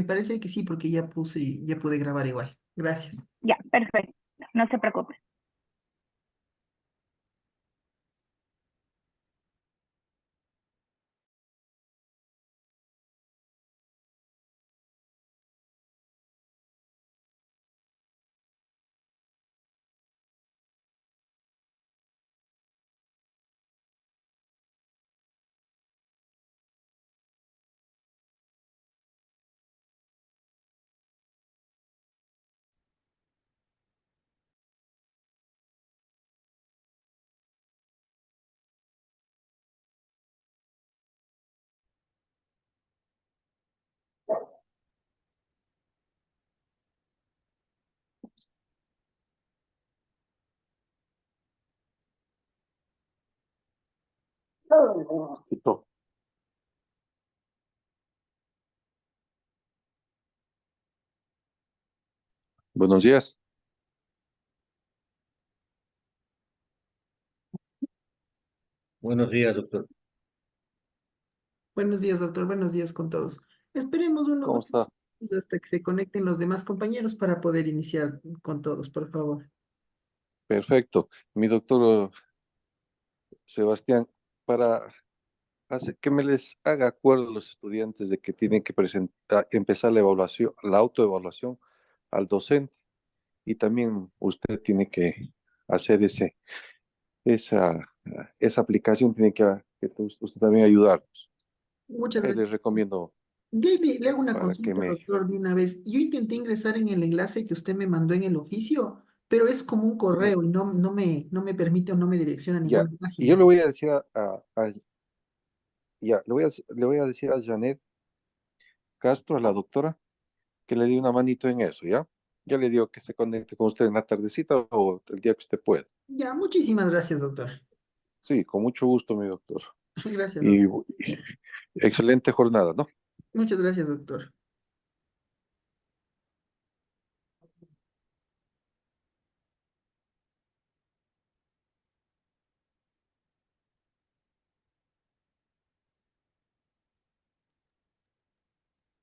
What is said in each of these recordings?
Me parece que sí, porque ya pude grabar igual. Gracias. Ya, perfecto. No se preocupe. Listo. Buenos días. Buenos días, doctor. Buenos días, doctor. Buenos días con todos. Esperemos unos ¿Cómo dos está? minutos hasta que se conecten los demás compañeros para poder iniciar con todos, por favor. Perfecto. Mi doctor Sebastián, para que me les haga acuerdo a los estudiantes de que tienen que empezar la evaluación, la autoevaluación al docente y también usted tiene que hacer esa, esa aplicación, tiene que usted también ayudarnos. Muchas Les gracias. recomiendo Gaby, le hago una para que consulta, me... doctor, de una vez. Yo intenté ingresar en el enlace que usted me mandó en el oficio, pero es como un Ujú. correo y no me permite o no me direcciona a Ya, ninguna y yo página. le voy a decir ya, le voy a decir a Janet Castro, a la doctora, que le dé una manito en eso, ¿ya? Ya le digo que se conecte con usted en la tardecita o el día que usted pueda. Ya, muchísimas gracias, doctor. Sí, con mucho gusto, mi doctor. Gracias, Y doctor. excelente jornada, ¿no? Muchas gracias, doctor.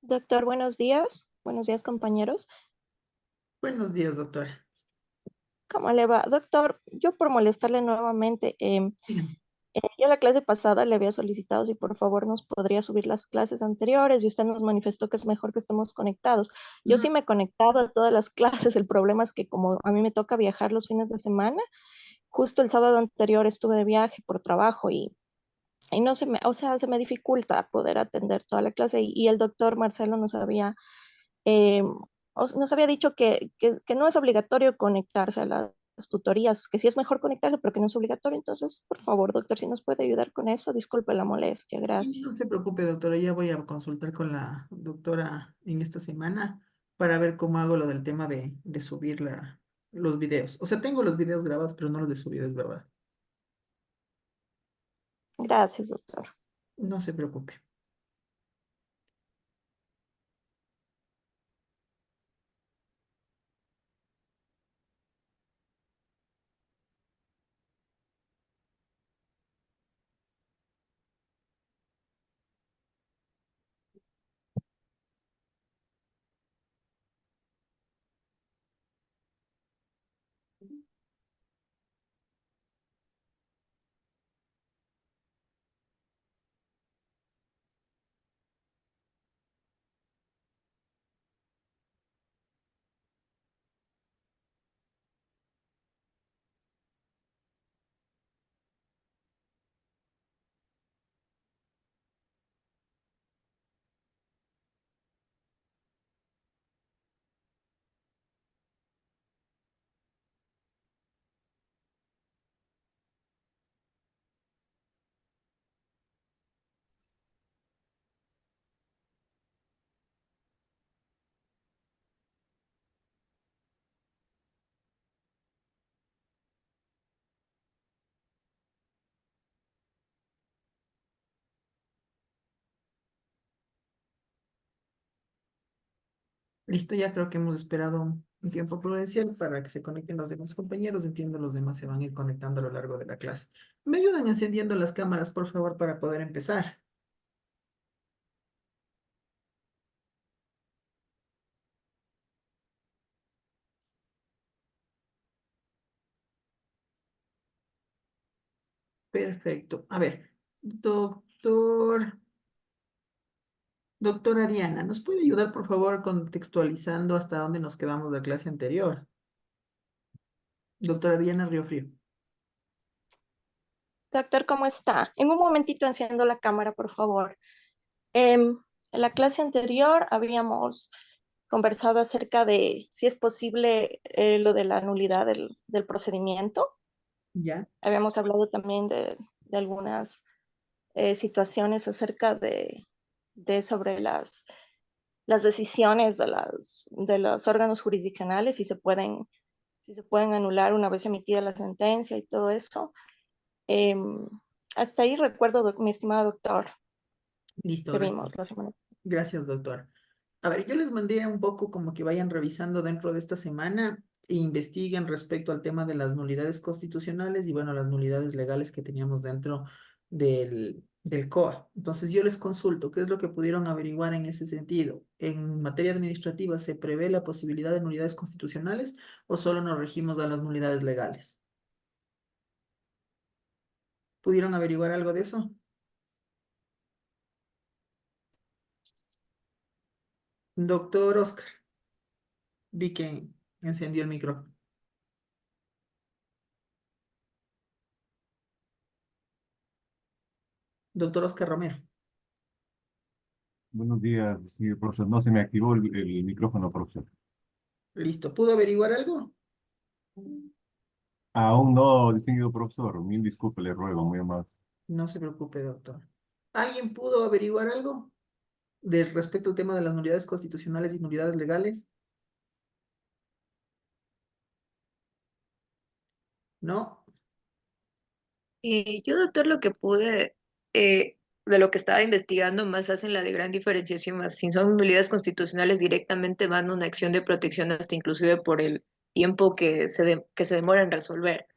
Doctor, buenos días. Buenos días, compañeros. Buenos días, doctor. ¿Cómo le va? Doctor, yo por molestarle nuevamente, Dígame. yo la clase pasada le había solicitado si por favor nos podría subir las clases anteriores y usted nos manifestó que es mejor que estemos conectados. Yo No, sí me he conectado a todas las clases. El problema es que como a mí me toca viajar los fines de semana, justo el sábado anterior estuve de viaje por trabajo y no se me, o sea, se me dificulta poder atender toda la clase y el doctor Marcelo nos había eh, nos había dicho que no es obligatorio conectarse a las tutorías, que sí es mejor conectarse, pero que no es obligatorio. Entonces, por favor, doctor, si nos puede ayudar con eso, disculpe la molestia, y no gracias. se preocupe, doctora, ya voy a consultar con la doctora en esta semana para ver cómo hago lo del tema de subir los videos. O sea, tengo los videos grabados, pero no los he subido, es verdad. Gracias, doctor. No se preocupe. Listo, ya creo que hemos esperado un tiempo prudencial para que se conecten los demás compañeros. Entiendo, los demás se van a ir conectando a lo largo de la clase. ¿Me ayudan encendiendo las cámaras, por favor, para poder empezar? Perfecto. A ver, doctora Diana, ¿nos puede ayudar, por favor, contextualizando hasta dónde nos quedamos de la clase anterior? Doctora Diana Riofrío. Doctor, ¿cómo está? En un momentito enciendo la cámara, por favor. En la clase anterior habíamos conversado acerca de si es posible lo de la nulidad del procedimiento. ¿Ya? Habíamos hablado también de algunas situaciones acerca de sobre las decisiones de los órganos jurisdiccionales, si se pueden anular una vez emitida la sentencia y todo eso. Em, Hasta ahí recuerdo, mi estimado doctor, Listo, que vimos la semana. gracias, doctor. A ver, yo les mandé un poco como que vayan revisando dentro de esta semana e investiguen respecto al tema de las nulidades constitucionales y bueno, las nulidades legales que teníamos dentro del COA. Entonces yo les consulto, ¿qué es lo que pudieron averiguar en ese sentido? ¿En materia administrativa se prevé la posibilidad de nulidades constitucionales o solo nos regimos a las nulidades legales? ¿Pudieron averiguar algo de eso? Doctor Oscar, vi que encendió el micrófono. Doctor Oscar Romero. Buenos días, sí, profesor. No se me activó el micrófono, profesor. Listo. ¿Pudo averiguar algo? Aún no, distinguido profesor. Mil disculpas, le ruego, muy amable. No se preocupe, doctor. ¿Alguien pudo averiguar algo de respecto al tema de las nulidades constitucionales y nulidades legales? ¿No? Yo, doctor, lo que pude, de lo que estaba investigando, más hacen la de gran diferenciación, más si son nulidades constitucionales directamente van a una acción de protección hasta inclusive por el tiempo que se demora en resolver.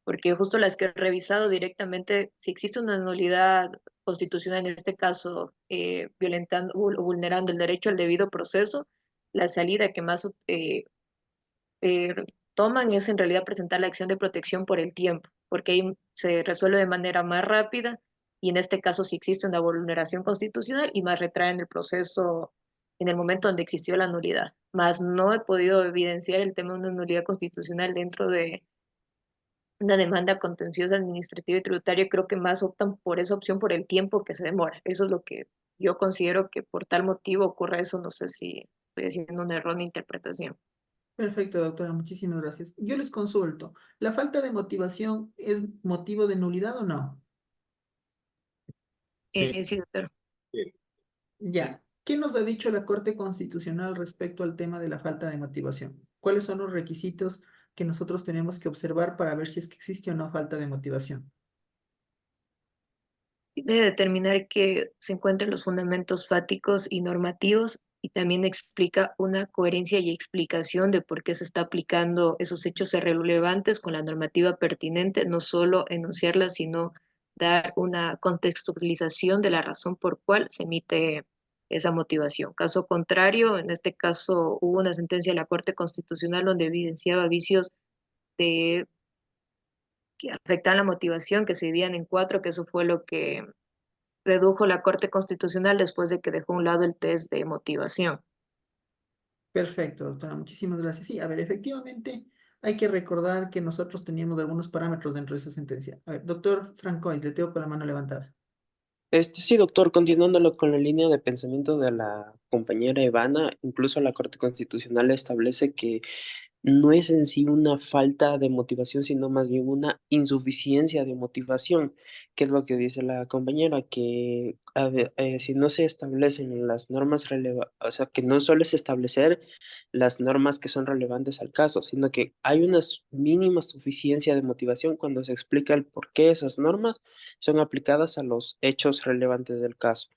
Porque justo las que he revisado directamente, si existe una nulidad constitucional, en este caso, violentando o vulnerando el derecho al debido proceso, la salida que más eh, toman es en realidad presentar la acción de protección por el tiempo, porque ahí se resuelve de manera más rápida y en este caso si existe una vulneración constitucional y más retraen el proceso en el momento donde existió la nulidad. Más no he podido evidenciar el tema de una nulidad constitucional dentro de una demanda contenciosa administrativa y tributaria. Creo que más optan por esa opción por el tiempo que se demora. Eso es lo que yo considero que por tal motivo ocurre eso. No sé si estoy haciendo un error de interpretación. Perfecto, doctora. Muchísimas gracias. Yo les consulto. ¿La falta de motivación es motivo de nulidad o no? Sí, doctor. Ya. ¿Qué nos ha dicho la Corte Constitucional respecto al tema de la falta de motivación? ¿Cuáles son los requisitos que nosotros tenemos que observar para ver si es que existe o no falta de motivación? Debe determinar que se encuentren los fundamentos fácticos y normativos y también explica una coherencia y explicación de por qué se está aplicando esos hechos relevantes con la normativa pertinente, no solo enunciarla, sino dar una contextualización de la razón por cual se emite esa motivación. Caso contrario, en este caso hubo una sentencia de la Corte Constitucional donde evidenciaba vicios de que afectan la motivación, que se dividían en cuatro, que eso fue lo que redujo la Corte Constitucional después de que dejó a un lado el test de motivación. Perfecto, doctora. Muchísimas gracias. Sí, a ver, efectivamente hay que recordar que nosotros teníamos algunos parámetros dentro de esa sentencia. A ver, doctor Francois, le tengo con la mano levantada. Sí, doctor, continuándolo con la línea de pensamiento de la compañera Ivana, incluso la Corte Constitucional establece que no es en sí una falta de motivación, sino más bien una insuficiencia de motivación, que es lo que dice la compañera, que si no se establecen las normas relevantes, o sea, que no solo es establecer las normas que son relevantes al caso, sino que hay una mínima suficiencia de motivación cuando se explica el por qué esas normas son aplicadas a los hechos relevantes del caso.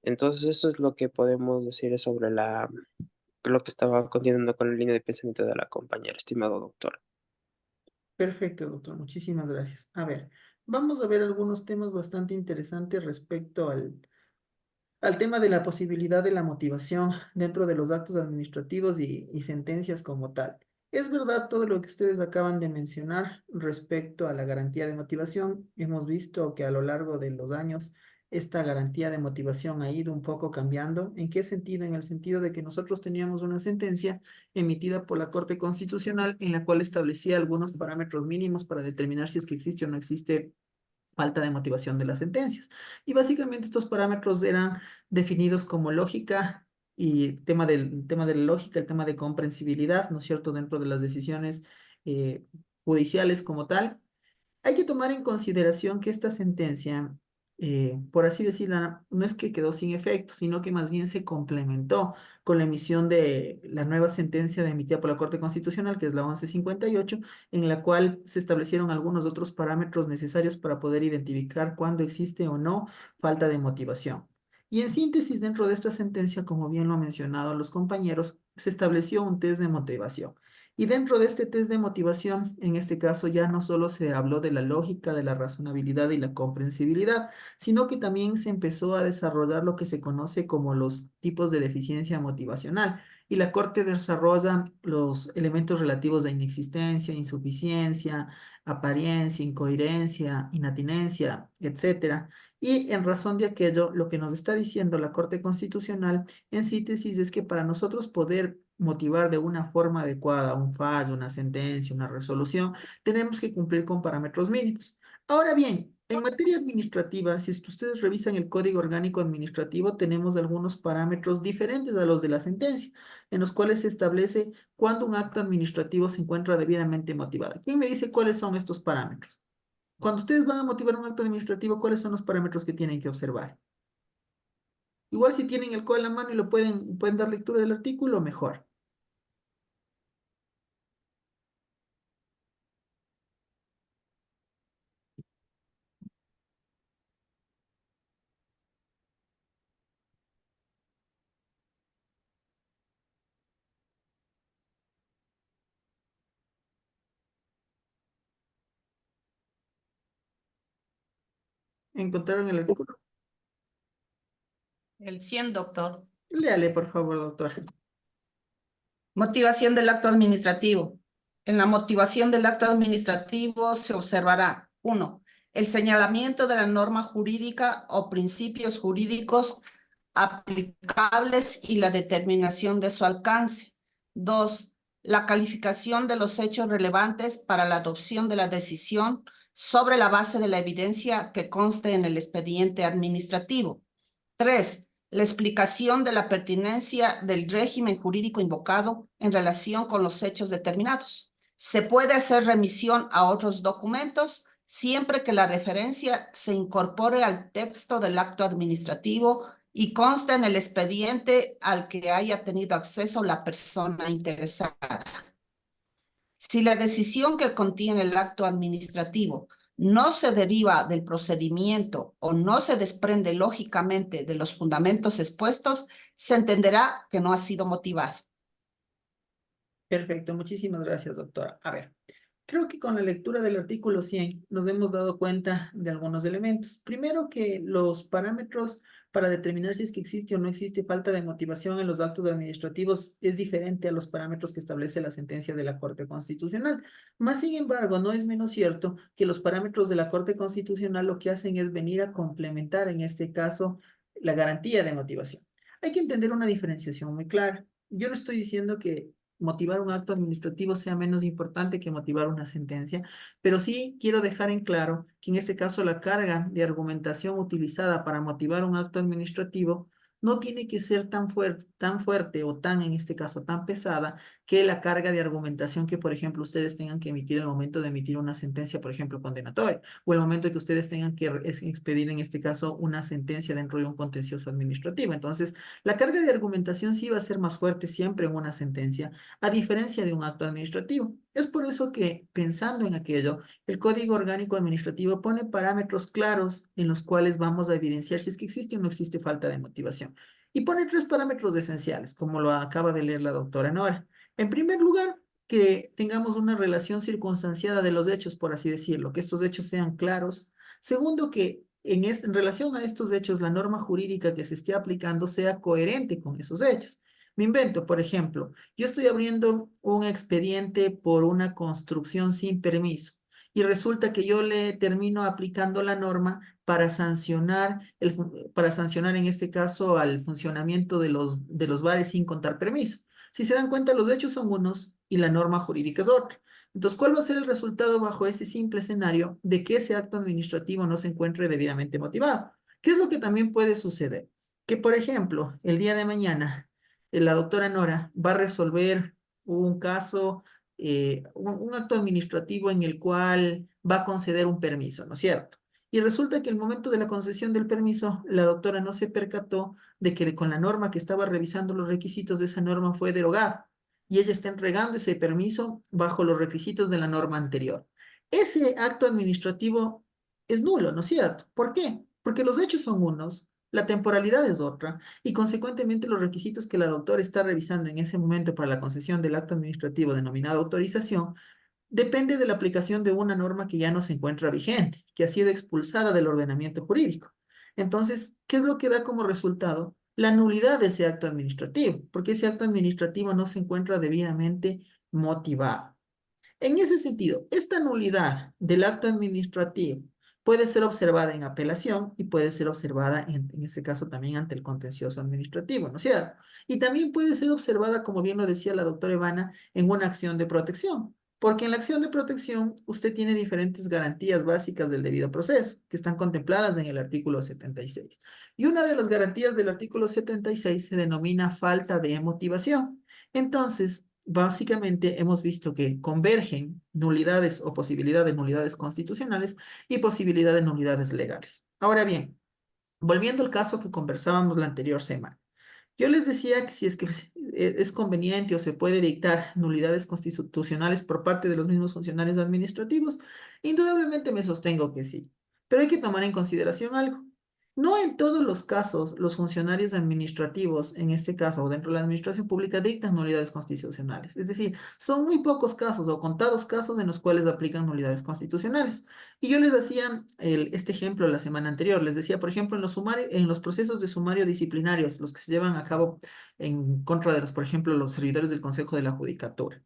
Entonces, eso es lo que podemos decir sobre lo que estaba continuando con la línea de pensamiento de la compañera, estimado doctor. Perfecto, doctor. Muchísimas gracias. A ver, vamos a ver algunos temas bastante interesantes respecto al tema de la posibilidad de la motivación dentro de los actos administrativos y sentencias como tal. Es verdad todo lo que ustedes acaban de mencionar respecto a la garantía de motivación. Hemos visto que a lo largo de los años esta garantía de motivación ha ido un poco cambiando. ¿En qué sentido? En el sentido de que nosotros teníamos una sentencia emitida por la Corte Constitucional en la cual establecía algunos parámetros mínimos para determinar si es que existe o no existe falta de motivación de las sentencias. Y básicamente estos parámetros eran definidos como lógica y tema de la lógica, el tema de comprensibilidad, ¿no es cierto?, dentro de las decisiones judiciales como tal. Hay que tomar en consideración que esta sentencia, por así decirlo, no es que quedó sin efecto, sino que más bien se complementó con la emisión de la nueva sentencia emitida por la Corte Constitucional, que es la 1158, en la cual se establecieron algunos otros parámetros necesarios para poder identificar cuándo existe o no falta de motivación. Y en síntesis, dentro de esta sentencia, como bien lo han mencionado los compañeros, se estableció un test de motivación. Y dentro de este test de motivación, en este caso ya no solo se habló de la lógica, de la razonabilidad y la comprensibilidad, sino que también se empezó a desarrollar lo que se conoce como los tipos de deficiencia motivacional. Y la Corte desarrolla los elementos relativos a inexistencia, insuficiencia, apariencia, incoherencia, inatinencia, etcétera. Y en razón de aquello, lo que nos está diciendo la Corte Constitucional en síntesis es que para nosotros poder motivar de una forma adecuada un fallo, una sentencia, una resolución, tenemos que cumplir con parámetros mínimos. Ahora bien, en materia administrativa, si es que ustedes revisan el Código Orgánico Administrativo, tenemos algunos parámetros diferentes a los de la sentencia, en los cuales se establece cuándo un acto administrativo se encuentra debidamente motivado. ¿Quién me dice cuáles son estos parámetros? Cuando ustedes van a motivar un acto administrativo, ¿cuáles son los parámetros que tienen que observar? Igual si tienen el código en la mano y lo pueden dar lectura del artículo, mejor. ¿Encontraron el artículo? El 100, doctor. Léale, por favor, doctor. Motivación del acto administrativo. En la motivación del acto administrativo se observará: 1. El señalamiento de la norma jurídica o principios jurídicos aplicables y la determinación de su alcance. 2. La calificación de los hechos relevantes para la adopción de la decisión sobre la base de la evidencia que conste en el expediente administrativo. 3. La explicación de la pertinencia del régimen jurídico invocado en relación con los hechos determinados. Se puede hacer remisión a otros documentos siempre que la referencia se incorpore al texto del acto administrativo y conste en el expediente al que haya tenido acceso la persona interesada. Si la decisión que contiene el acto administrativo no se deriva del procedimiento o no se desprende lógicamente de los fundamentos expuestos, se entenderá que no ha sido motivado. Perfecto, muchísimas gracias, doctora. A ver, creo que con la lectura del artículo 100 nos hemos dado cuenta de algunos elementos. Primero, que los parámetros para determinar si es que existe o no existe falta de motivación en los actos administrativos es diferente a los parámetros que establece la sentencia de la Corte Constitucional. Más sin embargo, no es menos cierto que los parámetros de la Corte Constitucional lo que hacen es venir a complementar, en este caso, la garantía de motivación. Hay que entender una diferenciación muy clara. Yo no estoy diciendo que motivar un acto administrativo sea menos importante que motivar una sentencia, pero sí quiero dejar en claro que en este caso la carga de argumentación utilizada para motivar un acto administrativo no tiene que ser tan fuerte o tan, en este caso, tan pesada que la carga de argumentación que, por ejemplo, ustedes tengan que emitir al momento de emitir una sentencia, por ejemplo, condenatoria, o el momento de que ustedes tengan que expedir, en este caso, una sentencia dentro de un contencioso administrativo. Entonces, la carga de argumentación sí va a ser más fuerte siempre en una sentencia, a diferencia de un acto administrativo. Es por eso que, pensando en aquello, el Código Orgánico Administrativo pone parámetros claros en los cuales vamos a evidenciar si es que existe o no existe falta de motivación. Y pone 3 parámetros esenciales, como lo acaba de leer la doctora Nora. En primer lugar, que tengamos una relación circunstanciada de los hechos, por así decirlo, que estos hechos sean claros. Segundo, que en relación a estos hechos, la norma jurídica que se esté aplicando sea coherente con esos hechos. Me invento, por ejemplo, yo estoy abriendo un expediente por una construcción sin permiso y resulta que yo le termino aplicando la norma para sancionar, para sancionar en este caso al funcionamiento de los bares sin contar permiso. Si se dan cuenta, los hechos son unos y la norma jurídica es otra. Entonces, ¿cuál va a ser el resultado bajo ese simple escenario de que ese acto administrativo no se encuentre debidamente motivado? ¿Qué es lo que también puede suceder? Que, por ejemplo, el día de mañana, la doctora Nora va a resolver un caso, un acto administrativo en el cual va a conceder un permiso, ¿no es cierto? Y resulta que el momento de la concesión del permiso, la doctora no se percató de que con la norma que estaba revisando los requisitos de esa norma fue derogada y ella está entregando ese permiso bajo los requisitos de la norma anterior. Ese acto administrativo es nulo, ¿no es cierto? ¿Por qué? Porque los hechos son unos, la temporalidad es otra y consecuentemente los requisitos que la doctora está revisando en ese momento para la concesión del acto administrativo denominado autorización depende de la aplicación de una norma que ya no se encuentra vigente, que ha sido expulsada del ordenamiento jurídico. Entonces, ¿qué es lo que da como resultado? La nulidad de ese acto administrativo, porque ese acto administrativo no se encuentra debidamente motivado. En ese sentido, esta nulidad del acto administrativo puede ser observada en apelación y puede ser observada en este caso también ante el contencioso administrativo, ¿no es cierto? Y también puede ser observada, como bien lo decía la doctora Ivana, en una acción de protección, porque en la acción de protección usted tiene diferentes garantías básicas del debido proceso que están contempladas en el artículo 76. Y una de las garantías del artículo 76 se denomina falta de motivación. Entonces, básicamente hemos visto que convergen nulidades o posibilidad de nulidades constitucionales y posibilidad de nulidades legales. Ahora bien, volviendo al caso que conversábamos la anterior semana, yo les decía que si es que es conveniente o se puede dictar nulidades constitucionales por parte de los mismos funcionarios administrativos, indudablemente me sostengo que sí, pero hay que tomar en consideración algo. No en todos los casos los funcionarios administrativos, en este caso o dentro de la administración pública, dictan nulidades constitucionales. Es decir, son muy pocos casos o contados casos en los cuales aplican nulidades constitucionales. Y yo les hacía este ejemplo la semana anterior. Les decía, por ejemplo, en los procesos de sumario disciplinarios, los que se llevan a cabo en contra de los, por ejemplo, los servidores del Consejo de la Judicatura.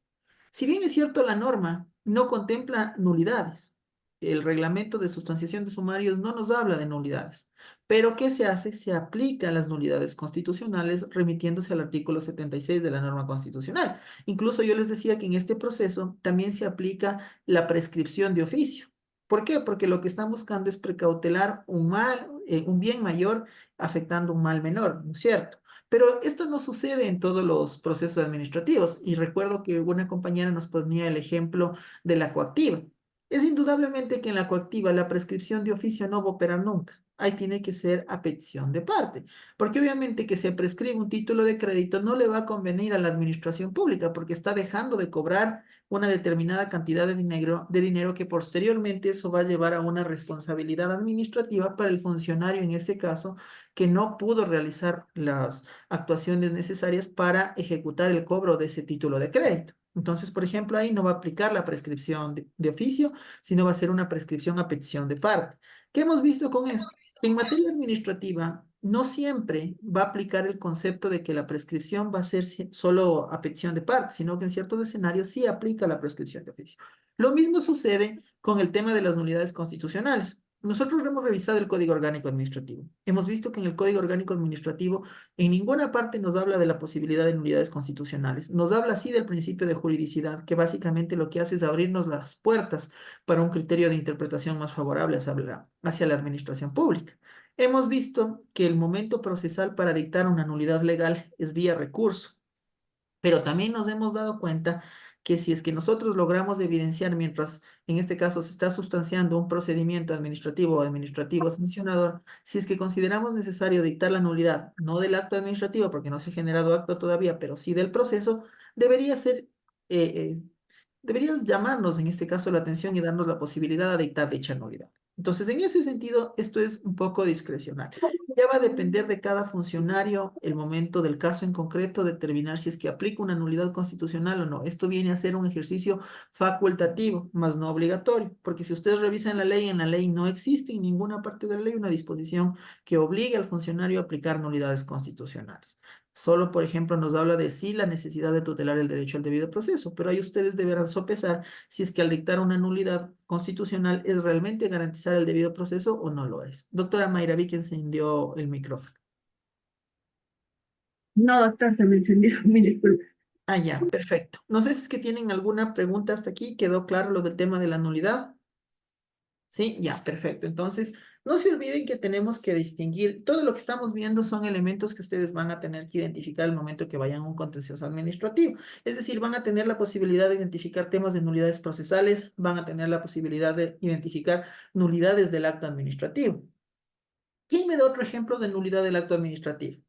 Si bien es cierto, la norma no contempla nulidades, el reglamento de sustanciación de sumarios no nos habla de nulidades, pero ¿qué se hace? Se aplican las nulidades constitucionales remitiéndose al artículo 76 de la norma constitucional. Incluso yo les decía que en este proceso también se aplica la prescripción de oficio. ¿Por qué? Porque lo que están buscando es precautelar un mal, un bien mayor afectando un mal menor, ¿no es cierto? Pero esto no sucede en todos los procesos administrativos. Y recuerdo que una compañera nos ponía el ejemplo de la coactiva. Es indudablemente que en la coactiva la prescripción de oficio no va a operar nunca. Ahí tiene que ser a petición de parte, porque obviamente que se prescribe un título de crédito no le va a convenir a la administración pública porque está dejando de cobrar una determinada cantidad de dinero que posteriormente eso va a llevar a una responsabilidad administrativa para el funcionario en este caso que no pudo realizar las actuaciones necesarias para ejecutar el cobro de ese título de crédito. Entonces, por ejemplo, ahí no va a aplicar la prescripción de oficio, sino va a ser una prescripción a petición de parte. ¿Qué hemos visto con esto? En materia administrativa, no siempre va a aplicar el concepto de que la prescripción va a ser solo a petición de parte, sino que en ciertos escenarios sí aplica la prescripción de oficio. Lo mismo sucede con el tema de las nulidades constitucionales. Nosotros hemos revisado el Código Orgánico Administrativo. Hemos visto que en el Código Orgánico Administrativo en ninguna parte nos habla de la posibilidad de nulidades constitucionales. Nos habla sí del principio de juridicidad, que básicamente lo que hace es abrirnos las puertas para un criterio de interpretación más favorable hacia la administración pública. Hemos visto que el momento procesal para dictar una nulidad legal es vía recurso. Pero también nos hemos dado cuenta que si es que nosotros logramos evidenciar mientras en este caso se está sustanciando un procedimiento administrativo o administrativo sancionador, si es que consideramos necesario dictar la nulidad, no del acto administrativo porque no se ha generado acto todavía, pero sí del proceso, debería ser, eh, eh, debería llamarnos en este caso la atención y darnos la posibilidad de dictar dicha nulidad. Entonces, en ese sentido, esto es un poco discrecional. Ya va a depender de cada funcionario el momento del caso en concreto, determinar si es que aplica una nulidad constitucional o no. Esto viene a ser un ejercicio facultativo, más no obligatorio, porque si ustedes revisan la ley, en la ley no existe en ninguna parte de la ley una disposición que obligue al funcionario a aplicar nulidades constitucionales. Solo, por ejemplo, nos habla de sí la necesidad de tutelar el derecho al debido proceso, pero ahí ustedes deberán sopesar si es que al dictar una nulidad constitucional es realmente garantizar el debido proceso o no lo es. Doctora Mayra, vi que encendió el micrófono. No, doctor, se me encendió, mi disculpa. Ah, ya, perfecto. No sé si es que tienen alguna pregunta hasta aquí. ¿Quedó claro lo del tema de la nulidad? Sí, ya, perfecto. Entonces, no se olviden que tenemos que distinguir, todo lo que estamos viendo son elementos que ustedes van a tener que identificar al momento que vayan a un contencioso administrativo. Es decir, van a tener la posibilidad de identificar temas de nulidades procesales, van a tener la posibilidad de identificar nulidades del acto administrativo. ¿Quién me da otro ejemplo de nulidad del acto administrativo?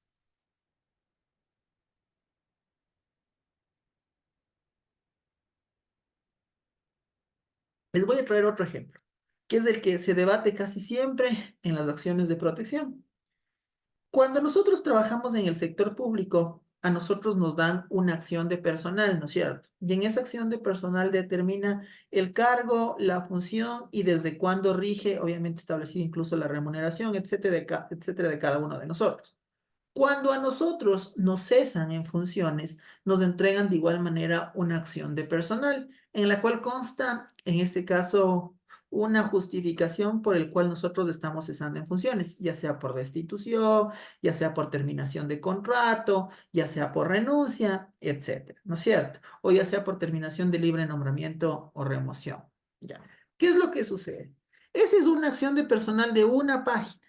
Les voy a traer otro ejemplo, que es el que se debate casi siempre en las acciones de protección. Cuando nosotros trabajamos en el sector público, a nosotros nos dan una acción de personal, ¿no es cierto? Y en esa acción de personal determina el cargo, la función y desde cuándo rige, obviamente establecido incluso la remuneración, etcétera, de cada uno de nosotros. Cuando a nosotros nos cesan en funciones, nos entregan de igual manera una acción de personal, en la cual consta, en este caso, una justificación por el cual nosotros estamos cesando en funciones, ya sea por destitución, ya sea por terminación de contrato, ya sea por renuncia, etcétera, ¿no es cierto? O ya sea por terminación de libre nombramiento o remoción. Ya. ¿Qué es lo que sucede? Esa es una acción de personal de una página.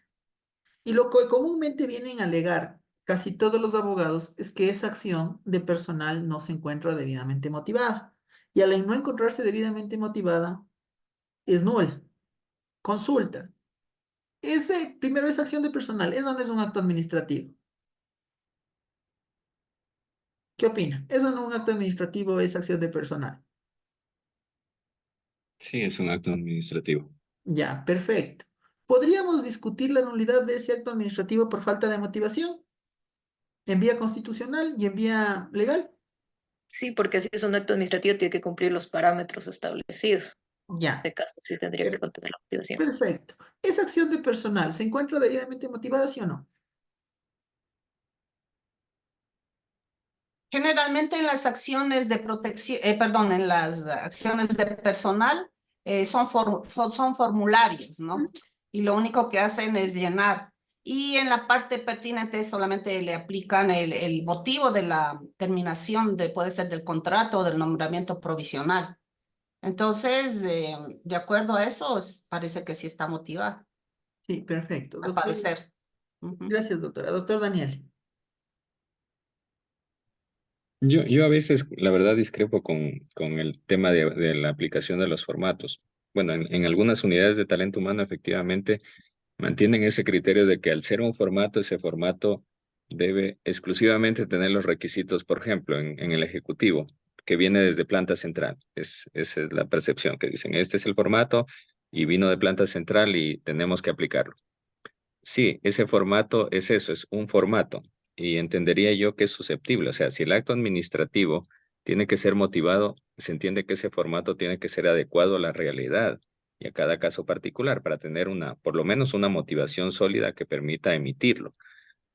Y lo que comúnmente vienen a alegar casi todos los abogados es que esa acción de personal no se encuentra debidamente motivada. Y al no encontrarse debidamente motivada, es nula. Consulta. Primero, esa acción de personal, eso no es un acto administrativo. ¿Qué opina? Eso no es un acto administrativo, es acción de personal. Sí, es un acto administrativo. Ya, perfecto. ¿Podríamos discutir la nulidad de ese acto administrativo por falta de motivación? ¿En vía constitucional y en vía legal? Sí, porque si es un acto administrativo, tiene que cumplir los parámetros establecidos. Ya. En este caso, sí tendría que contener la motivación. Perfecto. ¿Esa acción de personal se encuentra debidamente motivada, sí o no? Generalmente en las acciones de protección, perdón, en las acciones de personal son formularios, ¿no? Y lo único que hacen es llenar. Y en la parte pertinente solamente le aplican el motivo de la terminación puede ser del contrato o del nombramiento provisional. Entonces, de acuerdo a eso, parece que sí está motivada, Sí, perfecto. al parecer. Ujú. Gracias, doctora. Doctor Daniel. Yo a veces, la verdad, discrepo con el tema de la aplicación de los formatos. Bueno, en algunas unidades de talento humano, efectivamente, mantienen ese criterio de que al ser un formato, ese formato debe exclusivamente tener los requisitos, por ejemplo, en el ejecutivo, que viene desde planta central. Esa es la percepción que dicen, este es el formato y vino de planta central y tenemos que aplicarlo. Sí, ese formato es eso, es un formato. Y entendería yo que es susceptible. O sea, si el acto administrativo tiene que ser motivado, se entiende que ese formato tiene que ser adecuado a la realidad y a cada caso particular para tener por lo menos una motivación sólida que permita emitirlo.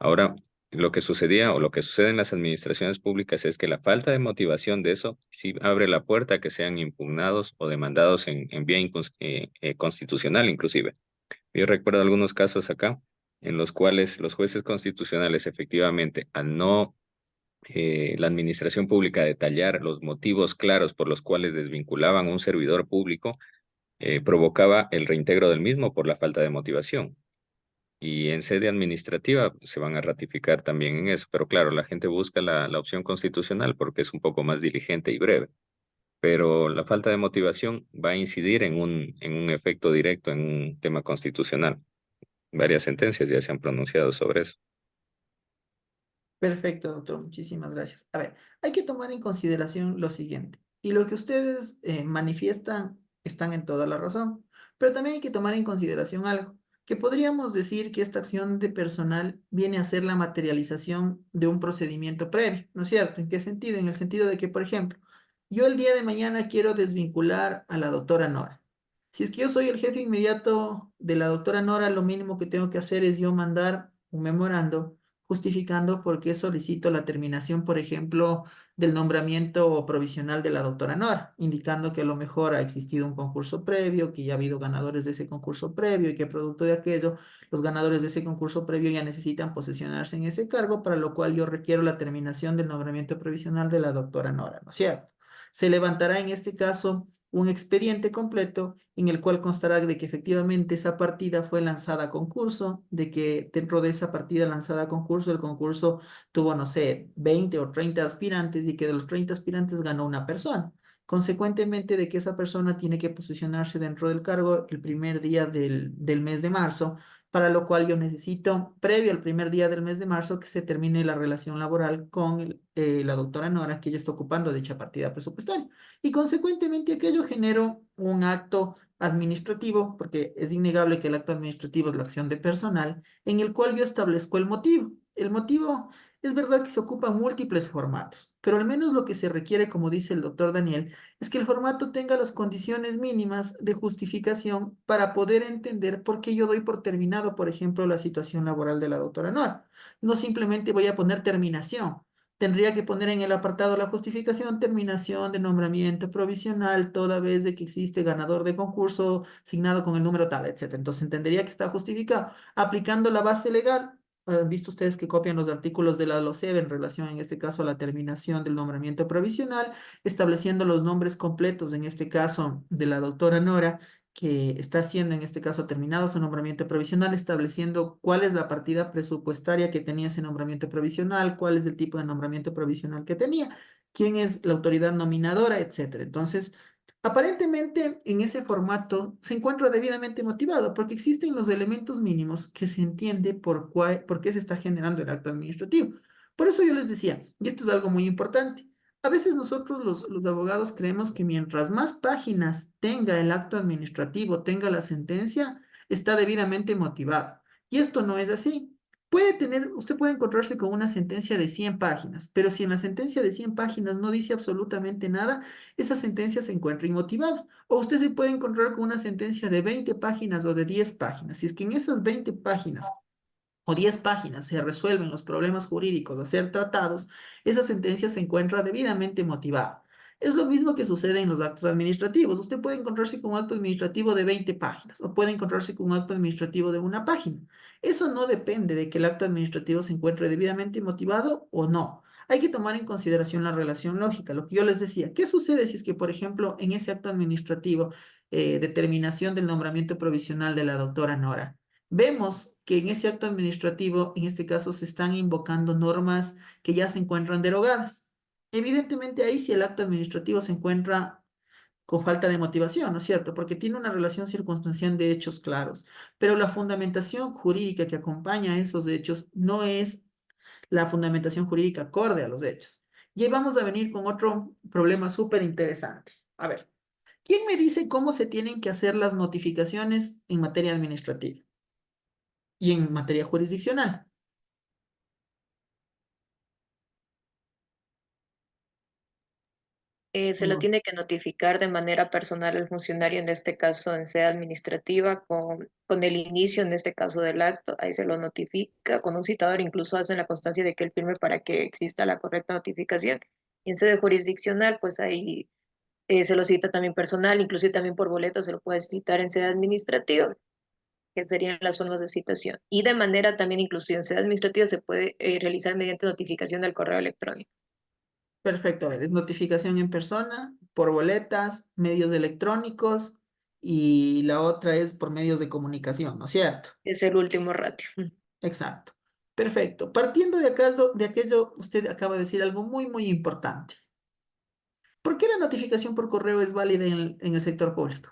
Ahora, lo que sucedía o lo que sucede en las administraciones públicas es que la falta de motivación de eso sí abre la puerta a que sean impugnados o demandados en vía constitucional inclusive. Yo recuerdo algunos casos acá en los cuales los jueces constitucionales efectivamente, al no la administración pública detallar los motivos claros por los cuales desvinculaban a un servidor público, provocaba el reintegro del mismo por la falta de motivación. Y en sede administrativa se van a ratificar también en eso. Pero claro, la gente busca la opción constitucional porque es un poco más diligente y breve. Pero la falta de motivación va a incidir en un efecto directo en un tema constitucional. Varias sentencias ya se han pronunciado sobre eso. Perfecto, doctor. Muchísimas gracias. A ver, hay que tomar en consideración lo siguiente. Y lo que ustedes manifiestan están en toda la razón. Pero también hay que tomar en consideración algo, que podríamos decir que esta acción de personal viene a ser la materialización de un procedimiento previo, ¿no es cierto? ¿En qué sentido? En el sentido de que, por ejemplo, yo el día de mañana quiero desvincular a la doctora Nora. Si es que yo soy el jefe inmediato de la doctora Nora, lo mínimo que tengo que hacer es yo mandar un memorando justificando por qué solicito la terminación, por ejemplo, del nombramiento provisional de la doctora Nora, indicando que a lo mejor ha existido un concurso previo, que ya ha habido ganadores de ese concurso previo y que producto de aquello, los ganadores de ese concurso previo ya necesitan posesionarse en ese cargo, para lo cual yo requiero la terminación del nombramiento provisional de la doctora Nora, ¿no es cierto? Se levantará en este caso un expediente completo en el cual constará de que efectivamente esa partida fue lanzada a concurso, de que dentro de esa partida lanzada a concurso, el concurso tuvo, no sé, 20 o 30 aspirantes y que de los 30 aspirantes ganó una persona. Consecuentemente, de que esa persona tiene que posicionarse dentro del cargo el primer día del mes de marzo, para lo cual yo necesito, previo al primer día del mes de marzo, que se termine la relación laboral con la doctora Nora, que ella está ocupando dicha partida presupuestaria. Y consecuentemente aquello generó un acto administrativo, porque es innegable que el acto administrativo es la acción de personal, en el cual yo establezco el motivo. El motivo es verdad que se ocupan múltiples formatos, pero al menos lo que se requiere, como dice el doctor Daniel, es que el formato tenga las condiciones mínimas de justificación para poder entender por qué yo doy por terminado, por ejemplo, la situación laboral de la doctora Nora. No simplemente voy a poner terminación. Tendría que poner en el apartado la justificación, terminación de nombramiento provisional, toda vez de que existe ganador de concurso asignado con el número tal, etc. Entonces entendería que está justificado. Aplicando la base legal, han visto ustedes que copian los artículos de la LOCEB en relación, en este caso, a la terminación del nombramiento provisional, estableciendo los nombres completos, en este caso, de la doctora Nora, que está haciendo, en este caso, terminado su nombramiento provisional, estableciendo cuál es la partida presupuestaria que tenía ese nombramiento provisional, cuál es el tipo de nombramiento provisional que tenía, quién es la autoridad nominadora, etcétera. Entonces, aparentemente, en ese formato se encuentra debidamente motivado porque existen los elementos mínimos que se entiende por qué se está generando el acto administrativo. Por eso yo les decía, y esto es algo muy importante, a veces nosotros los abogados creemos que mientras más páginas tenga el acto administrativo, tenga la sentencia, está debidamente motivado. Y esto no es así. Usted puede encontrarse con una sentencia de 100 páginas, pero si en la sentencia de 100 páginas no dice absolutamente nada, esa sentencia se encuentra inmotivada. O usted se puede encontrar con una sentencia de 20 páginas o de 10 páginas. Si es que en esas 20 páginas o 10 páginas se resuelven los problemas jurídicos a ser tratados, esa sentencia se encuentra debidamente motivada. Es lo mismo que sucede en los actos administrativos. Usted puede encontrarse con un acto administrativo de 20 páginas o puede encontrarse con un acto administrativo de una página. Eso no depende de que el acto administrativo se encuentre debidamente motivado o no. Hay que tomar en consideración la relación lógica, lo que yo les decía. ¿Qué sucede si es que, por ejemplo, en ese acto administrativo, determinación del nombramiento provisional de la doctora Nora, vemos que en ese acto administrativo, en este caso, se están invocando normas que ya se encuentran derogadas? Evidentemente ahí sí el acto administrativo se encuentra con falta de motivación, ¿no es cierto? Porque tiene una relación circunstancial de hechos claros, pero la fundamentación jurídica que acompaña a esos hechos no es la fundamentación jurídica acorde a los hechos. Y ahí vamos a venir con otro problema súper interesante. A ver, ¿quién me dice cómo se tienen que hacer las notificaciones en materia administrativa y en materia jurisdiccional? Se lo tiene que notificar de manera personal al funcionario, en este caso en sede administrativa, con el inicio, en este caso del acto, ahí se lo notifica con un citador, incluso hacen la constancia de que él firme para que exista la correcta notificación. Y en sede jurisdiccional, pues ahí se lo cita también personal, inclusive también por boleta se lo puede citar en sede administrativa, que serían las formas de citación. Y de manera también, inclusive en sede administrativa, se puede realizar mediante notificación del correo electrónico. Perfecto, a ver, es notificación en persona, por boletas, medios electrónicos y la otra es por medios de comunicación, ¿no es cierto? Es el último ratio. Exacto. Perfecto. Partiendo de aquello, usted acaba de decir algo muy, muy importante. ¿Por qué la notificación por correo es válida en el sector público?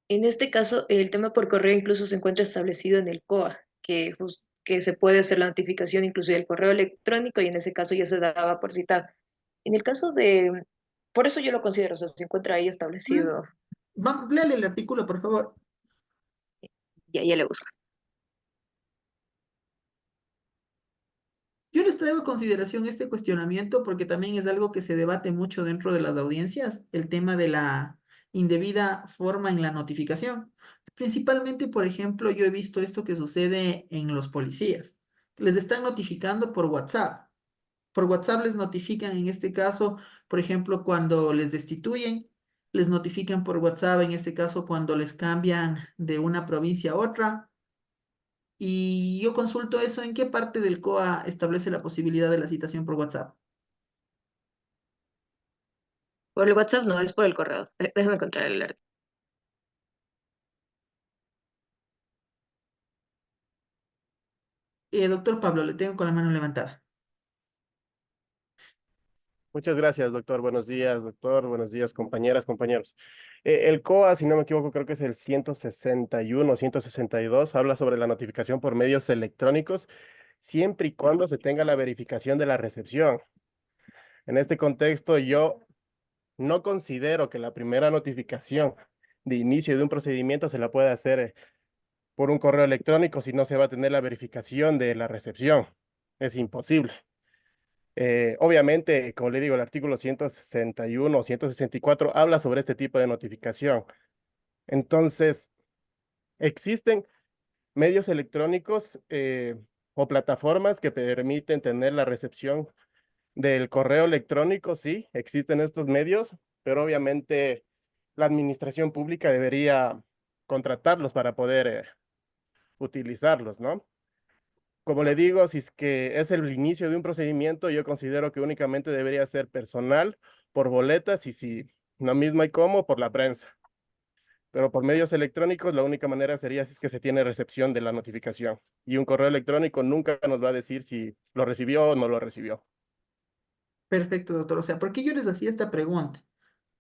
En este caso, el tema por correo incluso se encuentra establecido en el COA, que se puede hacer la notificación inclusive del correo electrónico y en ese caso ya se daba por citado. En el caso de, por eso yo lo considero, o sea, se encuentra ahí establecido, Léale el artículo, por favor. ya le busco. Yo les traigo a consideración este cuestionamiento porque también es algo que se debate mucho dentro de las audiencias, el tema de indebida forma en la notificación. Principalmente, por ejemplo, yo he visto esto que sucede en los policías. Les están notificando por WhatsApp. Por WhatsApp les notifican en este caso, por ejemplo, cuando les destituyen, les notifican por WhatsApp en este caso cuando les cambian de una provincia a otra. Y yo consulto eso, ¿en qué parte del COA establece la posibilidad de la citación por WhatsApp? Por el WhatsApp no, es por el correo. Déjame encontrar el artículo. Doctor Pablo, le tengo con la mano levantada. Muchas gracias, doctor. Buenos días, doctor. Buenos días, compañeras, compañeros. El COA, si no me equivoco, creo que es el 161 o 162, habla sobre la notificación por medios electrónicos, siempre y cuando se tenga la verificación de la recepción. En este contexto, yo no considero que la primera notificación de inicio de un procedimiento se la pueda hacer por un correo electrónico si no se va a tener la verificación de la recepción. Es imposible. Obviamente, como le digo, el artículo 161 o 164 habla sobre este tipo de notificación. Entonces, existen medios electrónicos o plataformas que permiten tener la recepción del correo electrónico, sí, existen estos medios, pero obviamente la administración pública debería contratarlos para poder utilizarlos, ¿no? Como le digo, si es que es el inicio de un procedimiento, yo considero que únicamente debería ser personal, por boletas, y si no mismo hay cómo, por la prensa. Pero por medios electrónicos, la única manera sería si es que se tiene recepción de la notificación. Y un correo electrónico nunca nos va a decir si lo recibió o no lo recibió. Perfecto, doctor. O sea, ¿por qué yo les hacía esta pregunta?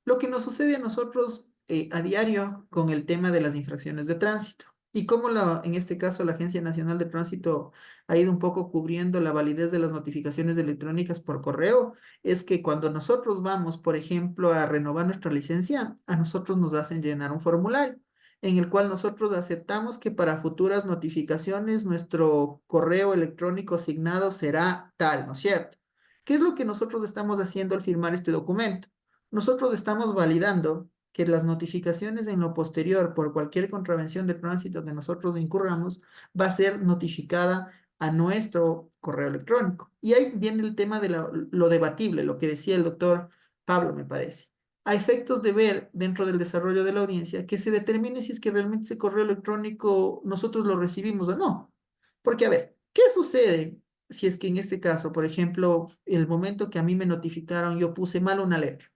Lo que nos sucede a nosotros a diario con el tema de las infracciones de tránsito y cómo en este caso la Agencia Nacional de Tránsito ha ido un poco cubriendo la validez de las notificaciones electrónicas por correo, es que cuando nosotros vamos, por ejemplo, a renovar nuestra licencia, a nosotros nos hacen llenar un formulario en el cual nosotros aceptamos que para futuras notificaciones nuestro correo electrónico asignado será tal, ¿no es cierto? ¿Qué es lo que nosotros estamos haciendo al firmar este documento? Nosotros estamos validando que las notificaciones en lo posterior por cualquier contravención de tránsito que nosotros incurramos va a ser notificada a nuestro correo electrónico. Y ahí viene el tema de lo debatible, lo que decía el doctor Pablo, me parece. A efectos de ver dentro del desarrollo de la audiencia que se determine si es que realmente ese correo electrónico nosotros lo recibimos o no. Porque, a ver, ¿qué sucede si es que en este caso, por ejemplo, el momento que a mí me notificaron, yo puse mal una letra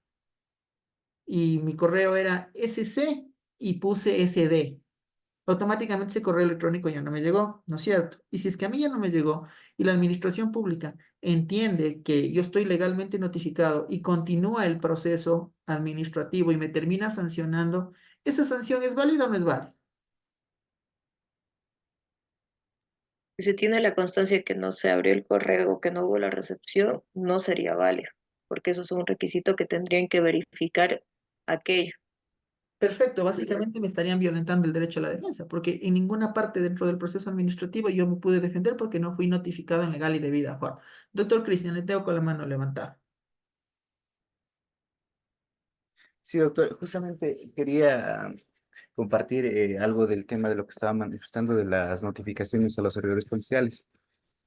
y mi correo era SC y puse SD? Automáticamente ese correo electrónico ya no me llegó, ¿no es cierto? Y si es que a mí ya no me llegó y la administración pública entiende que yo estoy legalmente notificado y continúa el proceso administrativo y me termina sancionando, ¿esa sanción es válida o no es válida? Si se tiene la constancia que no se abrió el correo o que no hubo la recepción, no sería válido, porque eso es un requisito que tendrían que verificar aquello. Perfecto, básicamente me estarían violentando el derecho a la defensa, porque en ninguna parte dentro del proceso administrativo yo me pude defender porque no fui notificado en legal y debida forma. Doctor Cristian, le tengo con la mano levantada. Sí, doctor, justamente quería compartir algo del tema de lo que estaba manifestando de las notificaciones a los servidores policiales.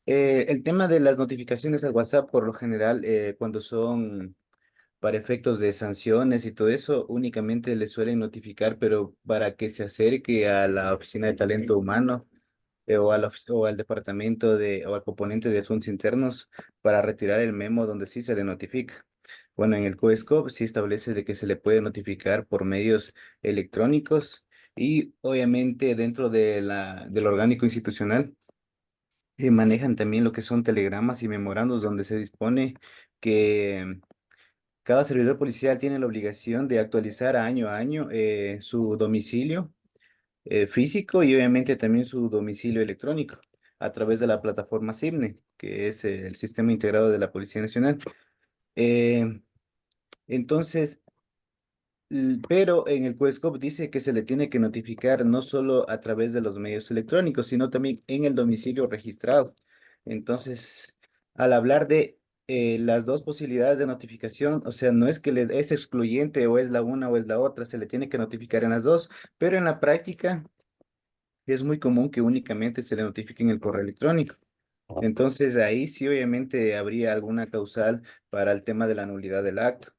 El tema de las notificaciones al WhatsApp, por lo general, cuando son para efectos de sanciones y todo eso, únicamente le suelen notificar, pero para que se acerque a la oficina de talento humano o al departamento o al componente de asuntos internos para retirar el memo donde sí se le notifica. Bueno, en el COESCOP sí establece de que se le puede notificar por medios electrónicos y obviamente dentro del orgánico institucional manejan también lo que son telegramas y memorandos donde se dispone que cada servidor policial tiene la obligación de actualizar año a año su domicilio físico y obviamente también su domicilio electrónico a través de la plataforma CIMNE, que es el Sistema Integrado de la Policía Nacional. Eh, entonces, pero en el COESCOP dice que se le tiene que notificar no solo a través de los medios electrónicos, sino también en el domicilio registrado. Entonces, al hablar de las dos posibilidades de notificación, o sea, no es que es excluyente o es la una o es la otra, se le tiene que notificar en las dos, pero en la práctica es muy común que únicamente se le notifique en el correo electrónico. Entonces ahí sí obviamente habría alguna causal para el tema de la nulidad del acto.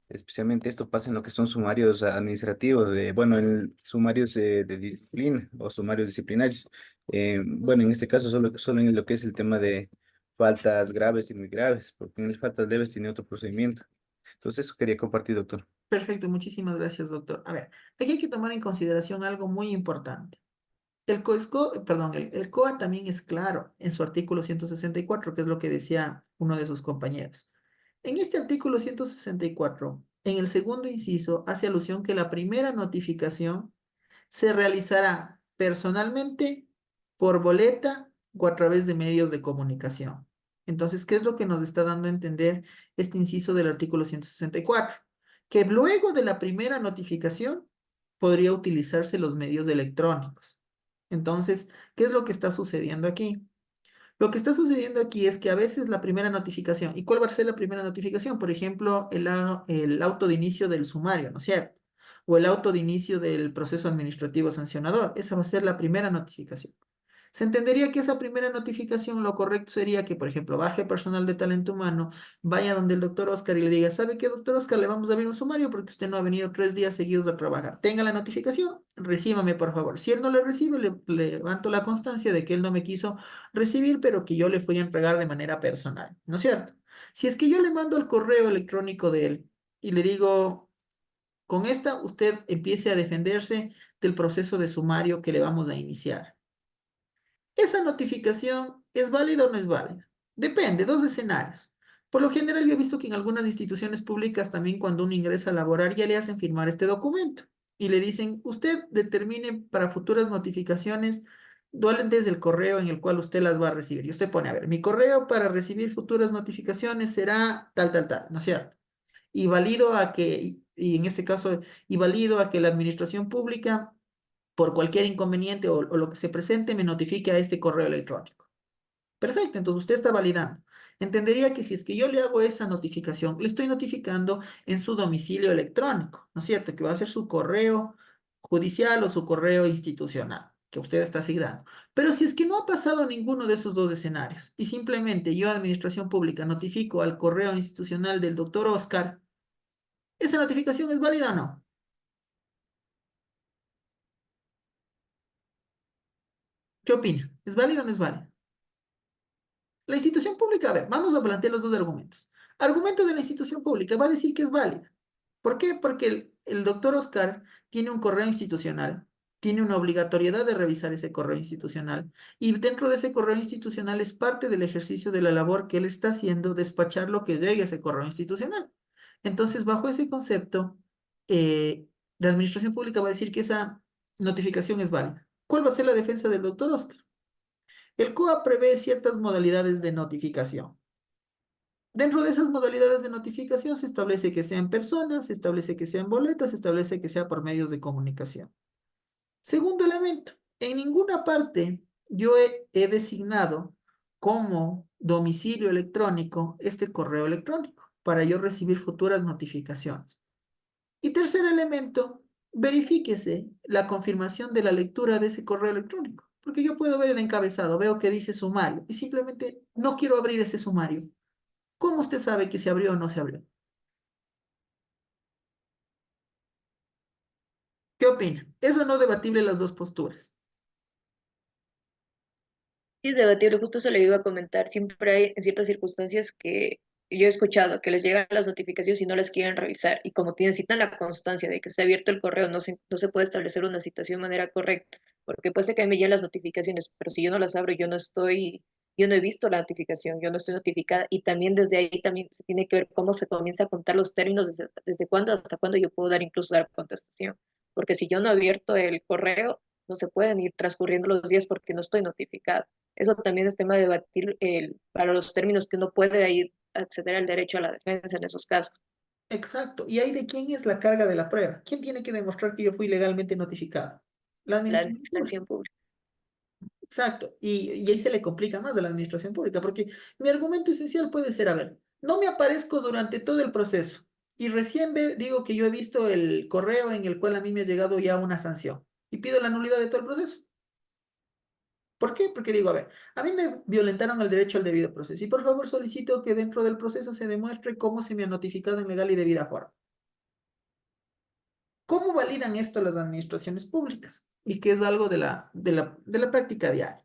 Especialmente esto pasa en lo que son sumarios administrativos, bueno, en sumarios de disciplina o sumarios disciplinarios. Bueno, en este caso solo en lo que es el tema de faltas graves y muy graves, porque en las faltas leves tiene otro procedimiento. Entonces eso quería compartir, doctor. Perfecto, muchísimas gracias, doctor. A ver, aquí hay que tomar en consideración algo muy importante. El COA también es claro en su artículo 164, que es lo que decía uno de sus compañeros. En este artículo 164, en el segundo inciso, hace alusión que la primera notificación se realizará personalmente, por boleta o a través de medios de comunicación. Entonces, ¿qué es lo que nos está dando a entender este inciso del artículo 164? Que luego de la primera notificación podría utilizarse los medios electrónicos. Entonces, ¿qué es lo que está sucediendo aquí? Lo que está sucediendo aquí es que a veces la primera notificación, ¿y cuál va a ser la primera notificación? Por ejemplo, el auto de inicio del sumario, ¿no es cierto? O el auto de inicio del proceso administrativo sancionador. Esa va a ser la primera notificación. Se entendería que esa primera notificación, lo correcto sería que, por ejemplo, baje personal de talento humano, vaya donde el doctor Oscar y le diga, ¿sabe qué, doctor Oscar? Le vamos a abrir un sumario porque usted no ha venido 3 días seguidos a trabajar. Tenga la notificación, recíbame, por favor. Si él no le recibe, le levanto la constancia de que él no me quiso recibir, pero que yo le fui a entregar de manera personal, ¿no es cierto? Si es que yo le mando el correo electrónico de él y le digo, con esta usted empiece a defenderse del proceso de sumario que le vamos a iniciar. ¿Esa notificación es válida o no es válida? Depende, dos escenarios. Por lo general, yo he visto que en algunas instituciones públicas también cuando uno ingresa a laborar ya le hacen firmar este documento y le dicen, usted determine para futuras notificaciones, duelen desde el correo en el cual usted las va a recibir. Y usted pone, a ver, mi correo para recibir futuras notificaciones será tal, ¿no es cierto? Y valido a que, y en este caso, y valido a que la administración pública por cualquier inconveniente o lo que se presente, me notifique a este correo electrónico. Perfecto, entonces usted está validando. Entendería que si es que yo le hago esa notificación, le estoy notificando en su domicilio electrónico, ¿no es cierto? Que va a ser su correo judicial o su correo institucional, que usted está asignando. Pero si es que no ha pasado ninguno de esos dos escenarios y simplemente yo, Administración Pública, notifico al correo institucional del doctor Oscar, ¿esa notificación es válida o no? ¿Qué opina? ¿Es válida o no es válida? La institución pública, a ver, vamos a plantear los dos argumentos. Argumento de la institución pública va a decir que es válida. ¿Por qué? Porque el doctor Oscar tiene un correo institucional, tiene una obligatoriedad de revisar ese correo institucional y dentro de ese correo institucional es parte del ejercicio de la labor que él está haciendo, despachar lo que llegue a ese correo institucional. Entonces, bajo ese concepto, la administración pública va a decir que esa notificación es válida. ¿Cuál va a ser la defensa del doctor Oscar? El COA prevé ciertas modalidades de notificación. Dentro de esas modalidades de notificación se establece que sean personas, se establece que sean boletas, se establece que sea por medios de comunicación. Segundo elemento, en ninguna parte yo he designado como domicilio electrónico este correo electrónico para yo recibir futuras notificaciones. Y tercer elemento, verifíquese la confirmación de la lectura de ese correo electrónico. Porque yo puedo ver el encabezado, veo que dice sumario y simplemente no quiero abrir ese sumario. ¿Cómo usted sabe que se abrió o no se abrió? ¿Qué opina? ¿Es o no debatible las dos posturas? Sí, es debatible, justo se le iba a comentar. Siempre hay en ciertas circunstancias que yo he escuchado que les llegan las notificaciones y no las quieren revisar. Y como necesitan la constancia de que esté abierto el correo, no se puede establecer una citación de manera correcta. Porque puede ser que a mí me lleguen las notificaciones, pero si yo no las abro, yo no he visto la notificación, yo no estoy notificada. Y también desde ahí también se tiene que ver cómo se comienza a contar los términos, desde cuándo hasta cuándo yo puedo incluso dar contestación. Porque si yo no he abierto el correo, no se pueden ir transcurriendo los días porque no estoy notificada. Eso también es tema de debatir para los términos que uno puede ahí acceder al derecho a la defensa en esos casos. Exacto. ¿Y ahí de quién es la carga de la prueba? ¿Quién tiene que demostrar que yo fui legalmente notificado? La La administración pública. administración pública. Exacto. Y ahí se le complica más a la administración pública, porque mi argumento esencial puede ser, a ver, no me aparezco durante todo el proceso y recién digo que yo he visto el correo en el cual a mí me ha llegado ya una sanción y pido la nulidad de todo el proceso. ¿Por qué? Porque digo, a ver, a mí me violentaron el derecho al debido proceso y por favor solicito que dentro del proceso se demuestre cómo se me ha notificado en legal y debida forma. ¿Cómo validan esto las administraciones públicas? Y que es algo de la práctica diaria.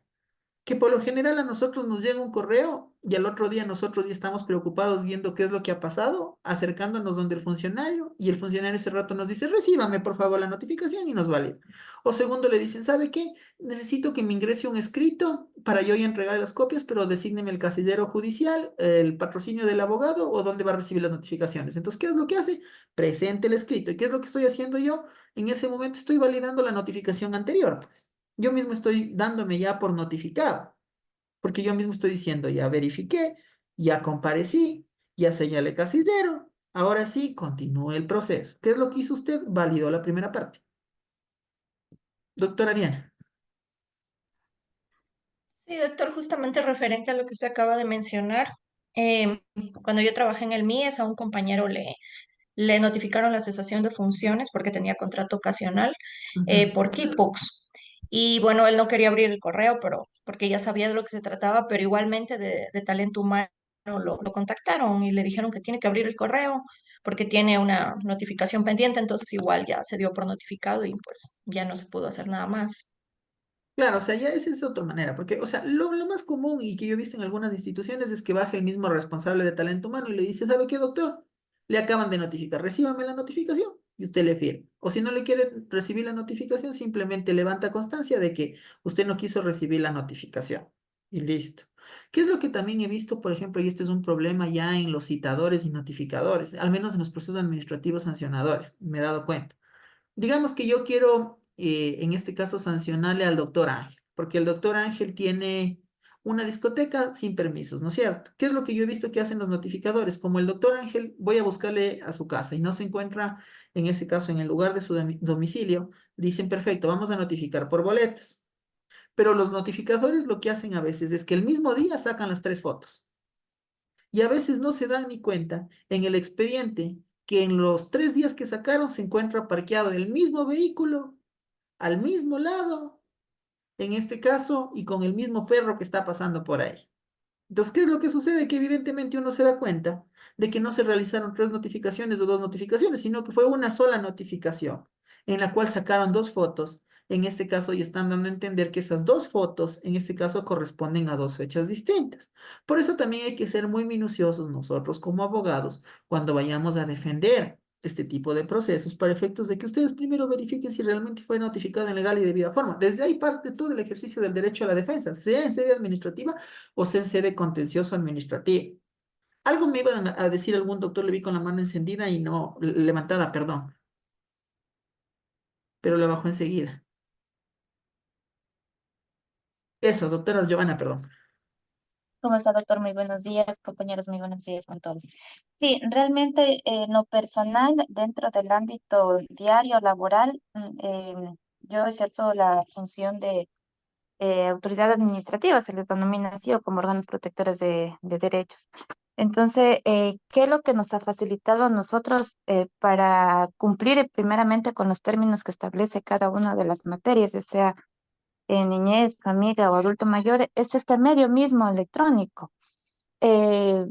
Que por lo general a nosotros nos llega un correo y al otro día nosotros ya estamos preocupados viendo qué es lo que ha pasado, acercándonos donde el funcionario y el funcionario ese rato nos dice, recíbame por favor la notificación y nos valida. O segundo le dicen, ¿sabe qué? Necesito que me ingrese un escrito para yo ya entregar las copias, pero desígneme el casillero judicial, el patrocinio del abogado o dónde va a recibir las notificaciones. Entonces, ¿qué es lo que hace? Presente el escrito. ¿Y qué es lo que estoy haciendo yo? En ese momento estoy validando la notificación anterior, pues. Yo mismo estoy dándome ya por notificado, porque yo mismo estoy diciendo, ya verifiqué, ya comparecí, ya señalé casillero, ahora sí, continúe el proceso. ¿Qué es lo que hizo usted? Validó la primera parte. Doctora Diana. Sí, doctor, justamente referente a lo que usted acaba de mencionar, em, cuando yo trabajé en el MIES, a un compañero le notificaron la cesación de funciones porque tenía contrato ocasional Ujú. por Keepbox. Y bueno, él no quería abrir el correo, pero porque ya sabía de lo que se trataba, pero igualmente de talento humano lo contactaron y le dijeron que tiene que abrir el correo porque tiene una notificación pendiente, entonces igual ya se dio por notificado y pues ya no se pudo hacer nada más. Claro, o sea, ya esa es otra manera, porque, o sea, lo más común y que yo he visto en algunas instituciones es que baje el mismo responsable de talento humano y le dice, ¿sabe qué, doctor? Le acaban de notificar, recíbame la notificación y usted le firma. O si no le quieren recibir la notificación, simplemente levanta constancia de que usted no quiso recibir la notificación y listo. ¿Qué es lo que también he visto, por ejemplo, y este es un problema ya en los citadores y notificadores, al menos en los procesos administrativos sancionadores, me he dado cuenta? Digamos que yo quiero, en este caso, sancionarle al doctor Ángel, porque el doctor Ángel tiene una discoteca sin permisos, ¿no es cierto? ¿Qué es lo que yo he visto que hacen los notificadores? Como el doctor Ángel, voy a buscarle a su casa y no se encuentra, en ese caso, en el lugar de su domicilio, dicen, perfecto, vamos a notificar por boletas. Pero los notificadores lo que hacen a veces es que el mismo día sacan las 3 fotos y a veces no se dan ni cuenta en el expediente que en los 3 días que sacaron se encuentra parqueado el mismo vehículo al mismo lado, en este caso, y con el mismo perro que está pasando por ahí. Entonces, ¿qué es lo que sucede? Que evidentemente uno se da cuenta de que no se realizaron 3 notificaciones o 2 notificaciones, sino que fue una sola notificación en la cual sacaron 2 fotos. En este caso, y están dando a entender que esas 2 fotos, en este caso, corresponden a 2 fechas distintas. Por eso también hay que ser muy minuciosos nosotros como abogados cuando vayamos a defender este tipo de procesos para efectos de que ustedes primero verifiquen si realmente fue notificado en legal y debida forma. Desde ahí parte todo el ejercicio del derecho a la defensa, sea en sede administrativa o sea en sede contencioso administrativo. Algo me iba a decir algún doctor, le vi con la mano encendida y no, levantada, perdón, pero la bajó enseguida. Eso, doctora Giovanna, perdón. ¿Cómo está, doctor? Muy buenos días, compañeros, muy buenos días con todos. Sí, realmente en lo personal, dentro del ámbito diario laboral, yo ejerzo la función de autoridad administrativa, se les denomina así, o como órganos protectores de derechos. Entonces, ¿qué es lo que nos ha facilitado a nosotros para cumplir primeramente con los términos que establece cada una de las materias, ya sea niñez, familia o adulto mayor? Es este medio mismo electrónico. Eh,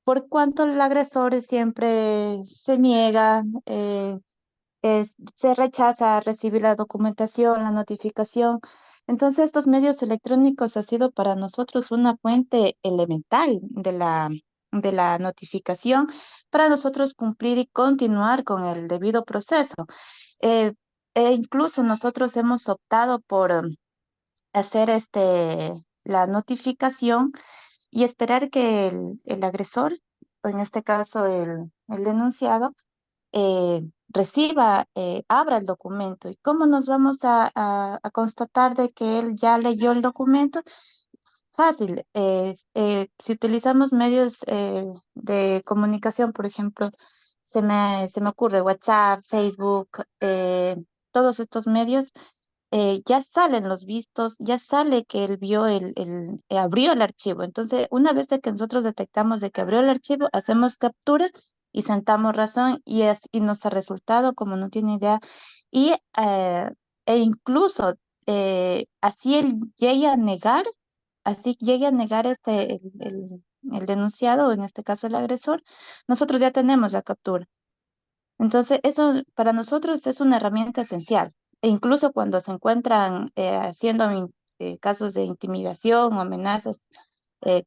por cuanto el agresor siempre se niega, se rechaza recibir la documentación, la notificación. Entonces, estos medios electrónicos ha sido para nosotros una fuente elemental de la notificación para nosotros cumplir y continuar con el debido proceso. Eh, e incluso nosotros hemos optado por hacer la notificación y esperar que el agresor, o en este caso el denunciado, reciba, abra el documento. ¿Y cómo nos vamos a constatar de que él ya leyó el documento? Fácil. Si utilizamos medios de comunicación, por ejemplo, se me ocurre WhatsApp, Facebook, todos estos medios. ya salen los vistos, ya sale que él vio abrió el archivo. Entonces, una vez de que nosotros detectamos de que abrió el archivo, hacemos captura y sentamos razón y nos ha resultado como no tiene idea. Y, e incluso, así él llegue a negar, así llegue a negar el denunciado, o en este caso el agresor, nosotros ya tenemos la captura. Entonces, eso para nosotros es una herramienta esencial. E incluso cuando se encuentran haciendo casos de intimidación o amenazas,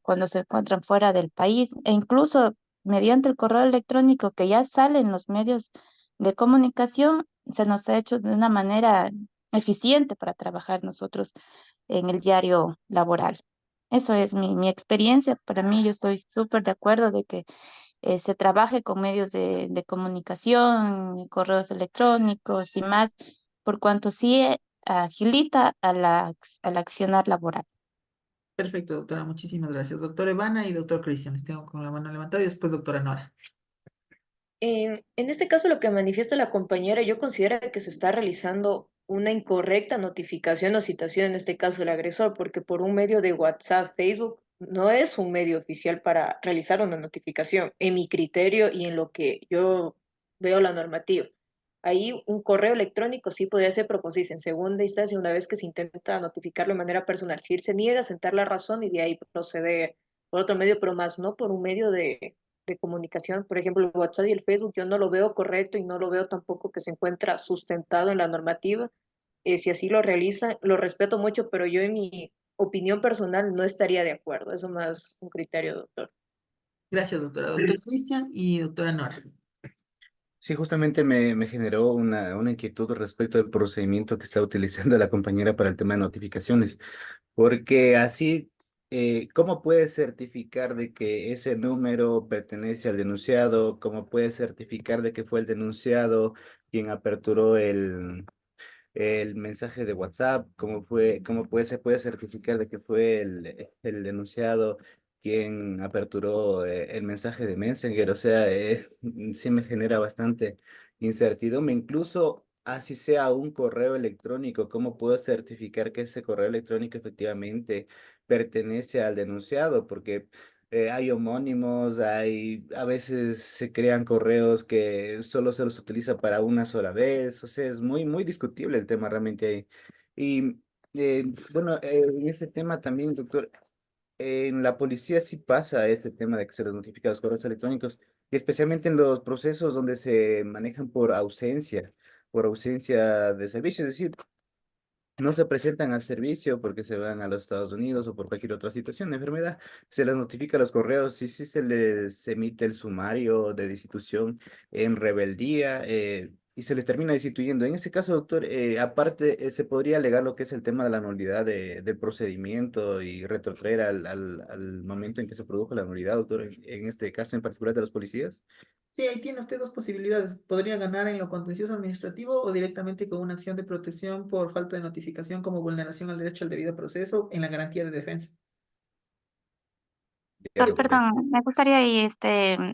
cuando se encuentran fuera del país, e incluso mediante el correo electrónico que ya sale en los medios de comunicación, se nos ha hecho de una manera eficiente para trabajar nosotros en el diario laboral. Eso es mi experiencia. Para mí, yo estoy súper de acuerdo de que se trabaje con medios de comunicación, correos electrónicos y más, por cuanto sí agilita al accionar laboral. Perfecto, doctora, muchísimas gracias. Doctora Ivana y doctor Cristian, les tengo con la mano levantada y después doctora Nora. En este caso, lo que manifiesta la compañera, yo considero que se está realizando una incorrecta notificación o citación, en este caso el agresor, porque por un medio de WhatsApp, Facebook, no es un medio oficial para realizar una notificación, en mi criterio y en lo que yo veo la normativa. Ahí un correo electrónico sí podría ser, pero pues, en segunda instancia, una vez que se intenta notificarlo de manera personal, si él se niega a sentar la razón y de ahí proceder por otro medio, pero más no por un medio de comunicación, por ejemplo, el WhatsApp y el Facebook, yo no lo veo correcto y no lo veo tampoco que se encuentra sustentado en la normativa. Si así lo realiza, lo respeto mucho, pero yo en mi opinión personal no estaría de acuerdo. Eso más un criterio, doctor. Gracias, doctora. Doctor Cristian y doctora Nora. Sí, justamente me generó una inquietud respecto al procedimiento que está utilizando la compañera para el tema de notificaciones, porque así, ¿cómo puede certificar de que ese número pertenece al denunciado? ¿Cómo puede certificar de que fue el denunciado quien aperturó el mensaje de WhatsApp? Se puede certificar de que fue el denunciado quien aperturó el mensaje de Messenger? O sea, sí me genera bastante incertidumbre. Incluso así sea un correo electrónico, ¿cómo puedo certificar que ese correo electrónico efectivamente pertenece al denunciado? Porque hay homónimos, a veces se crean correos que solo se los utiliza para una sola vez. O sea, es muy discutible el tema realmente ahí. Y bueno, en este tema también, doctor, en la policía sí pasa este tema de que se les notifica los correos electrónicos, y especialmente en los procesos donde se manejan por ausencia de servicio. Es decir, no se presentan al servicio porque se van a los Estados Unidos o por cualquier otra situación de enfermedad, se les notifica a los correos y sí se les emite el sumario de destitución en rebeldía, y se les termina destituyendo. En ese caso, doctor, aparte, se podría alegar lo que es el tema de la nulidad del procedimiento y retrotraer al momento en que se produjo la nulidad, doctor, en este caso en particular de los policías. Sí, ahí tiene usted dos posibilidades. Podría ganar en lo contencioso administrativo o directamente con una acción de protección por falta de notificación como vulneración al derecho al debido proceso en la garantía de defensa. Perdón, me gustaría ahí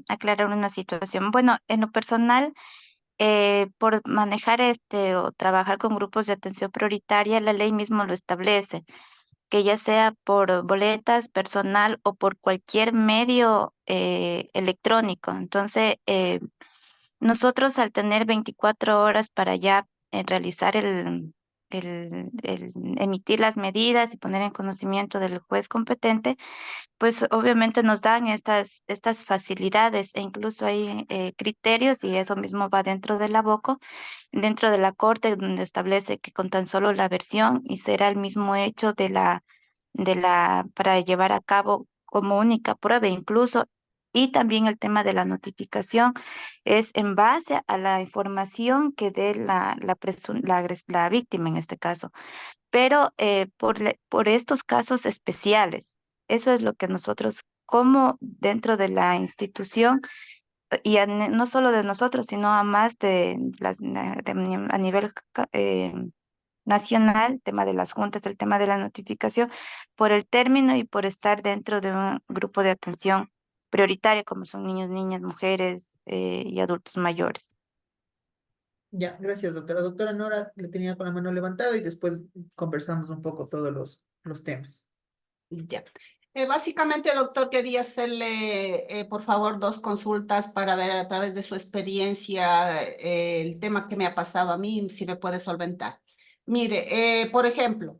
aclarar una situación. Bueno, en lo personal, por manejar o trabajar con grupos de atención prioritaria, la ley mismo lo establece, que ya sea por boletas, personal o por cualquier medio electrónico. Entonces, nosotros al tener 24 horas para ya realizar el emitir las medidas y poner en conocimiento del juez competente, pues obviamente nos dan estas facilidades e incluso hay criterios y eso mismo va dentro de la BOCO, dentro de la Corte, donde establece que con tan solo la versión y será el mismo hecho para llevar a cabo como única prueba incluso. Y también el tema de la notificación es en base a la información que dé la víctima en este caso, pero por estos casos especiales. Eso es lo que nosotros, como dentro de la institución, y no solo de nosotros, sino a más a nivel nacional, tema de las juntas, el tema de la notificación, por el término y por estar dentro de un grupo de atención prioritaria, como son niños, niñas, mujeres y adultos mayores. Ya, gracias, doctora. Doctora Nora le tenía con la mano levantada y después conversamos un poco todos los temas. Ya. Básicamente, doctor, quería hacerle, por favor, dos consultas para ver a través de su experiencia el tema que me ha pasado a mí, si me puede solventar. Mire, por ejemplo,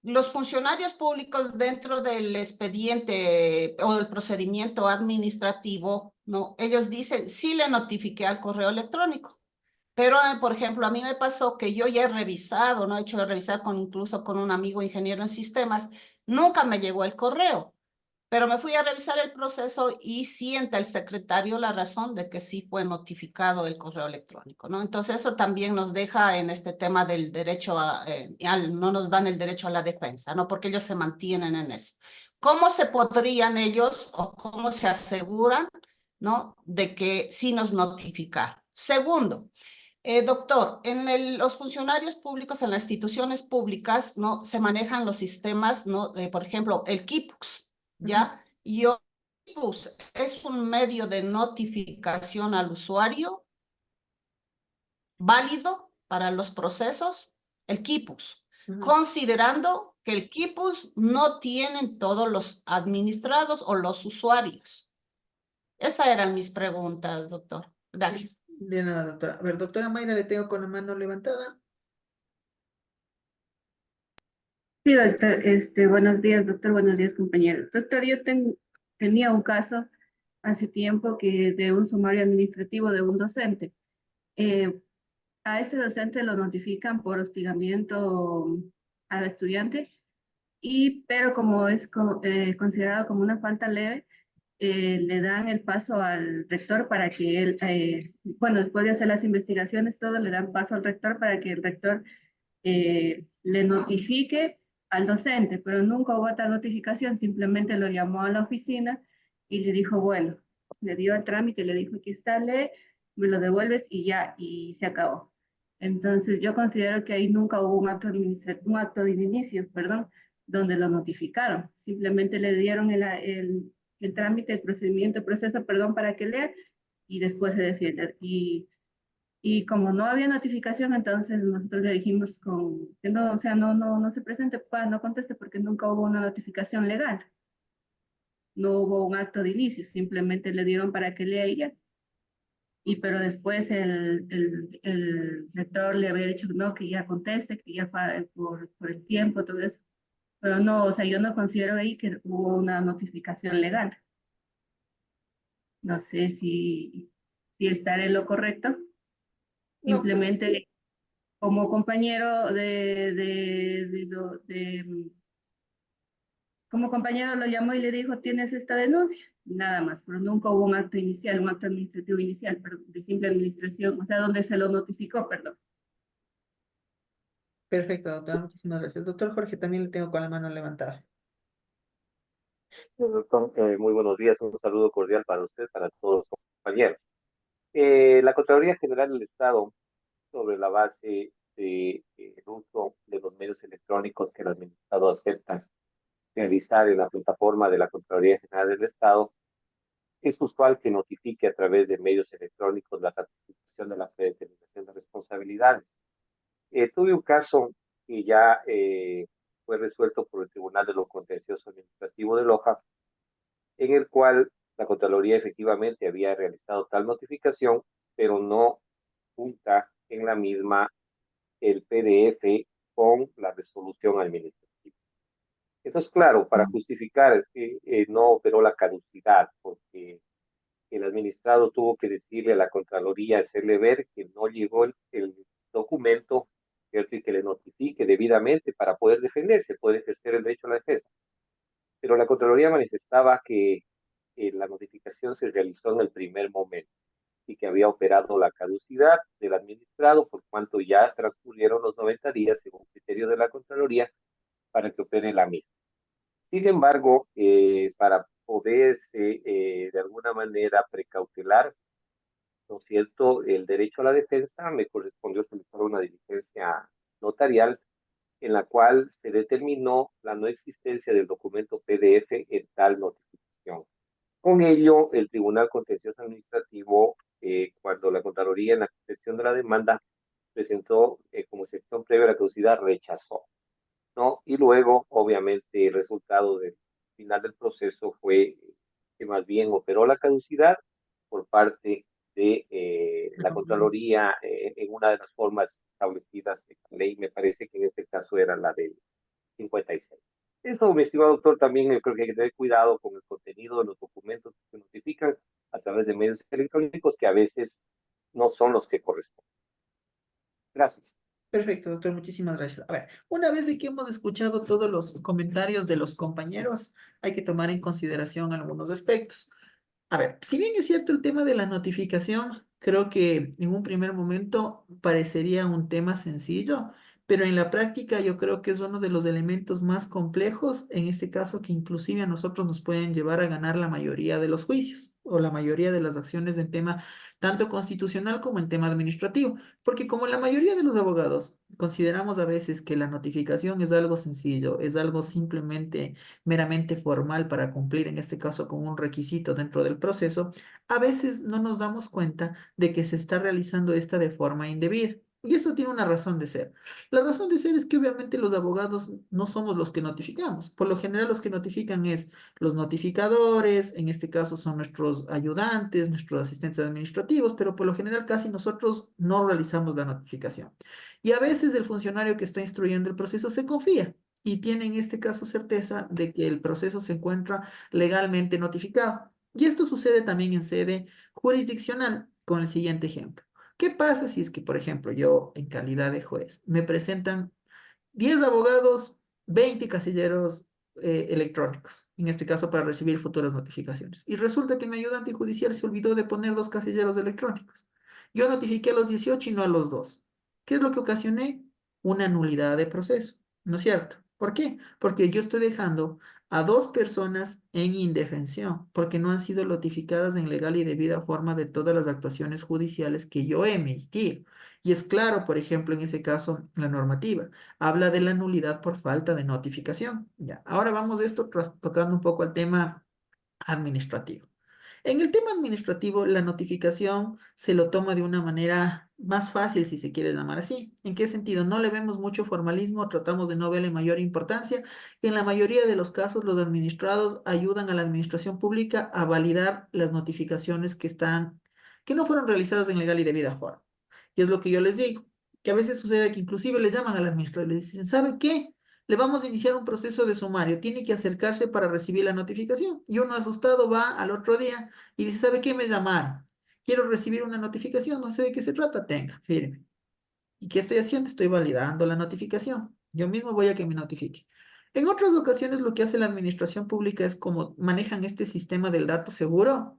los funcionarios públicos dentro del expediente o del procedimiento administrativo, ¿no? Ellos dicen, sí le notifiqué al correo electrónico. Pero, por ejemplo, a mí me pasó que yo ya he revisado, ¿no? He hecho de revisar incluso con un amigo ingeniero en sistemas, nunca me llegó el correo, pero me fui a revisar el proceso y sienta el secretario la razón de que sí fue notificado el correo electrónico, ¿no? Entonces eso también nos deja en este tema del derecho no nos dan el derecho a la defensa, ¿no? Porque ellos se mantienen en eso. ¿Cómo se podrían ellos o cómo se aseguran, ¿no? De que sí nos notificaron? Segundo, doctor, en los funcionarios públicos, en las instituciones públicas, ¿no? Se manejan los sistemas, ¿no? Por ejemplo, el KIPUX, ¿ya? Y el KIPUX es un medio de notificación al usuario válido para los procesos, el KIPUX, considerando que el KIPUX no tienen todos los administrados o los usuarios. Esas eran mis preguntas, doctor. Gracias. De nada, doctora. A ver, doctora Mayra, le tengo con la mano levantada. Sí, doctor, buenos días, doctor, buenos días, compañeros. Doctor, yo tenía un caso hace tiempo que de un sumario administrativo de un docente. Eh, a este docente lo notifican por hostigamiento al estudiante, pero como es considerado como una falta leve, le dan el paso al rector para que él, bueno, después de hacer las investigaciones, todo le dan paso al rector para que el rector le notifique al docente, pero nunca hubo otra notificación, simplemente lo llamó a la oficina y le dijo, bueno, le dio el trámite, le dijo, aquí está, lee, me lo devuelves y ya, y se acabó. Entonces yo considero que ahí nunca hubo un acto, un acto de inicio, perdón, donde lo notificaron. Simplemente le dieron el trámite, el procedimiento, el proceso, perdón, para que lea y después se defienda. Y como no había notificación, entonces nosotros le dijimos que no, o sea, no se presente, no conteste porque nunca hubo una notificación legal. No hubo un acto de inicio, simplemente le dieron para que lea y ya. Pero después el rector le había dicho no, que ya conteste, que ya por el tiempo, todo eso. Pero no, o sea, yo no considero ahí que hubo una notificación legal. No sé si estaré en lo correcto. Simplemente como compañero como compañero lo llamó y le dijo, tienes esta denuncia, nada más, pero nunca hubo un acto inicial, un acto administrativo inicial, pero de simple administración, o sea, donde se lo notificó, perdón. Perfecto, doctora. Muchísimas gracias. Doctor Jorge, también le tengo con la mano levantada. Doctor, muy buenos días, un saludo cordial para usted, para todos los compañeros. La Contraloría General del Estado, sobre la base del uso de los medios electrónicos que el administrado acepta realizar en la plataforma de la Contraloría General del Estado, es usual que notifique a través de medios electrónicos la ratificación de la predeterminación de responsabilidades. Tuve un caso que ya fue resuelto por el Tribunal de lo Contencioso Administrativo de Loja, en el cual la Contraloría efectivamente había realizado tal notificación, pero no junta en la misma el PDF con la resolución administrativa. Entonces, claro, para justificar no operó la caducidad, porque el administrado tuvo que decirle a la Contraloría, hacerle ver que no llegó el documento, ¿cierto? Y que le notifique debidamente para poder defenderse, poder ejercer el derecho a la defensa. Pero la Contraloría manifestaba que la notificación se realizó en el primer momento y que había operado la caducidad del administrado, por cuanto ya transcurrieron los 90 días, según criterio de la Contraloría, para que opere la misma. Sin embargo, para poderse de alguna manera precautelar, ¿no es cierto?, el derecho a la defensa, me correspondió solicitar una diligencia notarial en la cual se determinó la no existencia del documento PDF en tal notificación. Con ello, el Tribunal Contencioso Administrativo, cuando la Contraloría en la concepción de la demanda presentó como excepción previa a la caducidad, rechazó, ¿no? Y luego, obviamente, el resultado del final del proceso fue que más bien operó la caducidad por parte de la Contraloría en una de las formas establecidas en la ley. Me parece que en este caso era la del 56. Eso, mi estimado doctor, también yo creo que hay que tener cuidado con el contenido de los documentos que se notifican a través de medios electrónicos que a veces no son los que corresponden. Gracias. Perfecto, doctor, muchísimas gracias. A ver, una vez de que hemos escuchado todos los comentarios de los compañeros, hay que tomar en consideración algunos aspectos. A ver, si bien es cierto el tema de la notificación, creo que en un primer momento parecería un tema sencillo, pero en la práctica yo creo que es uno de los elementos más complejos, en este caso que inclusive a nosotros nos pueden llevar a ganar la mayoría de los juicios o la mayoría de las acciones en tema tanto constitucional como en tema administrativo, porque como la mayoría de los abogados consideramos a veces que la notificación es algo sencillo, es algo simplemente meramente formal para cumplir, en este caso, con un requisito dentro del proceso, a veces no nos damos cuenta de que se está realizando esta de forma indebida. Y esto tiene una razón de ser. La razón de ser es que obviamente los abogados no somos los que notificamos. Por lo general los que notifican es los notificadores, en este caso son nuestros ayudantes, nuestros asistentes administrativos, pero por lo general casi nosotros no realizamos la notificación. Y a veces el funcionario que está instruyendo el proceso se confía y tiene en este caso certeza de que el proceso se encuentra legalmente notificado. Y esto sucede también en sede jurisdiccional con el siguiente ejemplo. ¿Qué pasa si es que, por ejemplo, yo en calidad de juez me presentan 10 abogados, 20 casilleros electrónicos, en este caso para recibir futuras notificaciones? Y resulta que mi ayudante judicial se olvidó de poner los casilleros electrónicos. Yo notifiqué a los 18 y no a los dos. ¿Qué es lo que ocasioné? Una nulidad de proceso, ¿no es cierto? ¿Por qué? Porque yo estoy dejando a dos personas en indefensión, porque no han sido notificadas en legal y debida forma de todas las actuaciones judiciales que yo he emitido. Y es claro, por ejemplo, en ese caso, la normativa habla de la nulidad por falta de notificación. Ya, ahora vamos de esto tocando un poco al tema administrativo. En el tema administrativo, la notificación se lo toma de una manera más fácil, si se quiere llamar así. ¿En qué sentido? No le vemos mucho formalismo, tratamos de no verle mayor importancia. En la mayoría de los casos, los administrados ayudan a la administración pública a validar las notificaciones que no fueron realizadas en legal y debida forma. Y es lo que yo les digo, que a veces sucede que inclusive le llaman al administrador y le dicen, ¿sabe qué? Le vamos a iniciar un proceso de sumario, tiene que acercarse para recibir la notificación. Y uno asustado va al otro día y dice, ¿sabe qué? Me llamaron. Quiero recibir una notificación, no sé de qué se trata, tenga, firme. ¿Y qué estoy haciendo? Estoy validando la notificación. Yo mismo voy a que me notifique. En otras ocasiones lo que hace la administración pública es como manejan este sistema del dato seguro.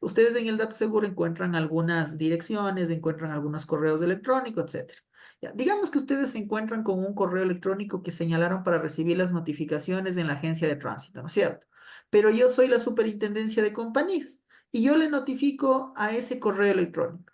Ustedes en el dato seguro encuentran algunas direcciones, encuentran algunos correos electrónicos, etcétera. Ya, digamos que ustedes se encuentran con un correo electrónico que señalaron para recibir las notificaciones en la agencia de tránsito, ¿no es cierto? Pero yo soy la superintendencia de compañías y yo le notifico a ese correo electrónico.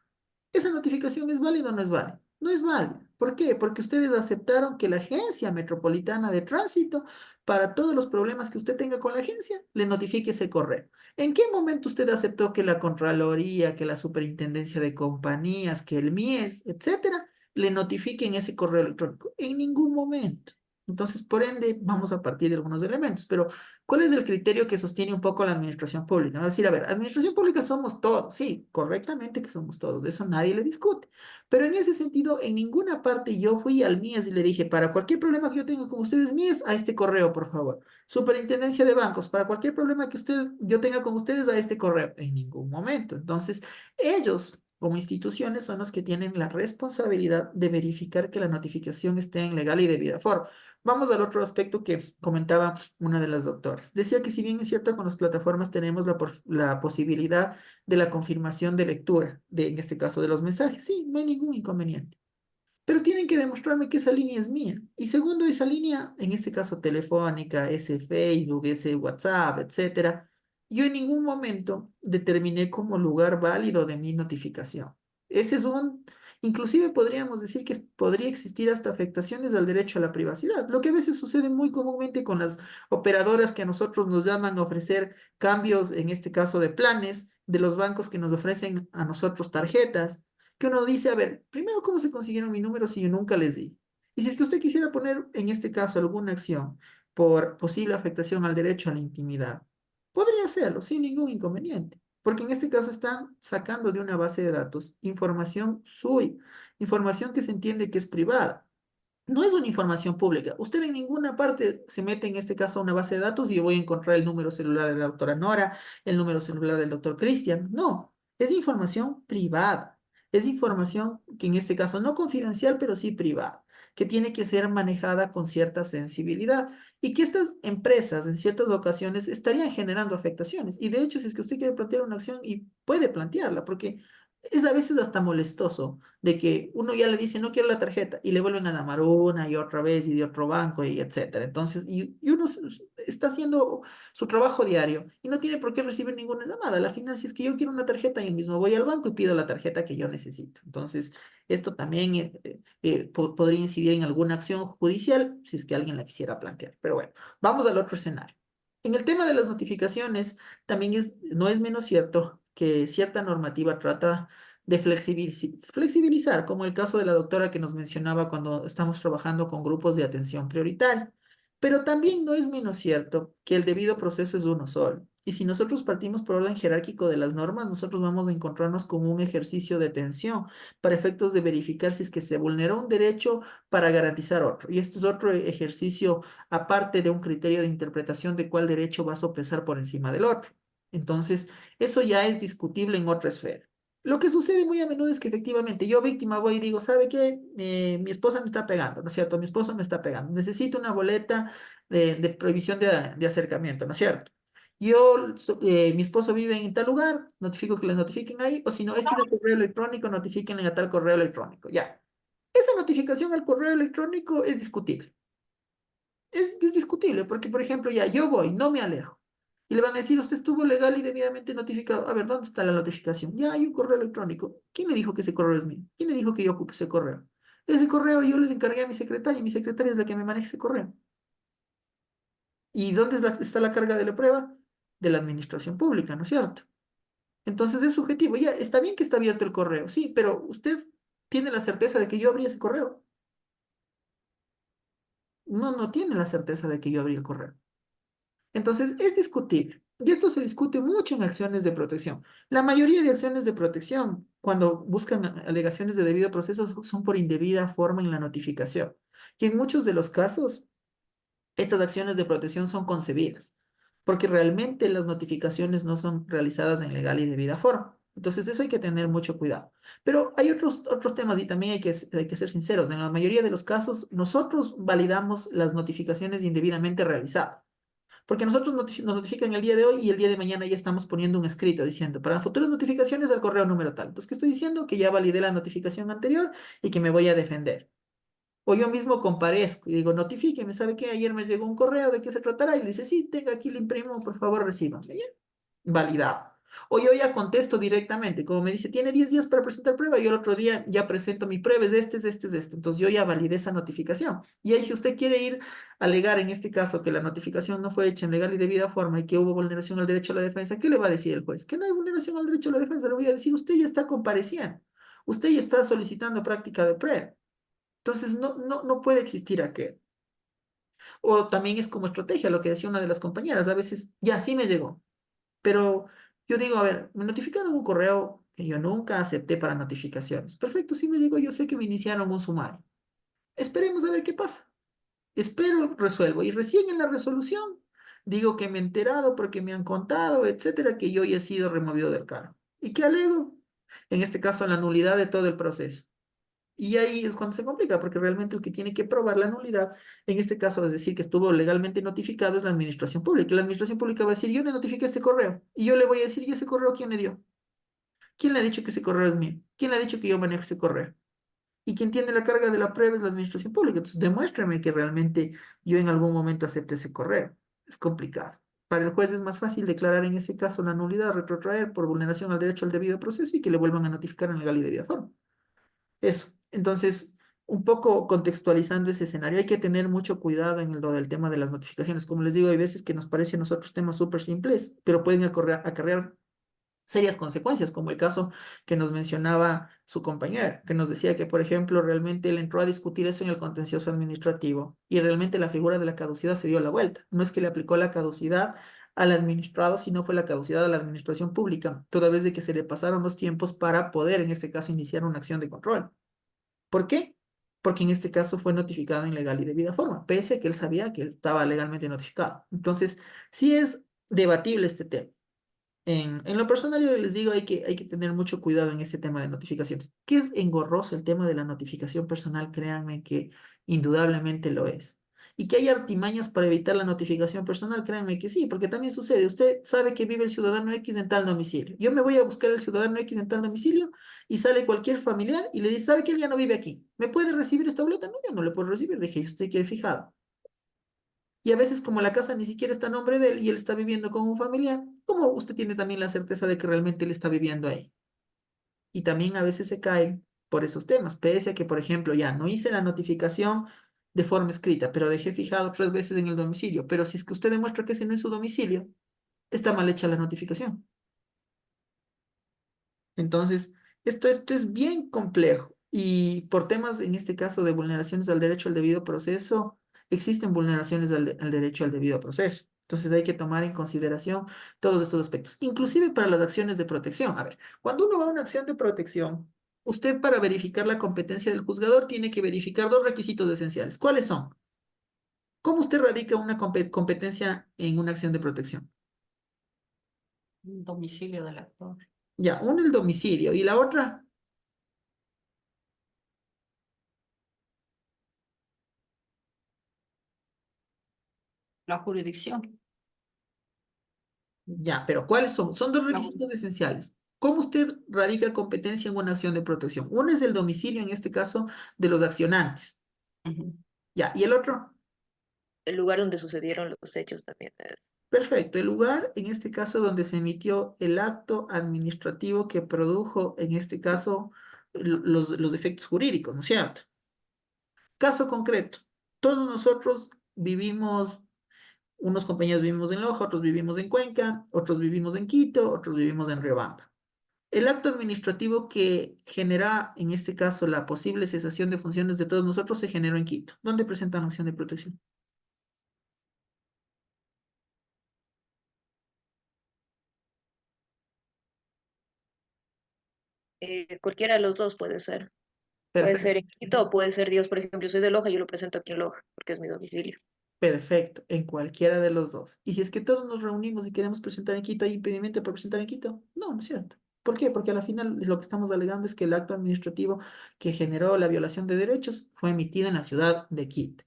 ¿Esa notificación es válida o no es válida? No es válida. ¿Por qué? Porque ustedes aceptaron que la Agencia Metropolitana de Tránsito, para todos los problemas que usted tenga con la agencia, le notifique ese correo. ¿En qué momento usted aceptó que la Contraloría, que la Superintendencia de Compañías, que el MIES, etcétera, le notifiquen ese correo electrónico? En ningún momento. Entonces, por ende, vamos a partir de algunos elementos, pero ¿cuál es el criterio que sostiene un poco la administración pública? Va a decir, a ver, administración pública somos todos, sí, correctamente que somos todos, de eso nadie le discute. Pero en ese sentido, en ninguna parte yo fui al MIES y le dije, para cualquier problema que yo tenga con ustedes, MIES, a este correo, por favor. Superintendencia de Bancos, para cualquier problema que yo tenga con ustedes, a este correo. En ningún momento. Entonces, ellos, como instituciones, son los que tienen la responsabilidad de verificar que la notificación esté en legal y debida forma. Vamos al otro aspecto que comentaba una de las doctoras. Decía que si bien es cierto con las plataformas tenemos la posibilidad de la confirmación de lectura, en este caso de los mensajes, sí, no hay ningún inconveniente. Pero tienen que demostrarme que esa línea es mía. Y segundo, esa línea, en este caso telefónica, ese Facebook, ese WhatsApp, etcétera, yo en ningún momento determiné como lugar válido de mi notificación. Ese es Inclusive podríamos decir que podría existir hasta afectaciones al derecho a la privacidad, lo que a veces sucede muy comúnmente con las operadoras que a nosotros nos llaman a ofrecer cambios, en este caso de planes, de los bancos que nos ofrecen a nosotros tarjetas, que uno dice, a ver, primero, ¿cómo se consiguieron mi número si yo nunca les di? Y si es que usted quisiera poner, en este caso, alguna acción por posible afectación al derecho a la intimidad, podría hacerlo sin ningún inconveniente, porque en este caso están sacando de una base de datos información suya, información que se entiende que es privada. No es una información pública. Usted en ninguna parte se mete en este caso a una base de datos y yo voy a encontrar el número celular de la doctora Nora, el número celular del doctor Cristian. No, es información privada. Es información que en este caso no confidencial, pero sí privada, que tiene que ser manejada con cierta sensibilidad y que estas empresas en ciertas ocasiones estarían generando afectaciones. Y de hecho, si es que usted quiere plantear una acción y puede plantearla, porque es a veces hasta molestoso de que uno ya le dice no quiero la tarjeta y le vuelven a llamar una y otra vez y de otro banco y etcétera. Entonces, y uno está haciendo su trabajo diario y no tiene por qué recibir ninguna llamada. Al final, si es que yo quiero una tarjeta, yo mismo voy al banco y pido la tarjeta que yo necesito. Entonces, esto también podría incidir en alguna acción judicial si es que alguien la quisiera plantear. Pero bueno, vamos al otro escenario. En el tema de las notificaciones, también no es menos cierto que cierta normativa trata de flexibilizar, como el caso de la doctora que nos mencionaba cuando estamos trabajando con grupos de atención prioritaria. Pero también no es menos cierto que el debido proceso es uno solo. Y si nosotros partimos por orden jerárquico de las normas, nosotros vamos a encontrarnos con un ejercicio de tensión para efectos de verificar si es que se vulneró un derecho para garantizar otro. Y esto es otro ejercicio aparte de un criterio de interpretación de cuál derecho va a sopesar por encima del otro. Entonces, eso ya es discutible en otra esfera. Lo que sucede muy a menudo es que efectivamente yo víctima voy y digo, ¿sabe qué? Mi esposa me está pegando, ¿no es cierto? Mi esposo me está pegando. Necesito una boleta de prohibición de acercamiento, ¿no es cierto? Mi esposo vive en tal lugar, notifico que le notifiquen ahí, o si no, este es el correo electrónico, notifíquenle a tal correo electrónico, ya. Esa notificación al correo electrónico es discutible. Es discutible porque, por ejemplo, ya yo voy, no me alejo. Y le van a decir, usted estuvo legal y debidamente notificado. A ver, ¿dónde está la notificación? Ya hay un correo electrónico. ¿Quién le dijo que ese correo es mío? ¿Quién le dijo que yo ocupe ese correo? Ese correo yo le encargué a mi secretaria y mi secretaria es la que me maneja ese correo. ¿Y dónde está la carga de la prueba? De la administración pública, ¿no es cierto? Entonces es subjetivo. Ya, está bien que está abierto el correo, sí, pero usted tiene la certeza de que yo abrí ese correo. No tiene la certeza de que yo abrí el correo. Entonces, es discutible. Y esto se discute mucho en acciones de protección. La mayoría de acciones de protección, cuando buscan alegaciones de debido proceso, son por indebida forma en la notificación. Y en muchos de los casos, estas acciones de protección son concebidas, porque realmente las notificaciones no son realizadas en legal y debida forma. Entonces, eso hay que tener mucho cuidado. Pero hay otros temas y también hay que ser sinceros. En la mayoría de los casos, nosotros validamos las notificaciones indebidamente realizadas. Porque nosotros nos notifican el día de hoy y el día de mañana ya estamos poniendo un escrito diciendo para futuras notificaciones al correo número tal. Entonces, ¿qué estoy diciendo? Que ya validé la notificación anterior y que me voy a defender. O yo mismo comparezco y digo, notifíqueme, ¿sabe qué? Ayer me llegó un correo, ¿de qué se tratará? Y le dice, sí, tenga aquí, le imprimo, por favor, recíbanme. Ya, validado. O yo ya contesto directamente, como me dice, tiene 10 días para presentar prueba, yo el otro día ya presento mi prueba, es este, es este, es este. Entonces yo ya validé esa notificación. Y ahí si usted quiere ir a alegar en este caso que la notificación no fue hecha en legal y debida forma y que hubo vulneración al derecho a la defensa, ¿qué le va a decir el juez? Que no hay vulneración al derecho a la defensa, le voy a decir, usted ya está compareciendo, usted ya está solicitando práctica de prueba. Entonces no puede existir aquel. O también es como estrategia, lo que decía una de las compañeras, a veces, ya, sí me llegó. Pero yo digo, a ver, me notificaron un correo que yo nunca acepté para notificaciones. Perfecto, sí me llegó, yo sé que me iniciaron un sumario. Esperemos a ver qué pasa. Espero, resuelvo. Y recién en la resolución digo que me he enterado porque me han contado, etcétera, que yo ya he sido removido del cargo. ¿Y qué alego? En este caso, la nulidad de todo el proceso. Y ahí es cuando se complica, porque realmente el que tiene que probar la nulidad, en este caso, es decir, que estuvo legalmente notificado, es la administración pública. La administración pública va a decir, yo le notifiqué este correo. Y yo le voy a decir, ¿y ese correo quién le dio? ¿Quién le ha dicho que ese correo es mío? ¿Quién le ha dicho que yo manejo ese correo? Y quien tiene la carga de la prueba es la administración pública. Entonces, demuéstrame que realmente yo en algún momento acepté ese correo. Es complicado. Para el juez es más fácil declarar en ese caso la nulidad, retrotraer por vulneración al derecho al debido proceso y que le vuelvan a notificar en legal y debida forma. Eso. Entonces, un poco contextualizando ese escenario, hay que tener mucho cuidado en lo del tema de las notificaciones. Como les digo, hay veces que nos parecen a nosotros temas súper simples, pero pueden acarrear serias consecuencias, como el caso que nos mencionaba su compañero, que nos decía que, por ejemplo, realmente él entró a discutir eso en el contencioso administrativo y realmente la figura de la caducidad se dio la vuelta. No es que le aplicó la caducidad al administrado, sino fue la caducidad a la administración pública, toda vez de que se le pasaron los tiempos para poder, en este caso, iniciar una acción de control. ¿Por qué? Porque en este caso fue notificado en legal y debida forma, pese a que él sabía que estaba legalmente notificado. Entonces, sí es debatible este tema. En lo personal, yo les digo, hay que tener mucho cuidado en ese tema de notificaciones. ¿Qué es engorroso el tema de la notificación personal? Créanme que indudablemente lo es. Y que hay artimañas para evitar la notificación personal, créanme que sí, porque también sucede. Usted sabe que vive el ciudadano X en tal domicilio. Yo me voy a buscar el ciudadano X en tal domicilio y sale cualquier familiar y le dice, ¿sabe que él ya no vive aquí? ¿Me puede recibir esta boleta? No, yo no le puedo recibir. Dije, usted quiere fijado. Y a veces como la casa ni siquiera está a nombre de él y él está viviendo con un familiar, ¿cómo usted tiene también la certeza de que realmente él está viviendo ahí? Y también a veces se caen por esos temas, pese a que, por ejemplo, ya no hice la notificación de forma escrita, pero dejé fijado 3 veces en el domicilio. Pero si es que usted demuestra que ese no es su domicilio, está mal hecha la notificación. Entonces, esto es bien complejo y por temas, en este caso, de vulneraciones al derecho al debido proceso, existen vulneraciones al derecho al debido proceso. Entonces hay que tomar en consideración todos estos aspectos, inclusive para las acciones de protección. A ver, cuando uno va a una acción de protección, usted para verificar la competencia del juzgador tiene que verificar 2 requisitos esenciales. ¿Cuáles son? ¿Cómo usted radica una competencia en una acción de protección? Domicilio del actor. Ya, uno el domicilio y la otra. La jurisdicción. Ya, pero ¿cuáles son? Son 2 requisitos esenciales. ¿Cómo usted radica competencia en una acción de protección? Uno es el domicilio, en este caso, de los accionantes. Ya, ¿y el otro? El lugar donde sucedieron los hechos también es. Perfecto, el lugar, en este caso, donde se emitió el acto administrativo que produjo, en este caso, los efectos jurídicos, ¿no es cierto? Caso concreto, todos nosotros vivimos, unos compañeros vivimos en Loja, otros vivimos en Cuenca, otros vivimos en Quito, otros vivimos en Riobamba. El acto administrativo que genera, en este caso, la posible cesación de funciones de todos nosotros se generó en Quito. ¿Dónde presentan la acción de protección? Cualquiera de los dos puede ser. Puede Perfecto, ser en Quito o puede ser Dios, por ejemplo, yo soy de Loja, yo lo presento aquí en Loja, porque es mi domicilio. perfecto, en cualquiera de los dos. Y si es que todos nos reunimos y queremos presentar en Quito, ¿hay impedimento para presentar en Quito? No, no es cierto. ¿Por qué? Porque a la final lo que estamos alegando es que el acto administrativo que generó la violación de derechos fue emitido en la ciudad de Quito.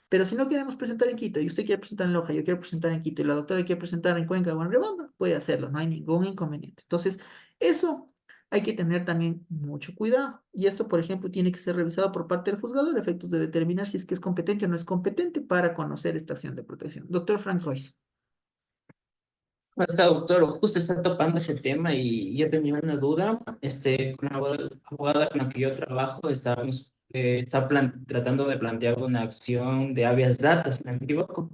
Pero si no queremos presentar en Quito y usted quiere presentar en Loja, yo quiero presentar en Quito y la doctora quiere presentar en Cuenca o en Riobamba, puede hacerlo, no hay ningún inconveniente. Entonces, eso hay que tener también mucho cuidado. Y esto, por ejemplo, tiene que ser revisado por parte del juzgador a efectos de determinar si es que es competente o no es competente para conocer esta acción de protección. Doctor Frank Royce. ¿Cómo está, doctor? Justo está topando ese tema y yo tenía una duda. Con la abogada con la que yo trabajo, tratando de plantear una acción de habeas data, si no me equivoco.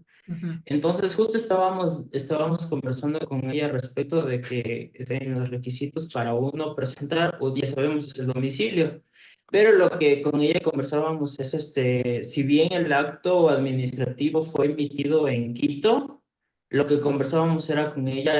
Entonces, justo estábamos conversando con ella respecto de que en los requisitos para uno presentar, o ya sabemos, es el domicilio. Pero lo que con ella conversábamos es, si bien el acto administrativo fue emitido en Quito, lo que conversábamos era con ella,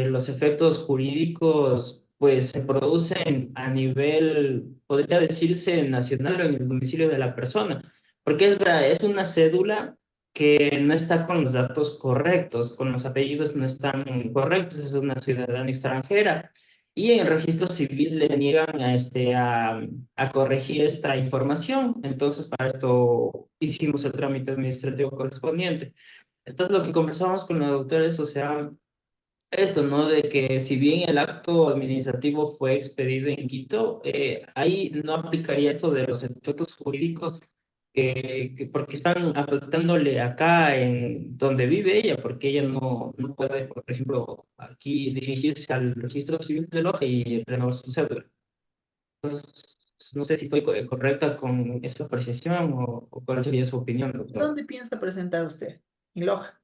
los efectos jurídicos, pues se producen a nivel, podría decirse, nacional o en el domicilio de la persona. Porque es verdad, es una cédula que no está con los datos correctos, con los apellidos no están correctos, es una ciudadana extranjera. Y en el registro civil le niegan a corregir esta información. Entonces, para esto hicimos el trámite administrativo correspondiente. Entonces, lo que conversamos con los doctores, o sea, esto, ¿no? De que si bien el acto administrativo fue expedido en Quito, ahí no aplicaría esto de los efectos jurídicos porque están afectándole acá en donde vive ella, porque ella no puede, por ejemplo, aquí dirigirse al registro civil de Loja y renovar su cédula. Entonces, No sé si estoy correcta con esta apreciación o cuál sería su opinión, doctor. ¿Dónde piensa presentar usted? En Loja.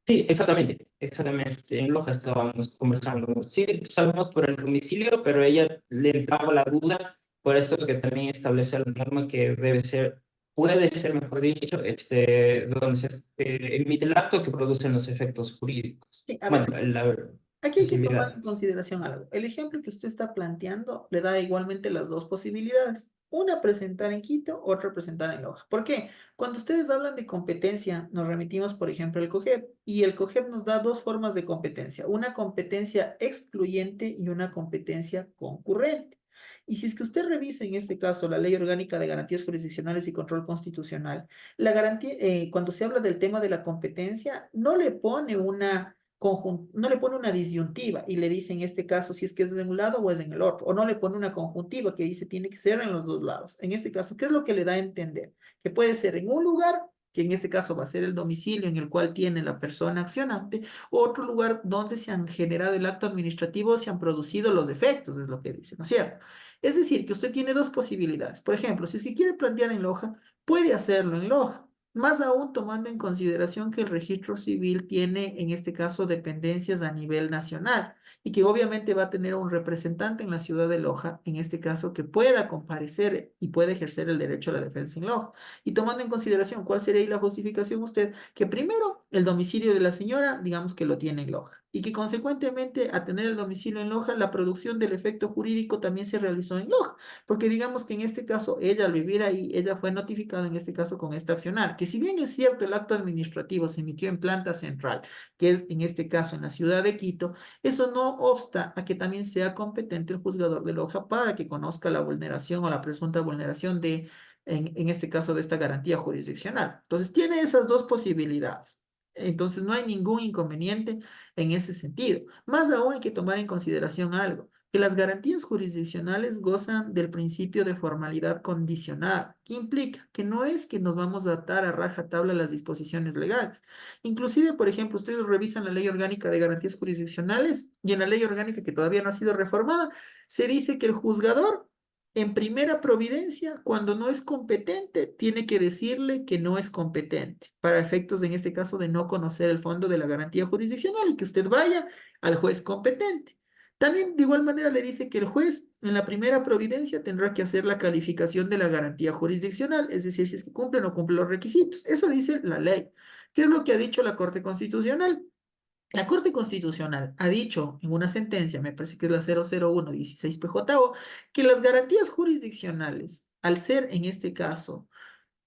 Sí, exactamente, exactamente. En Loja estábamos conversando. Sí, sabemos por el domicilio, pero ella le entraba la duda, por esto que también establece la norma que debe ser, puede ser, mejor dicho, donde se emite el acto que producen los efectos jurídicos. Sí, a ver, Bueno, la aquí hay que tomar posibilidad. en consideración algo. El ejemplo que usted está planteando le da igualmente las dos posibilidades. Una presentar en Quito, otra presentar en Loja. ¿Por qué? Cuando ustedes hablan de competencia, nos remitimos, por ejemplo, al COGEP. Y el COGEP nos da dos formas de competencia. Una competencia excluyente y una competencia concurrente. Y si es que usted revisa en este caso la Ley Orgánica de Garantías Jurisdiccionales y Control Constitucional, la garantía, cuando se habla del tema de la competencia, no le pone una no le pone una disyuntiva y le dice en este caso si es que es de un lado o es en el otro, o no le pone una conjuntiva que dice tiene que ser en los dos lados. En este caso, ¿qué es lo que le da a entender? Que puede ser en un lugar, que en este caso va a ser el domicilio en el cual tiene la persona accionante, o otro lugar donde se han generado el acto administrativo, se han producido los defectos, es lo que dice, ¿no es cierto? Es decir, que usted tiene dos posibilidades. Por ejemplo, si es que quiere plantear en Loja, puede hacerlo en Loja. Más aún tomando en consideración que el registro civil tiene, en este caso, dependencias a nivel nacional y que obviamente va a tener un representante en la ciudad de Loja, en este caso, que pueda comparecer y pueda ejercer el derecho a la defensa en Loja. Y tomando en consideración cuál sería ahí la justificación usted, que primero el domicilio de la señora, digamos que lo tiene en Loja y que consecuentemente a tener el domicilio en Loja, la producción del efecto jurídico también se realizó en Loja. Porque digamos que en este caso, ella al vivir ahí, ella fue notificada en este caso con esta accionar, que si bien es cierto el acto administrativo se emitió en planta central, que es en este caso en la ciudad de Quito, eso no obsta a que también sea competente el juzgador de Loja para que conozca la vulneración o la presunta vulneración de, en este caso, de esta garantía jurisdiccional. Entonces, tiene esas dos posibilidades. Entonces, no hay ningún inconveniente en ese sentido. Más aún hay que tomar en consideración algo que las garantías jurisdiccionales gozan del principio de formalidad condicionada, que implica que no es que nos vamos a atar a rajatabla las disposiciones legales. Inclusive, por ejemplo, ustedes revisan la Ley Orgánica de Garantías Jurisdiccionales y en la Ley Orgánica que todavía no ha sido reformada, se dice que el juzgador en primera providencia, cuando no es competente, tiene que decirle que no es competente, para efectos, en este caso, de no conocer el fondo de la garantía jurisdiccional y que usted vaya al juez competente. También de igual manera le dice que el juez en la primera providencia tendrá que hacer la calificación de la garantía jurisdiccional, es decir, si es que cumple o no cumple los requisitos. Eso dice la ley. ¿Qué es lo que ha dicho la Corte Constitucional? La Corte Constitucional ha dicho en una sentencia, me parece que es la 00116 PJO, que las garantías jurisdiccionales, al ser en este caso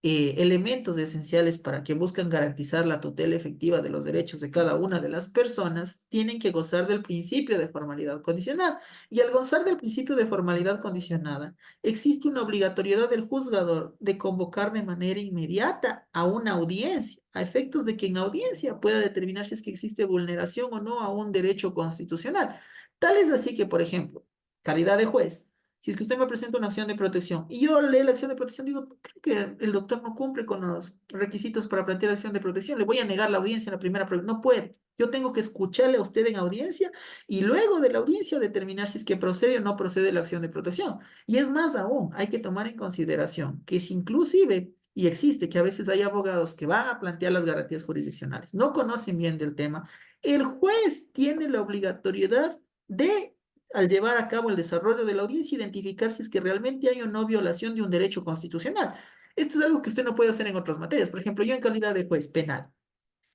elementos esenciales para que buscan garantizar la tutela efectiva de los derechos de cada una de las personas, tienen que gozar del principio de formalidad condicionada. Y al gozar del principio de formalidad condicionada, existe una obligatoriedad del juzgador de convocar de manera inmediata a una audiencia, a efectos de que en audiencia pueda determinar si es que existe vulneración o no a un derecho constitucional. Tal es así que, por ejemplo, calidad de juez, si es que usted me presenta una acción de protección y yo leo la acción de protección, digo, creo que el doctor no cumple con los requisitos para plantear acción de protección, le voy a negar la audiencia en la primera prueba. No puede. Yo tengo que escucharle a usted en audiencia y luego de la audiencia determinar si es que procede o no procede la acción de protección. Y es más aún, hay que tomar en consideración que si inclusive, y existe que a veces hay abogados que van a plantear las garantías jurisdiccionales, no conocen bien del tema, el juez tiene la obligatoriedad de al llevar a cabo el desarrollo de la audiencia, identificar si es que realmente hay o no violación de un derecho constitucional. Esto es algo que usted no puede hacer en otras materias. Por ejemplo, yo en calidad de juez penal,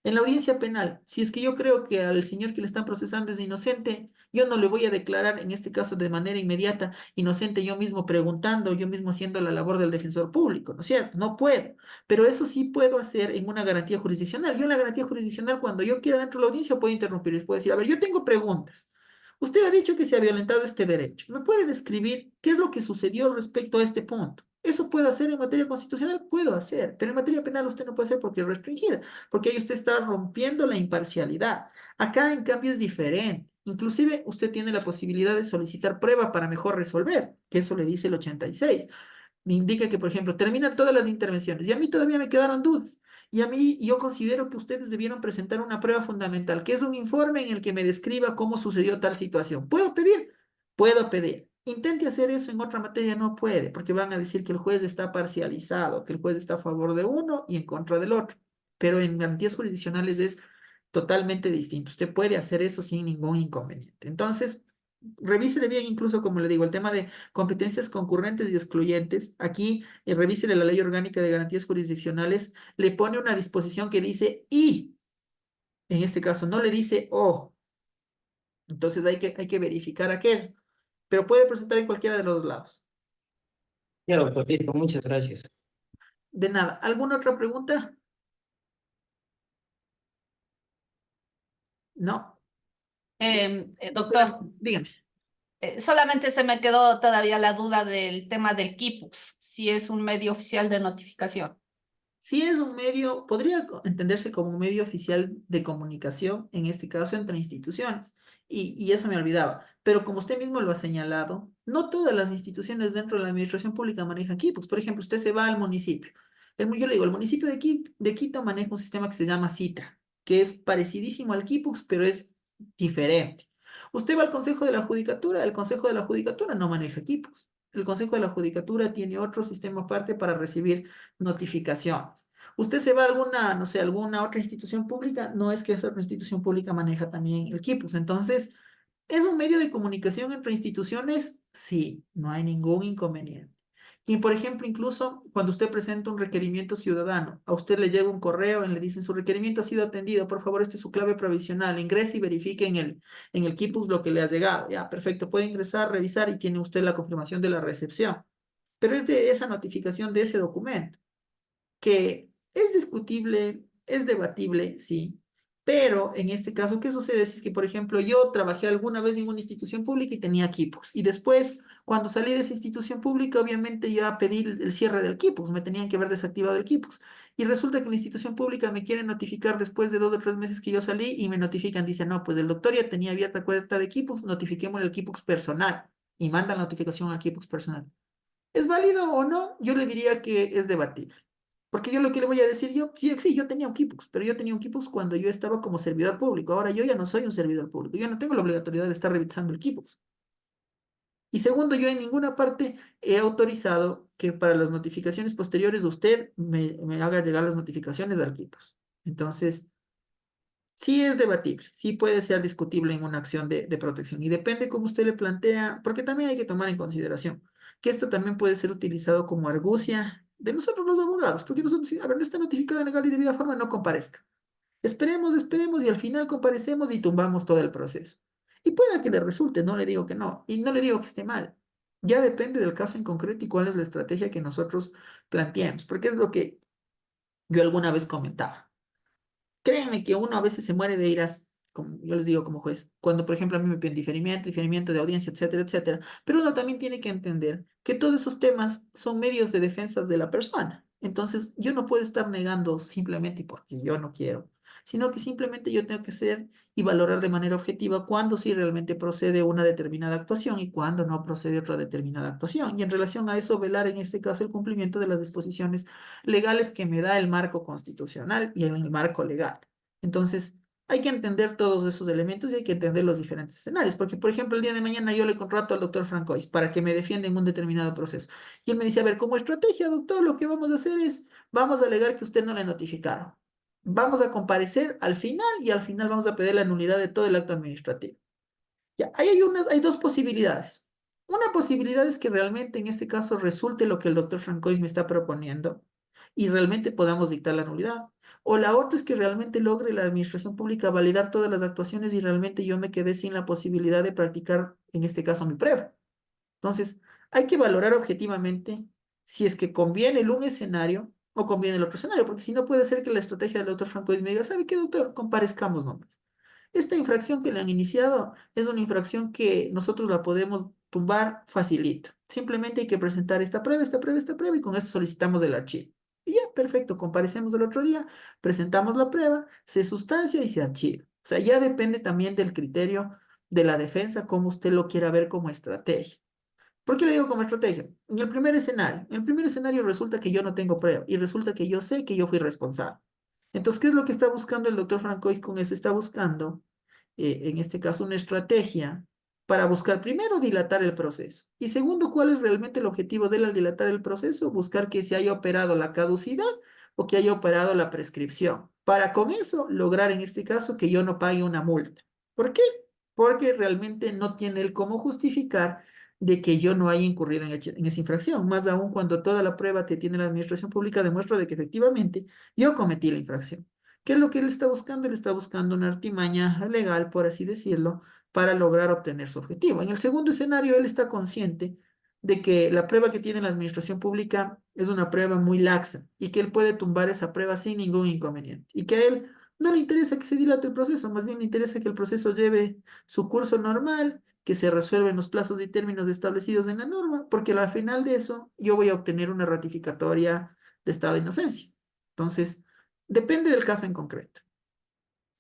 en la audiencia penal, si es que yo creo que al señor que le están procesando es inocente, yo no le voy a declarar, en este caso de manera inmediata, inocente yo mismo preguntando, yo mismo haciendo la labor del defensor público, ¿no es cierto? No puedo, pero eso sí puedo hacer en una garantía jurisdiccional. Yo en la garantía jurisdiccional, cuando yo quiera dentro de la audiencia, puedo interrumpir y puedo decir, a ver, yo tengo preguntas. Usted ha dicho que se ha violentado este derecho. ¿Me puede describir qué es lo que sucedió respecto a este punto? ¿Eso puedo hacer en materia constitucional? Puedo hacer, pero en materia penal usted no puede hacer porque es restringida, porque ahí usted está rompiendo la imparcialidad. Acá, en cambio, es diferente. Inclusive, usted tiene la posibilidad de solicitar prueba para mejor resolver, que eso le dice el 86. Indica que, por ejemplo, terminan todas las intervenciones y a mí todavía me quedaron dudas. Y a mí, yo considero que ustedes debieron presentar una prueba fundamental, que es un informe en el que me describa cómo sucedió tal situación. ¿Puedo pedir? Puedo pedir. Intente hacer eso en otra materia, no puede, porque van a decir que el juez está parcializado, que el juez está a favor de uno y en contra del otro. Pero en garantías jurisdiccionales es totalmente distinto. Usted puede hacer eso sin ningún inconveniente. Entonces, revísele bien, incluso como le digo, el tema de competencias concurrentes y excluyentes. Aquí, revísele la Ley Orgánica de Garantías Jurisdiccionales, le pone una disposición que dice y, en este caso, no le dice o. Entonces hay que verificar aquello, pero puede presentar en cualquiera de los dos lados. Ya, doctor, listo, muchas gracias. De nada. ¿Alguna otra pregunta? No. Doctor, Dígame. solamente se me quedó todavía la duda del tema del KIPUX, si es un medio oficial de notificación. Si es un medio, podría entenderse como un medio oficial de comunicación, en este caso entre instituciones, y eso me olvidaba. Pero como usted mismo lo ha señalado, no todas las instituciones dentro de la administración pública manejan equipos. Por ejemplo, usted se va al municipio. Yo le digo, el municipio de Quito maneja un sistema que se llama Citra, que es parecidísimo al Kipux, pero es diferente. Usted va al Consejo de la Judicatura, el Consejo de la Judicatura no maneja equipos. El Consejo de la Judicatura tiene otro sistema aparte para recibir notificaciones. Usted se va a alguna, no sé, alguna otra institución pública, no es que esa otra institución pública maneja también el KIPUS. Entonces, ¿es un medio de comunicación entre instituciones? Sí, no hay ningún inconveniente. Y por ejemplo, incluso cuando usted presenta un requerimiento ciudadano, a usted le llega un correo y le dicen su requerimiento ha sido atendido, por favor, esta es su clave provisional, ingrese y verifique en el KIPUS lo que le ha llegado. Ya, perfecto, puede ingresar, revisar y tiene usted la confirmación de la recepción. Pero es de esa notificación de ese documento que es discutible, es debatible, sí, pero en este caso, ¿qué sucede? Si es que, por ejemplo, yo trabajé alguna vez en una institución pública y tenía equipos, y después, cuando salí de esa institución pública, obviamente ya pedí el cierre del equipos, me tenían que haber desactivado el equipos, y resulta que la institución pública me quiere notificar después de 2 o 3 meses que yo salí, y me notifican, dicen, no, pues el doctor ya tenía abierta cuenta de equipos, notifiquemos el equipos personal, y mandan la notificación al equipos personal. ¿Es válido o no? Yo le diría que es debatible. Porque yo lo que le voy a decir, sí, yo tenía un Kipux, pero yo tenía un Kipux cuando yo estaba como servidor público. Ahora yo ya no soy un servidor público. Yo no tengo la obligatoriedad de estar revisando el Kipux. Y segundo, yo en ninguna parte he autorizado que para las notificaciones posteriores usted me haga llegar las notificaciones al Kipux. Entonces, sí es debatible, sí puede ser discutible en una acción de protección. Y depende cómo usted le plantea, porque también hay que tomar en consideración que esto también puede ser utilizado como argucia de nosotros los abogados, porque nosotros, a ver, no está notificado en legal y debida forma, no comparezca. Esperemos y al final comparecemos y tumbamos todo el proceso. Y pueda que le resulte, no le digo que no, y no le digo que esté mal. Ya depende del caso en concreto y cuál es la estrategia que nosotros planteamos, porque es lo que yo alguna vez comentaba. Créanme que uno a veces se muere de iras, como yo les digo como juez, cuando por ejemplo a mí me piden diferimiento de audiencia, etcétera, etcétera. Pero uno también tiene que entender que todos esos temas son medios de defensa de la persona. Entonces yo no puedo estar negando simplemente porque yo no quiero, sino que simplemente yo tengo que ser y valorar de manera objetiva cuándo sí realmente procede una determinada actuación y cuándo no procede otra determinada actuación. Y en relación a eso, velar en este caso el cumplimiento de las disposiciones legales que me da el marco constitucional y el marco legal. Entonces, hay que entender todos esos elementos y hay que entender los diferentes escenarios, porque, por ejemplo, el día de mañana yo le contrato al doctor Francois para que me defienda en un determinado proceso. Y él me dice, a ver, como estrategia, doctor, lo que vamos a hacer es, vamos a alegar que usted no le notificaron. Vamos a comparecer al final y al final vamos a pedir la nulidad de todo el acto administrativo. Ya, hay dos posibilidades. Una posibilidad es que realmente en este caso resulte lo que el doctor Francois me está proponiendo y realmente podamos dictar la nulidad. O la otra es que realmente logre la administración pública validar todas las actuaciones y realmente yo me quedé sin la posibilidad de practicar, en este caso, mi prueba. Entonces, hay que valorar objetivamente si es que conviene el un escenario o conviene el otro escenario, porque si no puede ser que la estrategia del doctor Francois me diga, ¿sabe qué, doctor? Comparezcamos nomás. Esta infracción que le han iniciado es una infracción que nosotros la podemos tumbar facilito. Simplemente hay que presentar esta prueba, esta prueba, esta prueba y con esto solicitamos el archivo. Y ya, perfecto, comparecemos el otro día, presentamos la prueba, se sustancia y se archiva. O sea, ya depende también del criterio de la defensa, cómo usted lo quiera ver como estrategia. ¿Por qué le digo como estrategia? En el primer escenario resulta que yo no tengo prueba y resulta que yo sé que yo fui responsable. Entonces, ¿qué es lo que está buscando el doctor Francois con eso? Está buscando, en este caso, una estrategia para buscar primero dilatar el proceso y segundo, ¿cuál es realmente el objetivo de él al dilatar el proceso? Buscar que se haya operado la caducidad o que haya operado la prescripción. Para con eso lograr en este caso que yo no pague una multa. ¿Por qué? Porque realmente no tiene él cómo justificar de que yo no haya incurrido en esa infracción, más aún cuando toda la prueba que tiene la administración pública demuestra de que efectivamente yo cometí la infracción. ¿Qué es lo que él está buscando? Él está buscando una artimaña legal, por así decirlo, para lograr obtener su objetivo. En el segundo escenario, él está consciente de que la prueba que tiene la administración pública es una prueba muy laxa y que él puede tumbar esa prueba sin ningún inconveniente y que a él no le interesa que se dilate el proceso, más bien le interesa que el proceso lleve su curso normal, que se resuelven los plazos y términos establecidos en la norma, porque al final de eso yo voy a obtener una ratificatoria de estado de inocencia. Entonces, depende del caso en concreto.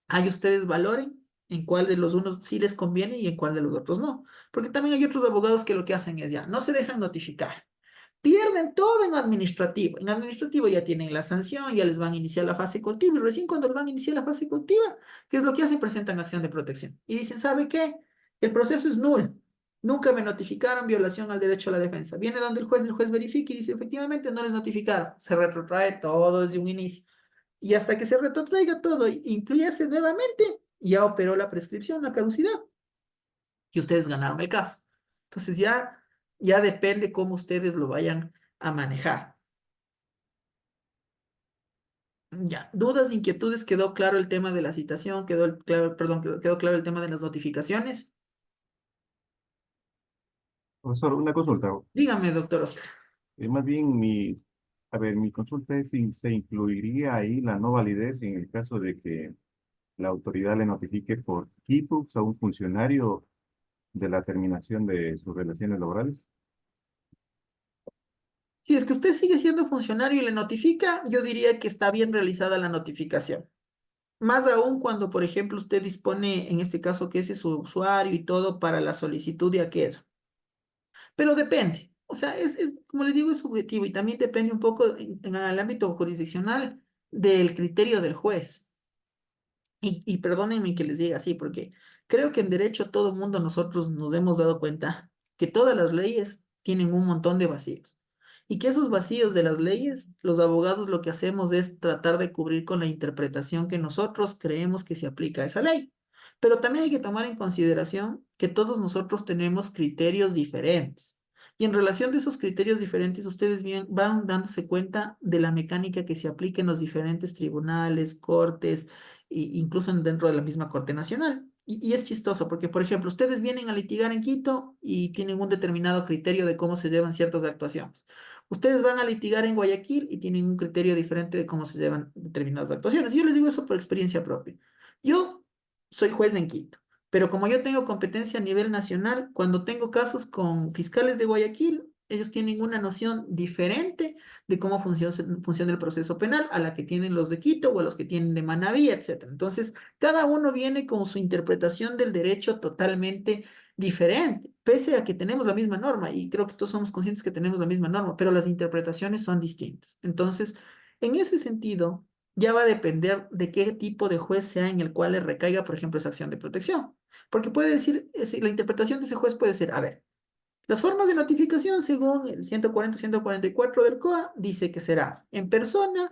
Ahí ustedes valoren en cuál de los unos sí les conviene y en cuál de los otros no. Porque también hay otros abogados que lo que hacen es ya, no se dejan notificar. Pierden todo en administrativo. En administrativo ya tienen la sanción, ya les van a iniciar la fase coactiva. Y recién cuando les van a iniciar la fase coactiva, ¿qué es lo que hacen? Presentan acción de protección. Y dicen, ¿sabe qué? El proceso es nulo. Nunca me notificaron violación al derecho a la defensa. Viene donde el juez verifica y dice, efectivamente, no les notificaron. Se retrotrae todo desde un inicio. Y hasta que se retrotraiga todo e incluyase nuevamente, ya operó la prescripción, la caducidad. Y ustedes ganaron el caso. Entonces ya depende cómo ustedes lo vayan a manejar. Ya, dudas, inquietudes, quedó claro el tema de la citación, quedó claro el tema de las notificaciones. Profesor, una consulta. Dígame, doctor Oscar. Más bien mi consulta es si se incluiría ahí la no validez en el caso de que la autoridad le notifique por equipos a un funcionario de la terminación de sus relaciones laborales. Si es que usted sigue siendo funcionario y le notifica, yo diría que está bien realizada la notificación. Más aún cuando, por ejemplo, usted dispone, en este caso, que ese es su usuario y todo para la solicitud de aquello. Pero depende. O sea, como le digo, es subjetivo y también depende un poco en el ámbito jurisdiccional del criterio del juez. Y perdónenme que les diga así, porque creo que en derecho todo el mundo nosotros nos hemos dado cuenta que todas las leyes tienen un montón de vacíos. Y que esos vacíos de las leyes, los abogados lo que hacemos es tratar de cubrir con la interpretación que nosotros creemos que se aplica a esa ley. Pero también hay que tomar en consideración que todos nosotros tenemos criterios diferentes. Y en relación de esos criterios diferentes, ustedes bien van dándose cuenta de la mecánica que se aplica en los diferentes tribunales, cortes, incluso dentro de la misma Corte Nacional. Y es chistoso porque, por ejemplo, ustedes vienen a litigar en Quito y tienen un determinado criterio de cómo se llevan ciertas actuaciones. Ustedes van a litigar en Guayaquil y tienen un criterio diferente de cómo se llevan determinadas actuaciones. Yo les digo eso por experiencia propia. Yo soy juez en Quito, pero como yo tengo competencia a nivel nacional, cuando tengo casos con fiscales de Guayaquil, ellos tienen una noción diferente de cómo funciona el proceso penal a la que tienen los de Quito o a los que tienen de Manabí, etc. Entonces, cada uno viene con su interpretación del derecho totalmente diferente, pese a que tenemos la misma norma, y creo que todos somos conscientes que tenemos la misma norma, pero las interpretaciones son distintas. Entonces, en ese sentido, ya va a depender de qué tipo de juez sea en el cual le recaiga, por ejemplo, esa acción de protección. Porque puede decir, la interpretación de ese juez puede ser, a ver, las formas de notificación, según el 140-144 del COA, dice que será en persona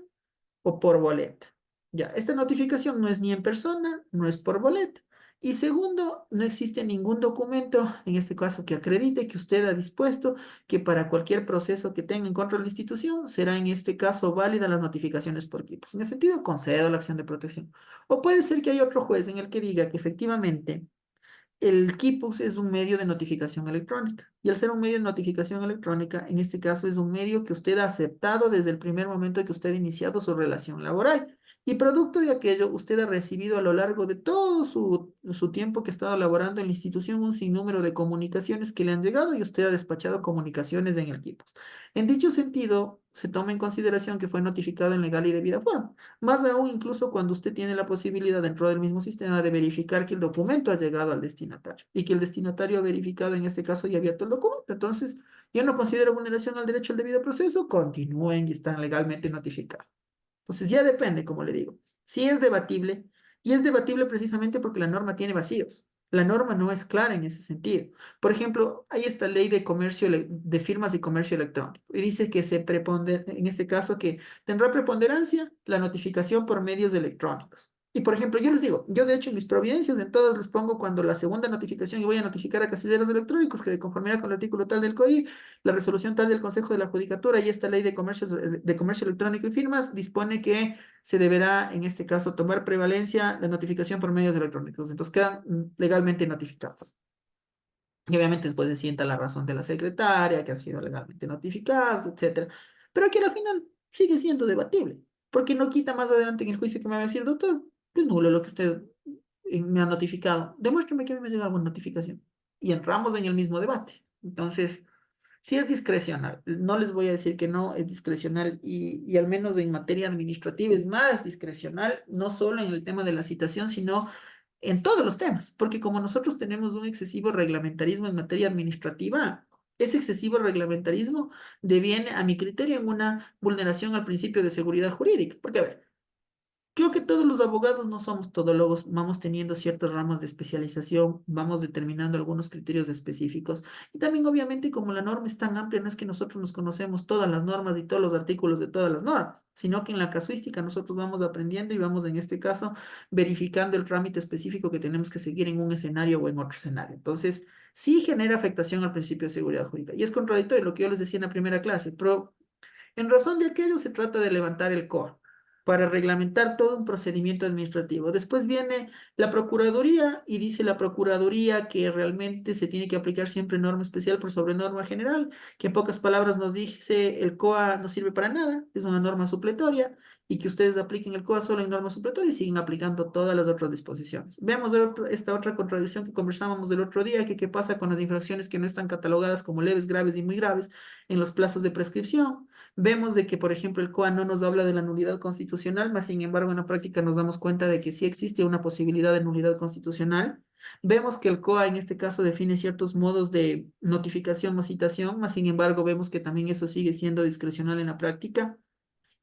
o por boleta. Ya, esta notificación no es ni en persona, no es por boleta. Y segundo, no existe ningún documento, en este caso, que acredite que usted ha dispuesto que para cualquier proceso que tenga en contra de la institución, será en este caso válida las notificaciones por equipos. En ese sentido, concedo la acción de protección. O puede ser que haya otro juez en el que diga que efectivamente el KIPUX es un medio de notificación electrónica. Y al ser un medio de notificación electrónica, en este caso es un medio que usted ha aceptado desde el primer momento que usted ha iniciado su relación laboral. Y producto de aquello, usted ha recibido a lo largo de todo su tiempo que ha estado laborando en la institución un sinnúmero de comunicaciones que le han llegado y usted ha despachado comunicaciones en el KIPUX. En dicho sentido, se toma en consideración que fue notificado en legal y debida forma. Más aún, incluso cuando usted tiene la posibilidad dentro del mismo sistema de verificar que el documento ha llegado al destinatario y que el destinatario ha verificado en este caso y abierto el documento. Entonces, yo no considero vulneración al derecho al debido proceso, continúen y están legalmente notificados. Entonces, ya depende, como le digo. Si es debatible, y es debatible precisamente porque la norma tiene vacíos. La norma no es clara en ese sentido. Por ejemplo, hay esta ley de comercio, de firmas y comercio electrónico, y dice que en este caso, que tendrá preponderancia la notificación por medios electrónicos. Y por ejemplo, yo les digo, yo de hecho en mis providencias, en todas les pongo cuando la segunda notificación y voy a notificar a casilleros electrónicos que de conformidad con el artículo tal del COI, la resolución tal del Consejo de la Judicatura y esta ley de comercio electrónico y firmas dispone que se deberá, en este caso, tomar prevalencia la notificación por medios electrónicos. Entonces quedan legalmente notificados. Y obviamente después se sienta la razón de la secretaria, que ha sido legalmente notificado, etcétera. Pero que al final sigue siendo debatible, porque no quita más adelante en el juicio que me va a decir, doctor, es nulo lo que usted me ha notificado. Demuéstrame que a mí me llega alguna notificación. Y entramos en el mismo debate. Entonces, sí es discrecional. No les voy a decir que no, es discrecional y al menos en materia administrativa es más discrecional, no solo en el tema de la citación, sino en todos los temas, porque como nosotros tenemos un excesivo reglamentarismo en materia administrativa, ese excesivo reglamentarismo deviene, a mi criterio, en una vulneración al principio de seguridad jurídica. Porque, a ver, creo que todos los abogados no somos todólogos, vamos teniendo ciertas ramas de especialización, vamos determinando algunos criterios específicos y también obviamente como la norma es tan amplia, no es que nosotros nos conocemos todas las normas y todos los artículos de todas las normas, sino que en la casuística nosotros vamos aprendiendo y vamos en este caso verificando el trámite específico que tenemos que seguir en un escenario o en otro escenario. Entonces, sí genera afectación al principio de seguridad jurídica y es contradictorio lo que yo les decía en la primera clase, pero en razón de aquello se trata de levantar el COA para reglamentar todo un procedimiento administrativo. Después viene la Procuraduría y dice la Procuraduría que realmente se tiene que aplicar siempre norma especial por sobre norma general, que en pocas palabras nos dice el COA no sirve para nada, es una norma supletoria y que ustedes apliquen el COA solo en norma supletoria y siguen aplicando todas las otras disposiciones. Veamos esta otra contradicción que conversábamos el otro día, que qué pasa con las infracciones que no están catalogadas como leves, graves y muy graves en los plazos de prescripción. Vemos de que, por ejemplo, el COA no nos habla de la nulidad constitucional, mas sin embargo en la práctica nos damos cuenta de que sí existe una posibilidad de nulidad constitucional. Vemos que el COA en este caso define ciertos modos de notificación o citación, mas sin embargo vemos que también eso sigue siendo discrecional en la práctica.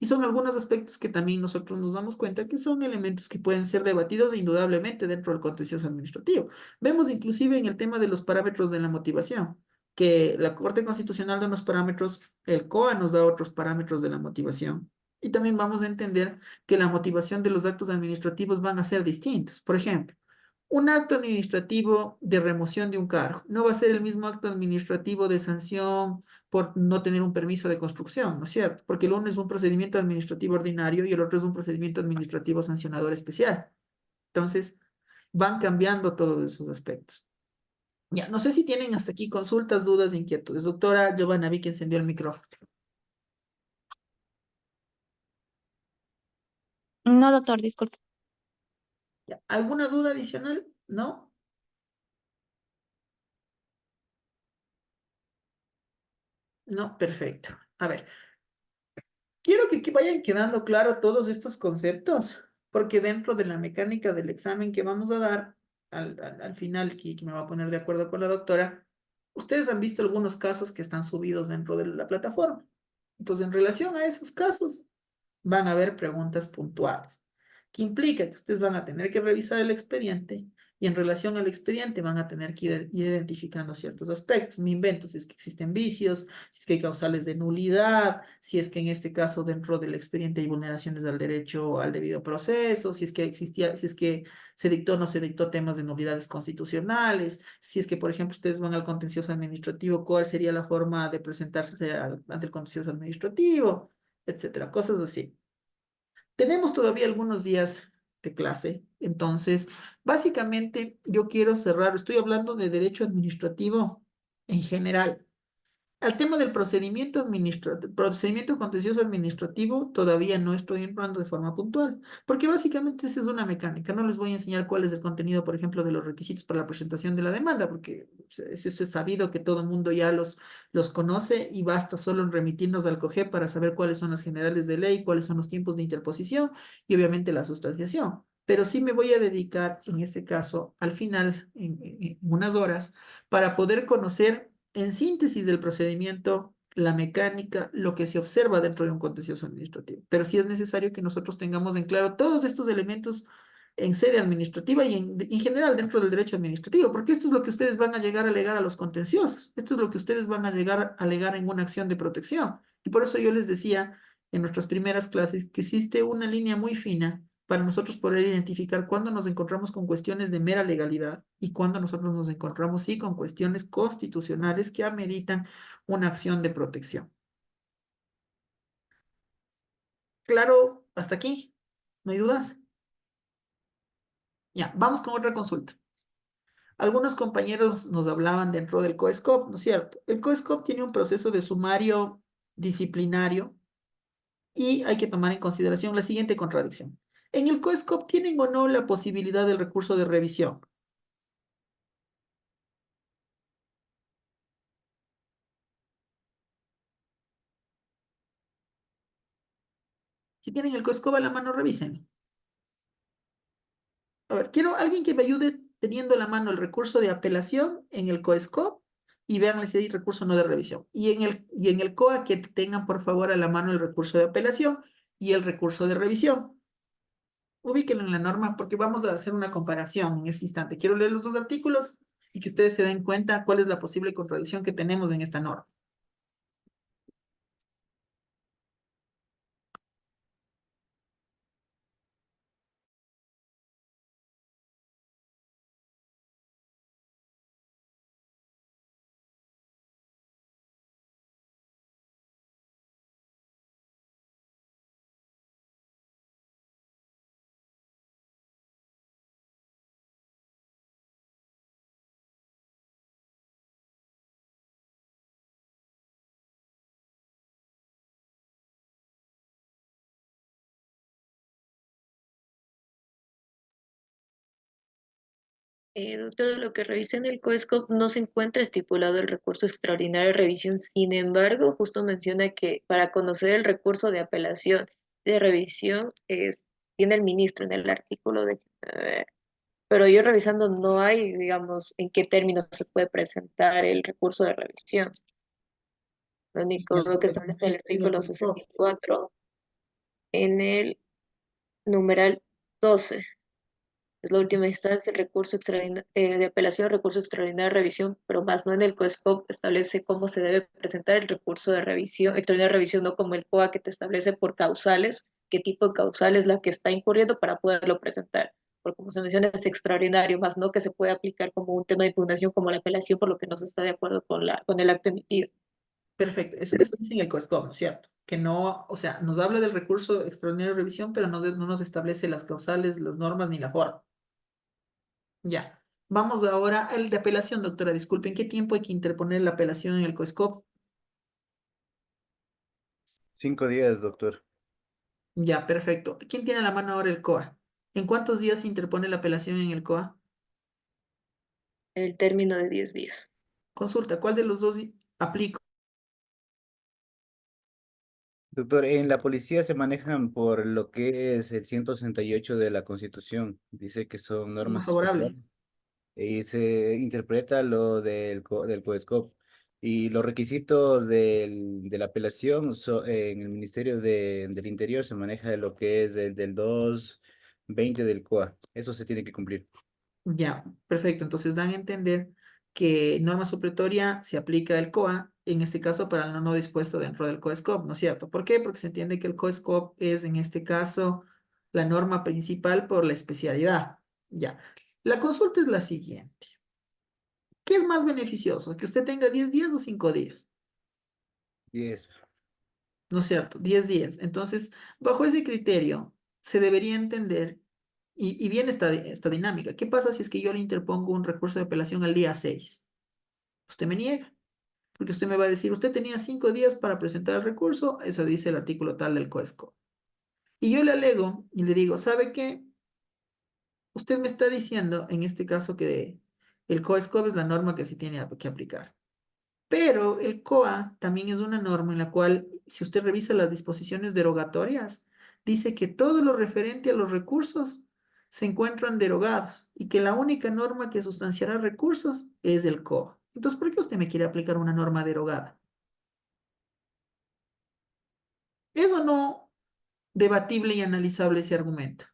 Y son algunos aspectos que también nosotros nos damos cuenta que son elementos que pueden ser debatidos indudablemente dentro del contencioso administrativo. Vemos inclusive en el tema de los parámetros de la motivación, que la Corte Constitucional da unos parámetros, el COA nos da otros parámetros de la motivación. Y también vamos a entender que la motivación de los actos administrativos van a ser distintos. Por ejemplo, un acto administrativo de remoción de un cargo no va a ser el mismo acto administrativo de sanción por no tener un permiso de construcción, ¿no es cierto? Porque el uno es un procedimiento administrativo ordinario y el otro es un procedimiento administrativo sancionador especial. Entonces, van cambiando todos esos aspectos. Ya, no sé si tienen hasta aquí consultas, dudas, inquietudes. Doctora Giovanna, vi que encendió el micrófono. No, doctor, disculpe. Ya, ¿alguna duda adicional? ¿No? No, perfecto. A ver, quiero que vayan quedando claro todos estos conceptos, porque dentro de la mecánica del examen que vamos a dar al final, que me va a poner de acuerdo con la doctora, ustedes han visto algunos casos que están subidos dentro de la plataforma. Entonces, en relación a esos casos, van a haber preguntas puntuales, que implica que ustedes van a tener que revisar el expediente y en relación al expediente van a tener que ir identificando ciertos aspectos. Me invento si es que existen vicios, si es que hay causales de nulidad, si es que en este caso dentro del expediente hay vulneraciones al derecho al debido proceso, si es que existía, si es que se dictó o no se dictó temas de nulidades constitucionales, si es que, por ejemplo, ustedes van al contencioso administrativo, cuál sería la forma de presentarse ante el contencioso administrativo, etcétera, cosas así. Tenemos todavía algunos días de clase, entonces, básicamente yo quiero cerrar, estoy hablando de derecho administrativo en general. Al tema del procedimiento contencioso administrativo, todavía no estoy entrando de forma puntual, porque básicamente esa es una mecánica. No les voy a enseñar cuál es el contenido, por ejemplo, de los requisitos para la presentación de la demanda, porque eso es sabido que todo el mundo ya los conoce y basta solo en remitirnos al COGEP para saber cuáles son las generales de ley, cuáles son los tiempos de interposición y obviamente la sustanciación. Pero sí me voy a dedicar, en este caso, al final, en unas horas, para poder conocer en síntesis del procedimiento, la mecánica, lo que se observa dentro de un contencioso administrativo. Pero sí es necesario que nosotros tengamos en claro todos estos elementos en sede administrativa y en general dentro del derecho administrativo, porque esto es lo que ustedes van a llegar a alegar a los contenciosos, esto es lo que ustedes van a llegar a alegar en una acción de protección. Y por eso yo les decía en nuestras primeras clases que existe una línea muy fina para nosotros poder identificar cuándo nos encontramos con cuestiones de mera legalidad y cuándo nosotros nos encontramos sí con cuestiones constitucionales que ameritan una acción de protección. Claro, hasta aquí, ¿no hay dudas? Ya, vamos con otra consulta. Algunos compañeros nos hablaban dentro del COESCOP, ¿no es cierto? El COESCOP tiene un proceso de sumario disciplinario y hay que tomar en consideración la siguiente contradicción. En el COESCOP tienen o no la posibilidad del recurso de revisión. Si tienen el COESCOP a la mano, revisen. A ver, quiero alguien que me ayude teniendo a la mano el recurso de apelación en el COESCOP y vean si hay recurso o no de revisión. Y en el COA que tengan por favor a la mano el recurso de apelación y el recurso de revisión. Ubíquenlo en la norma porque vamos a hacer una comparación en este instante. Quiero leer los dos artículos y que ustedes se den cuenta cuál es la posible contradicción que tenemos en esta norma. Doctor, de lo que revisé en el COESCOP no se encuentra estipulado el recurso extraordinario de revisión. Sin embargo, justo menciona que para conocer el recurso de apelación de revisión tiene el ministro en el artículo de... a ver, pero yo revisando no hay, digamos, en qué términos se puede presentar el recurso de revisión. Lo único que establece el En el artículo COESCOP. 64 en el numeral 12. Es la última instancia, el recurso de apelación, recurso extraordinario de revisión, pero más no en el COESCOP establece cómo se debe presentar el recurso de revisión, extraordinaria de revisión, no como el COA que te establece por causales, qué tipo de causal es la que está incurriendo para poderlo presentar. Porque como se menciona es extraordinario, más no que se puede aplicar como un tema de impugnación como la apelación, por lo que no se está de acuerdo con el acto emitido. Perfecto, eso dice en el COESCOP, ¿no es cierto? Que no, o sea, nos habla del recurso extraordinario de revisión, pero no nos establece las causales, las normas ni la forma. Ya. Vamos ahora al de apelación, doctora. Disculpen, ¿qué tiempo hay que interponer la apelación en el COESCOP? 5 días, doctor. Ya, perfecto. ¿Quién tiene a la mano ahora el COA? ¿En cuántos días se interpone la apelación en el COA? El término de 10 días. Consulta, ¿cuál de los dos aplico? Doctor, en la policía se manejan por lo que es el 168 de la Constitución. Dice que son Más normas favorable. especiales y se interpreta lo del COESCOP. Y los requisitos de la apelación en el Ministerio del Interior se maneja de lo que es del 220 del COA. Eso se tiene que cumplir. Ya, perfecto. Entonces dan a entender que norma supletoria se aplica el COA, en este caso para el no dispuesto dentro del COESCOP, ¿no es cierto? ¿Por qué? Porque se entiende que el COESCOP es en este caso la norma principal por la especialidad. Ya. La consulta es la siguiente. ¿Qué es más beneficioso? ¿Que usted tenga 10 días o 5 días? 10. ¿No es cierto? 10 días. Entonces, bajo ese criterio, se debería entender, y viene esta dinámica. ¿Qué pasa si es que yo le interpongo un recurso de apelación al día 6? Usted me niega, porque usted me va a decir, usted tenía 5 días para presentar el recurso, eso dice el artículo tal del COESCO. Y yo le alego y le digo, ¿sabe qué? Usted me está diciendo, en este caso, que el COESCO es la norma que se tiene que aplicar. Pero el COA también es una norma en la cual, si usted revisa las disposiciones derogatorias, dice que todo lo referente a los recursos se encuentran derogados y que la única norma que sustanciará recursos es el COA. Entonces, ¿por qué usted me quiere aplicar una norma derogada? ¿Es o no debatible y analizable ese argumento?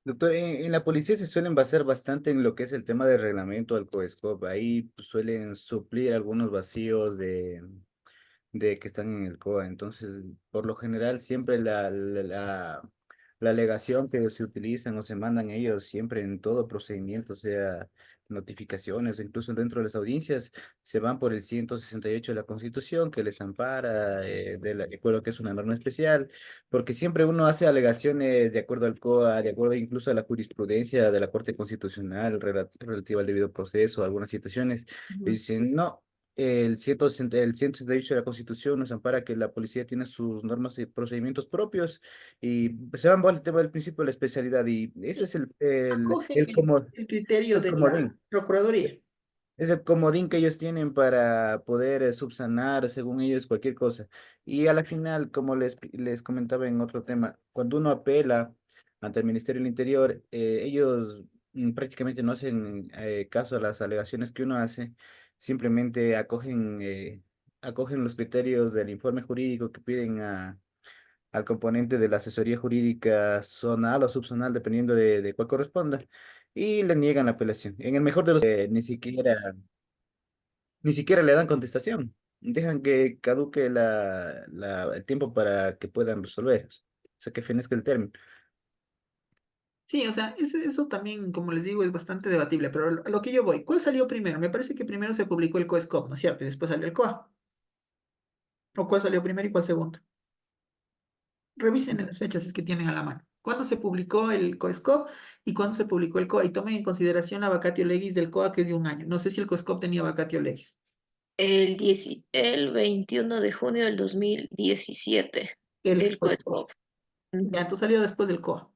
Doctor, en la policía se suelen basar bastante en lo que es el tema del reglamento del COESCOP. Ahí pues, suelen suplir algunos vacíos de que están en el COA. Entonces, por lo general, siempre la alegación que se utilizan o se mandan ellos siempre en todo procedimiento, sea notificaciones o incluso dentro de las audiencias, se van por el 168 de la Constitución que les ampara, de acuerdo que es una norma especial, porque siempre uno hace alegaciones de acuerdo al COA, de acuerdo incluso a la jurisprudencia de la Corte Constitucional relativa al debido proceso, algunas situaciones, y dicen, no, el 168 de la Constitución nos ampara que la policía tiene sus normas y procedimientos propios y pues, se van por el tema del principio de la especialidad y ese es Acogen el criterio el de la comodín. Procuraduría. Es el comodín que ellos tienen para poder subsanar, según ellos, cualquier cosa. Y a la final, como les comentaba en otro tema, cuando uno apela ante el Ministerio del Interior, ellos prácticamente no hacen caso a las alegaciones que uno hace, simplemente acogen los criterios del informe jurídico que piden al componente de la asesoría jurídica zonal o subzonal, dependiendo de cuál corresponda, y le niegan la apelación. En el mejor de los ni siquiera le dan contestación. Dejan que caduque el tiempo para que puedan resolver. O sea, que fenezca el término. Sí, o sea, eso también, como les digo, es bastante debatible, pero a lo que yo voy, ¿cuál salió primero? Me parece que primero se publicó el COESCOP, ¿no es cierto? Y después salió el COA. ¿O cuál salió primero y cuál segundo? Revisen en las fechas si es que tienen a la mano. ¿Cuándo se publicó el COESCOP y cuándo se publicó el COA? Y tomen en consideración la vacatio legis del COA, que es de un año. No sé si el COESCOP tenía vacatio legis. El 21 de junio del 2017, El el COESCOP. COESCOP. Ya, entonces salió después del COA.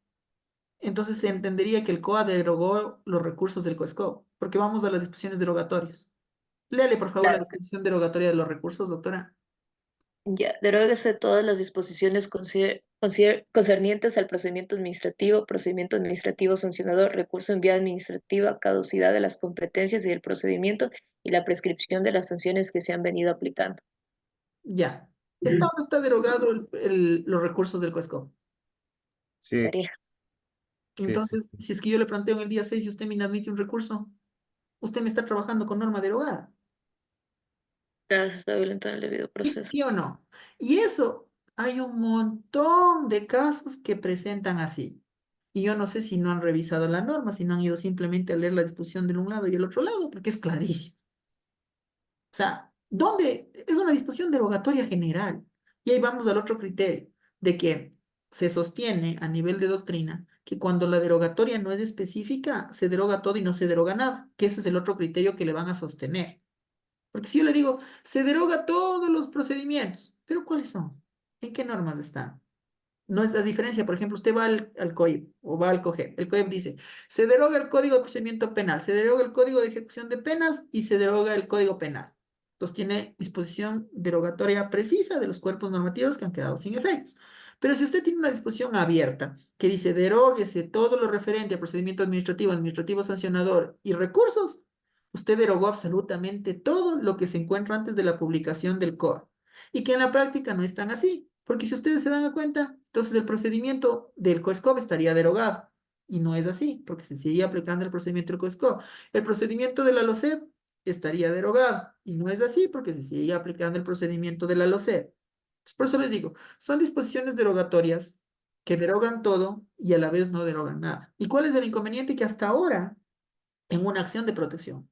Entonces se entendería que el COA derogó los recursos del COESCOP, porque vamos a las disposiciones derogatorias. Léale, por favor, la Claro. disposición derogatoria de los recursos, doctora. Ya, deróguese todas las disposiciones concernientes al procedimiento administrativo sancionador, recurso en vía administrativa, caducidad de las competencias y del procedimiento y la prescripción de las sanciones que se han venido aplicando. Ya. ¿Está o no está derogado los recursos del COESCOP? Sí, Estaría. sí, sí. Entonces, si es que yo le planteo en el día 6 y usted me inadmite un recurso, usted me está trabajando con norma derogada. Gracias, está violentando el debido ¿Sí, proceso. sí o no? Y eso, hay un montón de casos que presentan así. Y yo no sé si no han revisado la norma, si no han ido simplemente a leer la disposición del un lado y el otro lado, porque es clarísimo. O sea, ¿dónde? Es una disposición derogatoria general. Y ahí vamos al otro criterio, de que se sostiene a nivel de doctrina que cuando la derogatoria no es específica, se deroga todo y no se deroga nada, que ese es el otro criterio que le van a sostener. Porque si yo le digo, se deroga todos los procedimientos, pero ¿cuáles son? ¿En qué normas están? No es la diferencia, por ejemplo, usted va al COIP o va al COGEP. El COIP dice, se deroga el Código de Procedimiento Penal, se deroga el Código de Ejecución de Penas y se deroga el Código Penal. Entonces tiene disposición derogatoria precisa de los cuerpos normativos que han quedado sin efectos. Pero si usted tiene una disposición abierta que dice deróguese todo lo referente a procedimiento administrativo, administrativo sancionador y recursos, usted derogó absolutamente todo lo que se encuentra antes de la publicación del COA. Y que en la práctica no es tan así, porque si ustedes se dan cuenta, entonces el procedimiento del COESCOP estaría derogado. Y no es así, porque se sigue aplicando el procedimiento del COESCOP. El procedimiento de la LOCEP estaría derogado. Y no es así, porque se sigue aplicando el procedimiento de la LOCEP. Entonces, por eso les digo, son disposiciones derogatorias que derogan todo y a la vez no derogan nada. ¿Y cuál es el inconveniente? Que hasta ahora, en una acción de protección,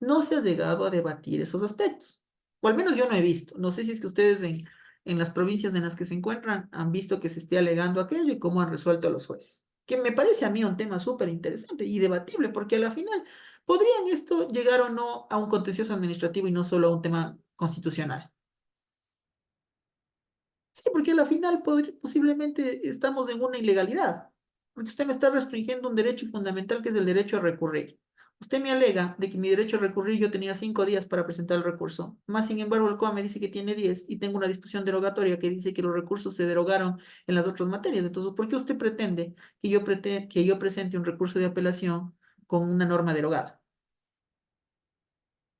no se ha llegado a debatir esos aspectos. O al menos yo no he visto. No sé si es que ustedes en las provincias en las que se encuentran han visto que se esté alegando aquello y cómo han resuelto los jueces. Que me parece a mí un tema súper interesante y debatible, porque a la final podrían esto llegar o no a un contencioso administrativo y no solo a un tema constitucional. Sí, porque a la final posiblemente estamos en una ilegalidad, porque usted me está restringiendo un derecho fundamental que es el derecho a recurrir. Usted me alega de que mi derecho a recurrir yo tenía 5 días para presentar el recurso, más sin embargo el COA me dice que tiene 10 y tengo una disposición derogatoria que dice que los recursos se derogaron en las otras materias. Entonces, ¿por qué usted pretende que yo presente un recurso de apelación con una norma derogada?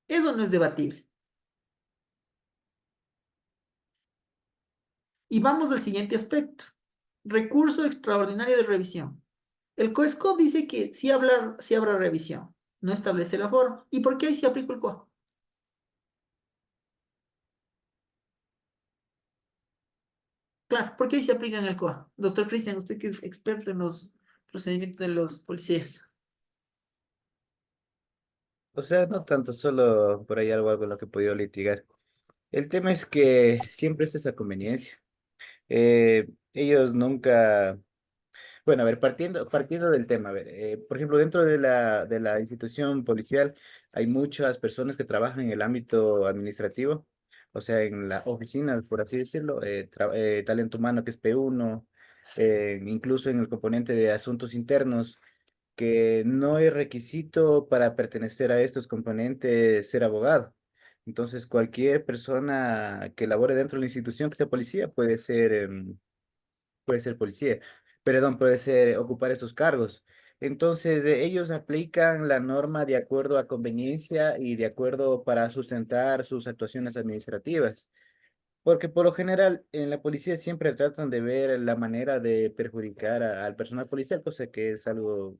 Eso no es debatible. Y vamos al siguiente aspecto. Recurso extraordinario de revisión. El COESCOP dice que sí habrá revisión, no establece la forma. ¿Y por qué ahí sí aplica el COA? Claro, ¿por qué ahí se aplica en el COA? Doctor Cristian, usted que es experto en los procedimientos de los policías. O sea, no tanto, solo por ahí algo lo que he podido litigar. El tema es que siempre es esa conveniencia. Ellos nunca. Bueno, a ver, partiendo del tema, a ver, por ejemplo, dentro de la institución policial hay muchas personas que trabajan en el ámbito administrativo, o sea, en la oficina, por así decirlo, talento humano que es P1, incluso en el componente de asuntos internos, que no es requisito para pertenecer a estos componentes ser abogado. Entonces, cualquier persona que labore dentro de la institución que sea policía puede ser policía, perdón, puede ser ocupar esos cargos. Entonces, ellos aplican la norma de acuerdo a conveniencia y de acuerdo para sustentar sus actuaciones administrativas. Porque por lo general en la policía siempre tratan de ver la manera de perjudicar al personal policial, cosa que es algo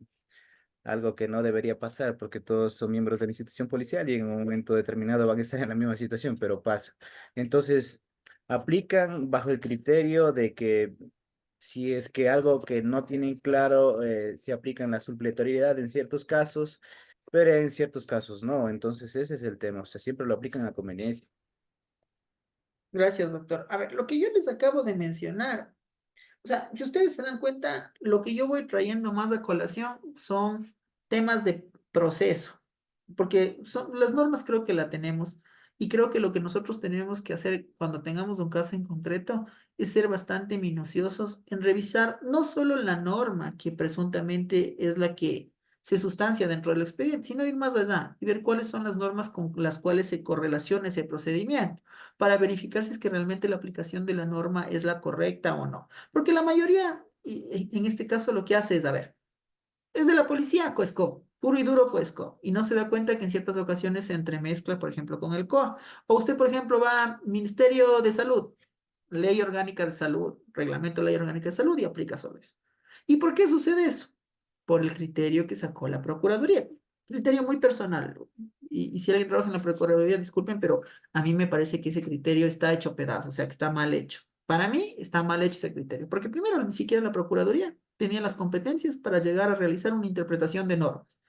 que no debería pasar porque todos son miembros de la institución policial y en un momento determinado van a estar en la misma situación, pero pasa. Entonces, aplican bajo el criterio de que si es que algo que no tienen claro, se aplican la supletoriedad en ciertos casos, pero en ciertos casos no. Entonces, ese es el tema, o sea, siempre lo aplican a conveniencia. Gracias, doctor. A ver, lo que yo les acabo de mencionar, o sea, si ustedes se dan cuenta, lo que yo voy trayendo más a colación son temas de proceso, porque son, las normas creo que la tenemos y creo que lo que nosotros tenemos que hacer cuando tengamos un caso en concreto es ser bastante minuciosos en revisar no solo la norma que presuntamente es la que se sustancia dentro del expediente, sino ir más allá y ver cuáles son las normas con las cuales se correlaciona ese procedimiento para verificar si es que realmente la aplicación de la norma es la correcta o no. Porque la mayoría, en este caso, lo que hace es, a ver, es de la policía, COESCO, puro y duro COESCO, y no se da cuenta que en ciertas ocasiones se entremezcla, por ejemplo, con el COA. O usted, por ejemplo, va a Ministerio de Salud, Ley Orgánica de Salud, Reglamento de Ley Orgánica de Salud y aplica sobre eso. ¿Y por qué sucede eso? Por el criterio que sacó la Procuraduría. Criterio muy personal. Y si alguien trabaja en la Procuraduría, disculpen, pero a mí me parece que ese criterio está hecho pedazos, o sea, que está mal hecho. Para mí está mal hecho ese criterio, porque primero ni siquiera la Procuraduría tenía las competencias para llegar a realizar una interpretación de normas.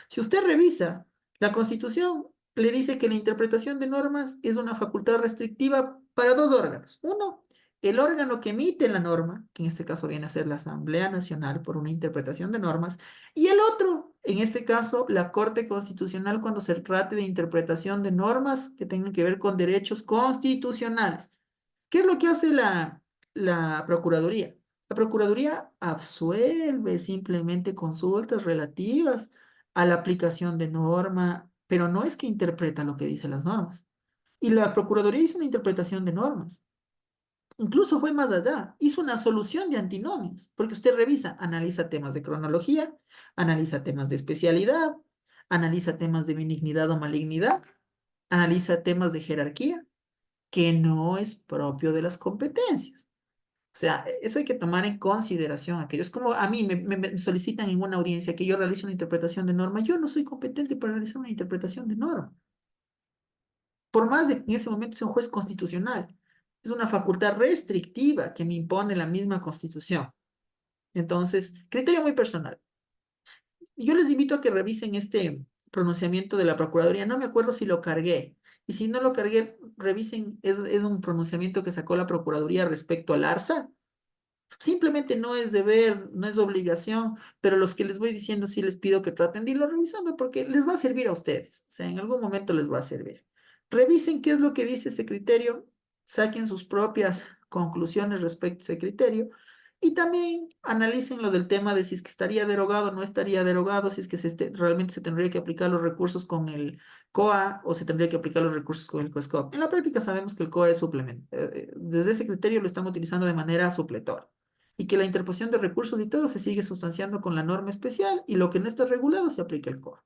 Si usted revisa, la Constitución le dice que la interpretación de normas es una facultad restrictiva para dos órganos. Uno, el órgano que emite la norma, que en este caso viene a ser la Asamblea Nacional por una interpretación de normas, y el otro, en este caso, la Corte Constitucional cuando se trate de interpretación de normas que tengan que ver con derechos constitucionales. ¿Qué es lo que hace la Procuraduría? La Procuraduría absuelve simplemente consultas relativas a la aplicación de norma, pero no es que interpreta lo que dicen las normas. Y la Procuraduría hizo una interpretación de normas. Incluso fue más allá, hizo una solución de antinomias, porque usted revisa, analiza temas de cronología, analiza temas de especialidad, analiza temas de benignidad o malignidad, analiza temas de jerarquía, que no es propio de las competencias. O sea, eso hay que tomar en consideración. Aquellos como a mí me solicitan en una audiencia que yo realice una interpretación de norma, yo no soy competente para realizar una interpretación de norma. Por más de que en ese momento sea un juez constitucional, es una facultad restrictiva que me impone la misma Constitución. Entonces, criterio muy personal. Yo les invito a que revisen este pronunciamiento de la Procuraduría. No me acuerdo si lo cargué. Y si no lo cargué, revisen, es un pronunciamiento que sacó la Procuraduría respecto al ARSA. Simplemente no es deber, no es obligación, pero los que les voy diciendo sí les pido que traten de irlo revisando porque les va a servir a ustedes. O sea, en algún momento les va a servir. Revisen qué es lo que dice ese criterio, saquen sus propias conclusiones respecto a ese criterio y también analicen lo del tema de si es que estaría derogado o no estaría derogado, si es que realmente se tendría que aplicar los recursos con el COA o se tendría que aplicar los recursos con el COESCOP. En la práctica sabemos que el COA es suplemento. Desde ese criterio lo están utilizando de manera supletoria y que la interposición de recursos y todo se sigue sustanciando con la norma especial y lo que no está regulado se aplica el COA.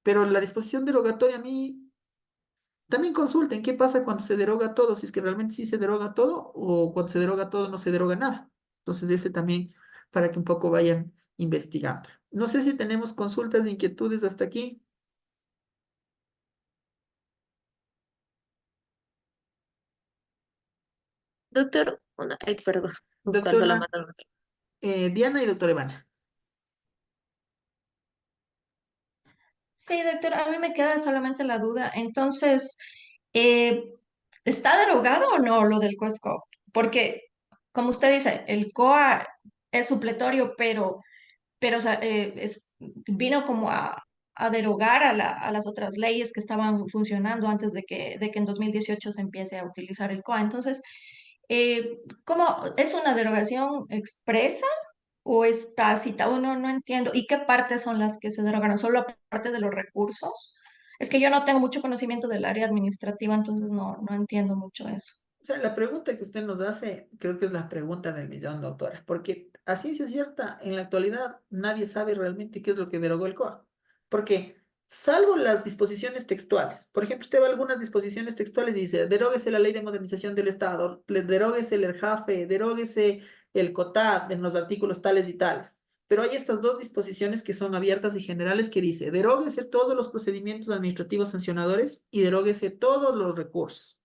Pero la disposición derogatoria a mí, también consulten qué pasa cuando se deroga todo, si es que realmente sí se deroga todo o cuando se deroga todo no se deroga nada. Entonces ese también para que un poco vayan investigando. No sé si tenemos consultas, inquietudes hasta aquí. Doctor, ay, perdón, buscando la Doctora mano. Diana y doctora Ivana. Sí, doctor, a mí me queda solamente la duda. Entonces, eh, ¿está derogado o no lo del COESCO? Porque, como usted dice, el COA es supletorio, pero o sea, vino como a derogar a las otras leyes que estaban funcionando antes de que en 2018 se empiece a utilizar el COA. Entonces, ¿cómo es una derogación expresa o es tácita? O no entiendo. ¿Y qué partes son las que se derogaron? ¿Solo la parte de los recursos? Es que yo no tengo mucho conocimiento del área administrativa, entonces no entiendo mucho eso. O sea, la pregunta que usted nos hace, creo que es la pregunta del millón, doctora, porque a ciencia cierta, en la actualidad, nadie sabe realmente qué es lo que derogó el COA. Porque, salvo las disposiciones textuales, por ejemplo, usted va a algunas disposiciones textuales y dice, deróguese la Ley de Modernización del Estado, deróguese el ERJAFE, deróguese el COTAD en los artículos tales y tales. Pero hay estas dos disposiciones que son abiertas y generales que dice, deróguese todos los procedimientos administrativos sancionadores y deróguese todos los recursos.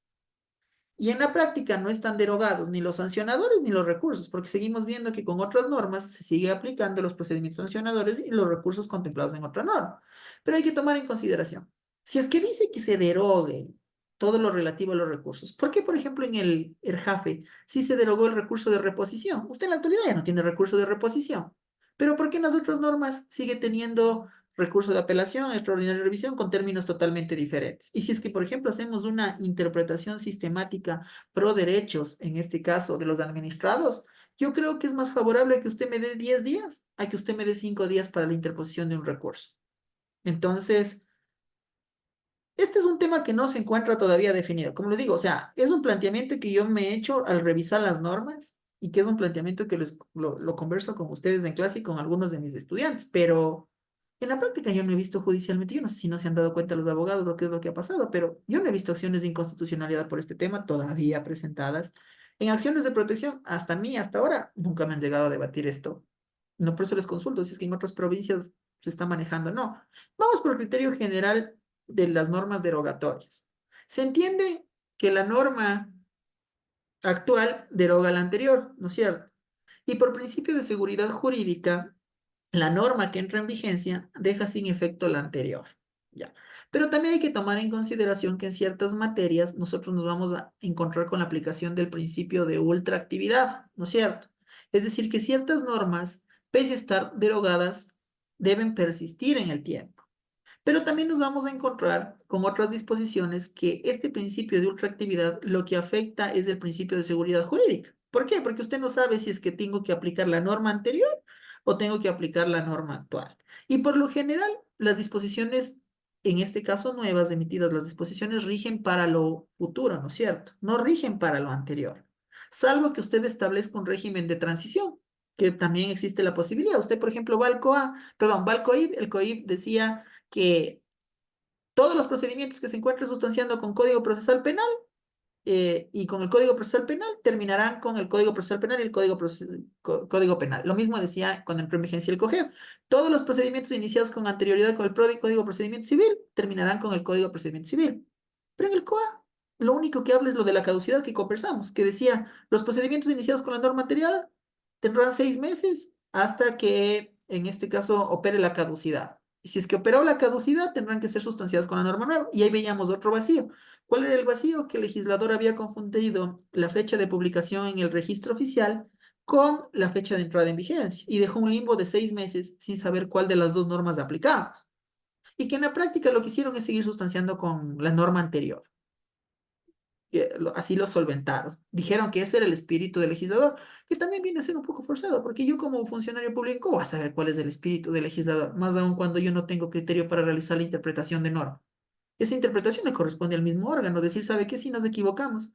Y en la práctica no están derogados ni los sancionadores ni los recursos, porque seguimos viendo que con otras normas se sigue aplicando los procedimientos sancionadores y los recursos contemplados en otra norma. Pero hay que tomar en consideración, si es que dice que se derogue todo lo relativo a los recursos, ¿por qué, por ejemplo, en el ERJAFE sí se derogó el recurso de reposición? Usted en la actualidad ya no tiene recurso de reposición, pero ¿por qué en las otras normas sigue teniendo recurso de apelación, extraordinaria revisión con términos totalmente diferentes? Y si es que, por ejemplo, hacemos una interpretación sistemática pro derechos, en este caso de los administrados, yo creo que es más favorable que usted me dé 10 días a que usted me dé 5 días para la interposición de un recurso. Entonces, este es un tema que no se encuentra todavía definido. Como les digo, o sea, es un planteamiento que yo me he hecho al revisar las normas y que es un planteamiento que lo converso con ustedes en clase y con algunos de mis estudiantes, pero en la práctica yo no he visto judicialmente, yo no sé si no se han dado cuenta los abogados lo que es lo que ha pasado, pero yo no he visto acciones de inconstitucionalidad por este tema todavía presentadas. En acciones de protección, hasta mí, hasta ahora, nunca me han llegado a debatir esto. No, por eso les consulto, si es que en otras provincias se está manejando. No, vamos por el criterio general de las normas derogatorias. Se entiende que la norma actual deroga la anterior, ¿no es cierto? Y por principio de seguridad jurídica, la norma que entra en vigencia deja sin efecto la anterior. Ya. Pero también hay que tomar en consideración que en ciertas materias nosotros nos vamos a encontrar con la aplicación del principio de ultraactividad, ¿no es cierto? Es decir, que ciertas normas, pese a estar derogadas, deben persistir en el tiempo. Pero también nos vamos a encontrar con otras disposiciones que este principio de ultraactividad lo que afecta es el principio de seguridad jurídica. ¿Por qué? Porque usted no sabe si es que tengo que aplicar la norma anterior o tengo que aplicar la norma actual. Y por lo general, las disposiciones, en este caso nuevas emitidas, las disposiciones rigen para lo futuro, ¿no es cierto? No rigen para lo anterior. Salvo que usted establezca un régimen de transición, que también existe la posibilidad. Usted, por ejemplo, va al COA, perdón, va al COIP, el COIP decía que todos los procedimientos que se encuentren sustanciando con Código Procesal Penal y con el Código Procesal Penal terminarán con el Código Procesal Penal y el Código Penal. Lo mismo decía cuando entró en vigencia el COGEB. Todos los procedimientos iniciados con anterioridad con el Código Procedimiento Civil terminarán con el Código Procedimiento Civil. Pero en el COA, lo único que habla es lo de la caducidad que conversamos, que decía, los procedimientos iniciados con la norma anterior tendrán 6 meses hasta que, en este caso, opere la caducidad. Y si es que operó la caducidad, tendrán que ser sustanciadas con la norma nueva. Y ahí veíamos otro vacío. ¿Cuál era el vacío? Que el legislador había confundido la fecha de publicación en el registro oficial con la fecha de entrada en vigencia y dejó un limbo de 6 meses sin saber cuál de las dos normas aplicábamos. Y que en la práctica lo que hicieron es seguir sustanciando con la norma anterior. Así lo solventaron. Dijeron que ese era el espíritu del legislador, que también viene a ser un poco forzado, porque yo como funcionario público, ¿cómo vas a saber cuál es el espíritu del legislador? Más aún cuando yo no tengo criterio para realizar la interpretación de norma. Esa interpretación le corresponde al mismo órgano, decir, ¿sabe qué? Si nos equivocamos.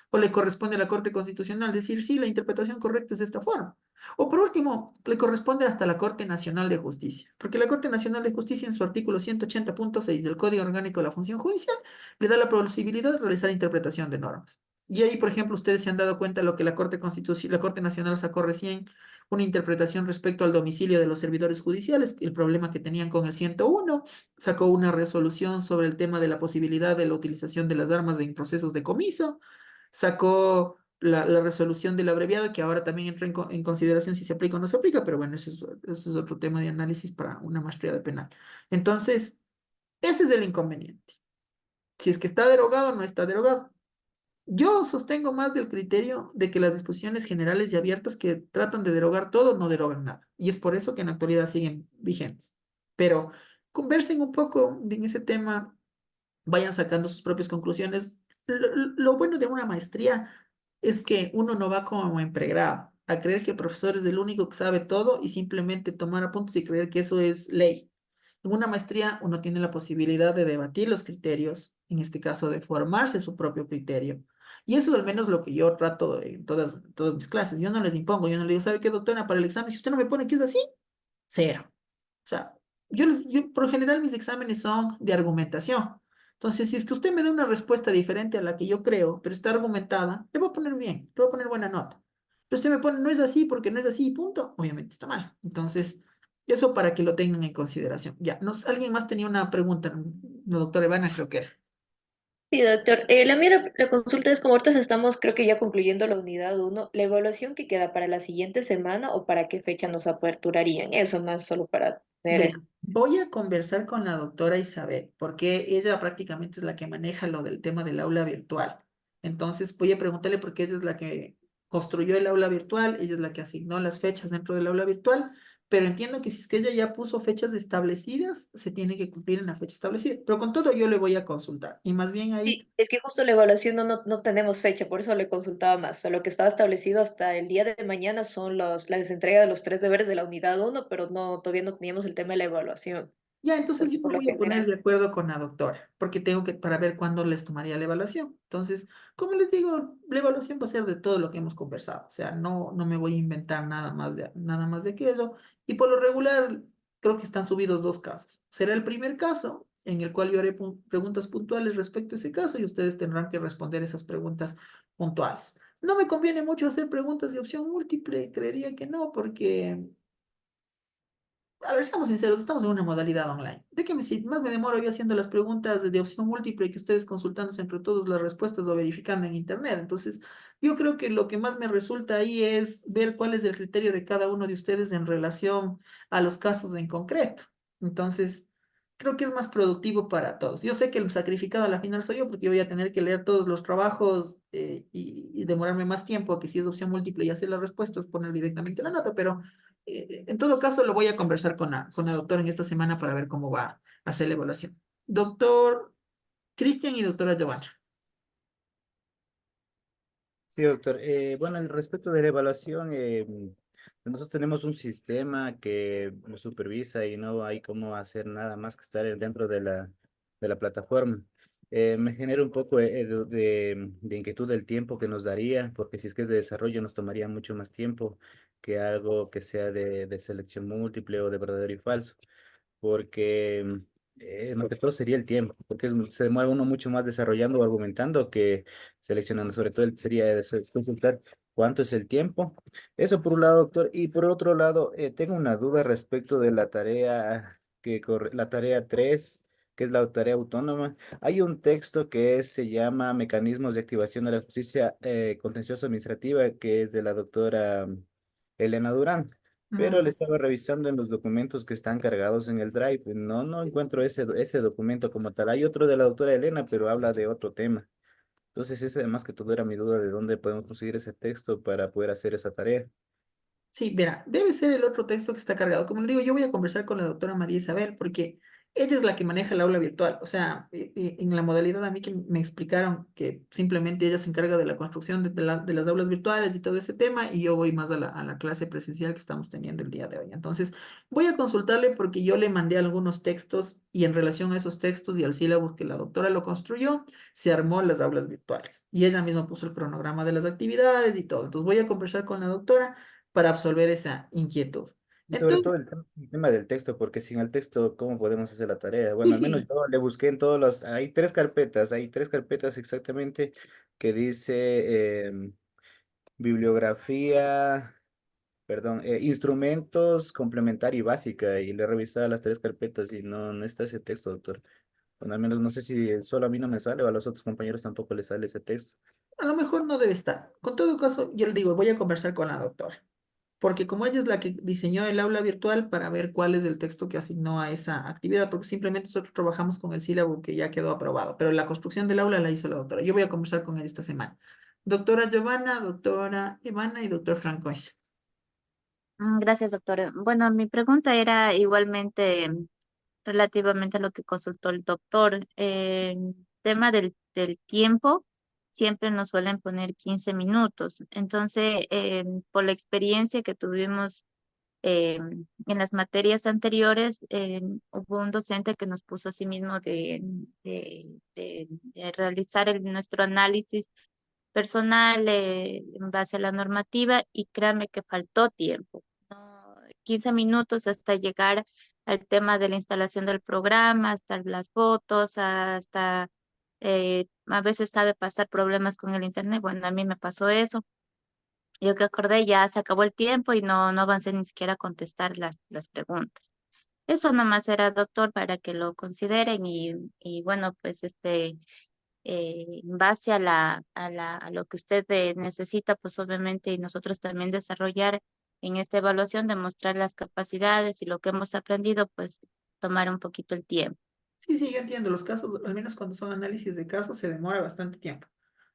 O le corresponde a la Corte Constitucional decir, sí, la interpretación correcta es de esta forma. O por último, le corresponde hasta la Corte Nacional de Justicia, porque la Corte Nacional de Justicia en su artículo 180.6 del Código Orgánico de la Función Judicial le da la posibilidad de realizar interpretación de normas. Y ahí, por ejemplo, ustedes se han dado cuenta de lo que la la Corte Nacional sacó recién, una interpretación respecto al domicilio de los servidores judiciales, el problema que tenían con el 101, sacó una resolución sobre el tema de la posibilidad de la utilización de las armas en procesos de comiso, sacó la resolución del abreviado, que ahora también entra en consideración si se aplica o no se aplica, pero bueno, eso es otro tema de análisis para una maestría de penal. Entonces, ese es el inconveniente. Si es que está derogado o no está derogado. Yo sostengo más del criterio de que las disposiciones generales y abiertas que tratan de derogar todo no derogan nada. Y es por eso que en la actualidad siguen vigentes. Pero conversen un poco en ese tema, vayan sacando sus propias conclusiones. Lo bueno de una maestría es que uno no va como en pregrado, a creer que el profesor es el único que sabe todo y simplemente tomar apuntes y creer que eso es ley. En una maestría uno tiene la posibilidad de debatir los criterios, en este caso de formarse su propio criterio. Y eso es al menos lo que yo trato en todas mis clases. Yo no les impongo, yo no les digo, ¿sabe qué, doctora? Para el examen, si usted no me pone que es así, cero. O sea, yo por lo general mis exámenes son de argumentación. Entonces, si es que usted me da una respuesta diferente a la que yo creo, pero está argumentada, le voy a poner bien, le voy a poner buena nota. Pero usted me pone, no es así porque no es así, punto, obviamente está mal. Entonces, eso para que lo tengan en consideración. Ya, alguien más tenía una pregunta, la doctora Ivana creo que era. Sí, doctor. La mía, la consulta es como ahorita estamos, creo que ya concluyendo la unidad uno, la evaluación que queda para la siguiente semana o para qué fecha nos aperturarían. Eso más solo para tener. Mira, voy a conversar con la doctora Isabel, porque ella prácticamente es la que maneja lo del tema del aula virtual. Entonces voy a preguntarle porque ella es la que construyó el aula virtual, ella es la que asignó las fechas dentro del aula virtual, pero entiendo que si es que ella ya puso fechas establecidas, se tiene que cumplir en la fecha establecida. Pero con todo yo le voy a consultar. Y más bien ahí. Sí, es que justo la evaluación no tenemos fecha, por eso le consultaba más. Lo que estaba establecido hasta el día de mañana son la desentrega de los 3 deberes de la unidad uno, pero no, todavía no teníamos el tema de la evaluación, Ya, entonces porque yo me por lo voy a poner general. de acuerdo con la doctora, porque tengo que, para ver cuándo les tomaría la evaluación. Entonces, como les digo, la evaluación va a ser de todo lo que hemos conversado. O sea, no me voy a inventar nada más de aquello. Y por lo regular, creo que están subidos dos casos. Será el primer caso en el cual yo haré preguntas puntuales respecto a ese caso y ustedes tendrán que responder esas preguntas puntuales. No me conviene mucho hacer preguntas de opción múltiple, creería que no, porque a ver, seamos sinceros, estamos en una modalidad online. ¿De qué me sirve? Más me demoro yo haciendo las preguntas de opción múltiple que ustedes consultándose entre todos las respuestas o verificando en internet. Entonces, yo creo que lo que más me resulta ahí es ver cuál es el criterio de cada uno de ustedes en relación a los casos en concreto. Entonces, creo que es más productivo para todos. Yo sé que el sacrificado a la final soy yo porque yo voy a tener que leer todos los trabajos y demorarme más tiempo que si es opción múltiple y hacer las respuestas, poner directamente la nota, pero en todo caso, lo voy a conversar con la doctora en esta semana para ver cómo va a hacer la evaluación. Doctor Cristian y doctora Giovanna. Sí, doctor. Bueno, en respecto de la evaluación, nosotros tenemos un sistema que nos supervisa y no hay cómo hacer nada más que estar dentro de la plataforma. Me genera un poco de inquietud el tiempo que nos daría, porque si es que es de desarrollo nos tomaría mucho más tiempo que algo que sea de selección múltiple o de verdadero y falso, porque más que todo sería el tiempo, porque se demora uno mucho más desarrollando o argumentando que seleccionando. Sobre todo sería consultar cuánto es el tiempo. Eso por un lado, doctor. Y por otro lado, tengo una duda respecto de la tarea la tarea 3, que es la tarea autónoma. Hay un texto que se llama Mecanismos de Activación de la Justicia Contencioso Administrativa, que es de la doctora Elena Durán, pero le estaba revisando en los documentos que están cargados en el Drive. No encuentro ese documento como tal. Hay otro de la doctora Elena, pero habla de otro tema. Entonces, esa además que todo era mi duda de dónde podemos conseguir ese texto para poder hacer esa tarea. Sí, verá, debe ser el otro texto que está cargado. Como le digo, yo voy a conversar con la doctora María Isabel porque ella es la que maneja el aula virtual. O sea, en la modalidad a mí que me explicaron que simplemente ella se encarga de la construcción de las aulas virtuales y todo ese tema y yo voy más a la clase presencial que estamos teniendo el día de hoy. Entonces, voy a consultarle porque yo le mandé algunos textos y en relación a esos textos y al sílabo que la doctora lo construyó, se armó las aulas virtuales y ella misma puso el cronograma de las actividades y todo. Entonces, voy a conversar con la doctora para absolver esa inquietud. Y sobre Entonces, todo el tema del texto, porque sin el texto, ¿cómo podemos hacer la tarea? sí, Bueno, al menos sí, yo le busqué en hay tres carpetas exactamente que dice bibliografía, perdón, instrumentos complementaria y básica, y le he revisado las tres carpetas y no está ese texto, doctor. Bueno, al menos no sé si solo a mí no me sale o a los otros compañeros tampoco les sale ese texto. A lo mejor no debe estar. Con todo caso, yo le digo, voy a conversar con la doctora. Porque como ella es la que diseñó el aula virtual para ver cuál es el texto que asignó a esa actividad, porque simplemente nosotros trabajamos con el sílabo que ya quedó aprobado, pero la construcción del aula la hizo la doctora. Yo voy a conversar con ella esta semana. Doctora Giovanna, doctora Ivana y doctor Francois. Gracias, doctor. Bueno, mi pregunta era igualmente relativamente a lo que consultó el doctor. Tema del tiempo, siempre nos suelen poner 15 minutos. Entonces, por la experiencia que tuvimos en las materias anteriores, hubo un docente que nos puso a sí mismo de realizar nuestro análisis personal en base a la normativa y créame que faltó tiempo. No, 15 minutos hasta llegar al tema de la instalación del programa, hasta las fotos, hasta a veces sabe pasar problemas con el internet. Bueno, a mí me pasó eso. Yo que acordé, ya se acabó el tiempo y no avancé ni siquiera a contestar las preguntas. Eso nomás era, doctor, para que lo consideren y bueno, pues en base a lo que usted necesita, pues obviamente, y nosotros también desarrollar en esta evaluación, demostrar las capacidades y lo que hemos aprendido, pues tomar un poquito el tiempo. Sí, sí, yo entiendo. Los casos, al menos cuando son análisis de casos, se demora bastante tiempo.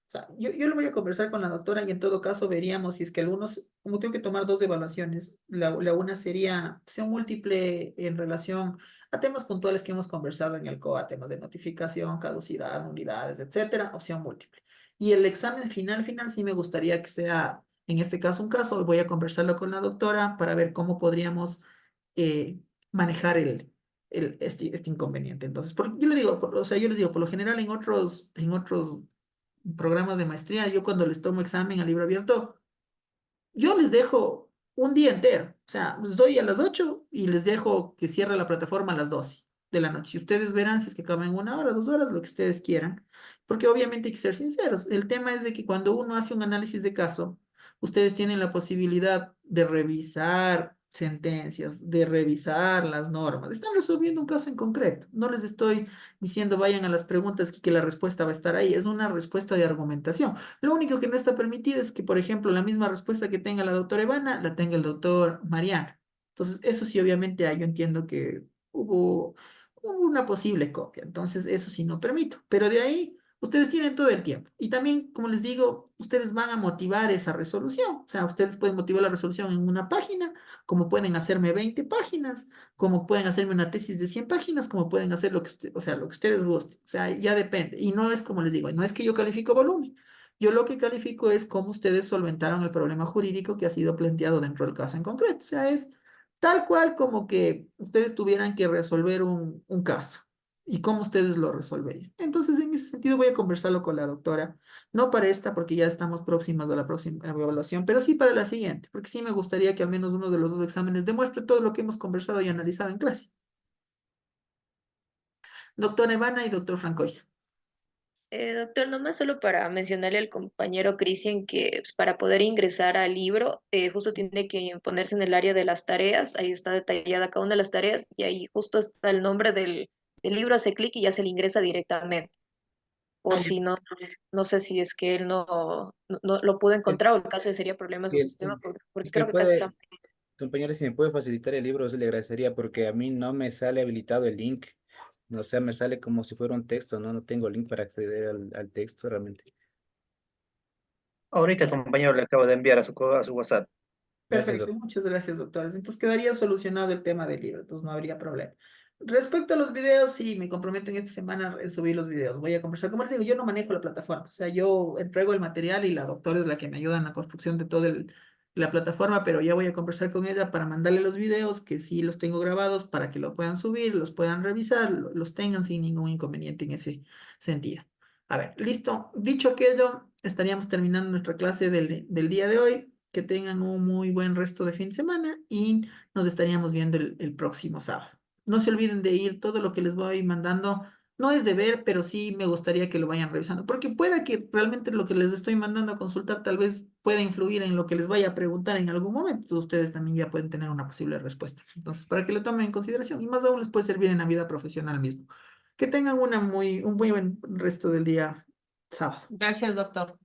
O sea, yo lo voy a conversar con la doctora y en todo caso veríamos si es que algunos, como tengo que tomar dos evaluaciones, la una sería opción múltiple en relación a temas puntuales que hemos conversado en el COA, temas de notificación, caducidad, nulidades, etcétera, opción múltiple. Y el examen final sí me gustaría que sea, en este caso, un caso, voy a conversarlo con la doctora para ver cómo podríamos eh, manejar este inconveniente. Entonces, yo le digo, o sea, yo les digo, por lo general en otros programas de maestría, yo cuando les tomo examen a libro abierto, yo les dejo un día entero. O sea, les doy a las 8 y les dejo que cierre la plataforma a las 12 de la noche. Y ustedes verán si es que acaban en 1 hora, 2 horas, lo que ustedes quieran. Porque obviamente hay que ser sinceros. El tema es de que cuando uno hace un análisis de caso, ustedes tienen la posibilidad de revisar sentencias, de revisar las normas. Están resolviendo un caso en concreto. No les estoy diciendo vayan a las preguntas que la respuesta va a estar ahí. Es una respuesta de argumentación. Lo único que no está permitido es que, por ejemplo, la misma respuesta que tenga la doctora Ivana, la tenga el doctor Mariano. Entonces, eso sí, obviamente, yo entiendo que hubo una posible copia. Entonces, eso sí no permito. Pero de ahí, ustedes tienen todo el tiempo. Y también, como les digo, ustedes van a motivar esa resolución. O sea, ustedes pueden motivar la resolución en una página, como pueden hacerme 20 páginas, como pueden hacerme una tesis de 100 páginas, como pueden hacer o sea, lo que ustedes gusten. O sea, ya depende. Y no es como les digo, no es que yo califico volumen. Yo lo que califico es cómo ustedes solventaron el problema jurídico que ha sido planteado dentro del caso en concreto. O sea, es tal cual como que ustedes tuvieran que resolver un caso y cómo ustedes lo resolverían. Entonces, en ese sentido, voy a conversarlo con la doctora, no para esta, porque ya estamos próximas a la próxima evaluación, pero sí para la siguiente, porque sí me gustaría que al menos uno de los dos exámenes demuestre todo lo que hemos conversado y analizado en clase. Doctora Ivana y doctor Francois. Doctor, nomás solo para mencionarle al compañero Cristian que pues, para poder ingresar al libro, justo tiene que ponerse en el área de las tareas, ahí está detallada cada una de las tareas y ahí justo está el nombre del libro, hace clic y ya se le ingresa directamente. O si no, no sé si es que él no lo pudo encontrar o el caso sería problema de su sistema, porque Si me creo que casi puede, compañero, si me puede facilitar el libro, se le agradecería porque a mí no me sale habilitado el link. O sea, me sale como si fuera un texto, ¿no? No tengo link para acceder al texto realmente. Ahorita, compañero, le acabo de enviar a su WhatsApp. Gracias, Perfecto, doctor. muchas gracias, doctores. Entonces quedaría solucionado el tema del libro, entonces no habría problema. Respecto a los videos, sí, me comprometo en esta semana a subir los videos. Voy a conversar, como les digo, yo no manejo la plataforma, o sea, yo entrego el material y la doctora es la que me ayuda en la construcción de toda la plataforma, pero ya voy a conversar con ella para mandarle los videos, que sí los tengo grabados, para que los puedan subir, los puedan revisar, los tengan sin ningún inconveniente en ese sentido. A ver, listo. Dicho aquello, estaríamos terminando nuestra clase del día de hoy. Que tengan un muy buen resto de fin de semana y nos estaríamos viendo el próximo sábado. No se olviden de ir todo lo que les voy mandando No es deber, pero sí me gustaría que lo vayan revisando, porque pueda que realmente lo que les estoy mandando a consultar tal vez pueda influir en lo que les vaya a preguntar en algún momento. Ustedes también ya pueden tener una posible respuesta. Entonces, para que lo tomen en consideración y más aún les puede servir en la vida profesional mismo. Que tengan un muy buen resto del día sábado. Gracias, doctor.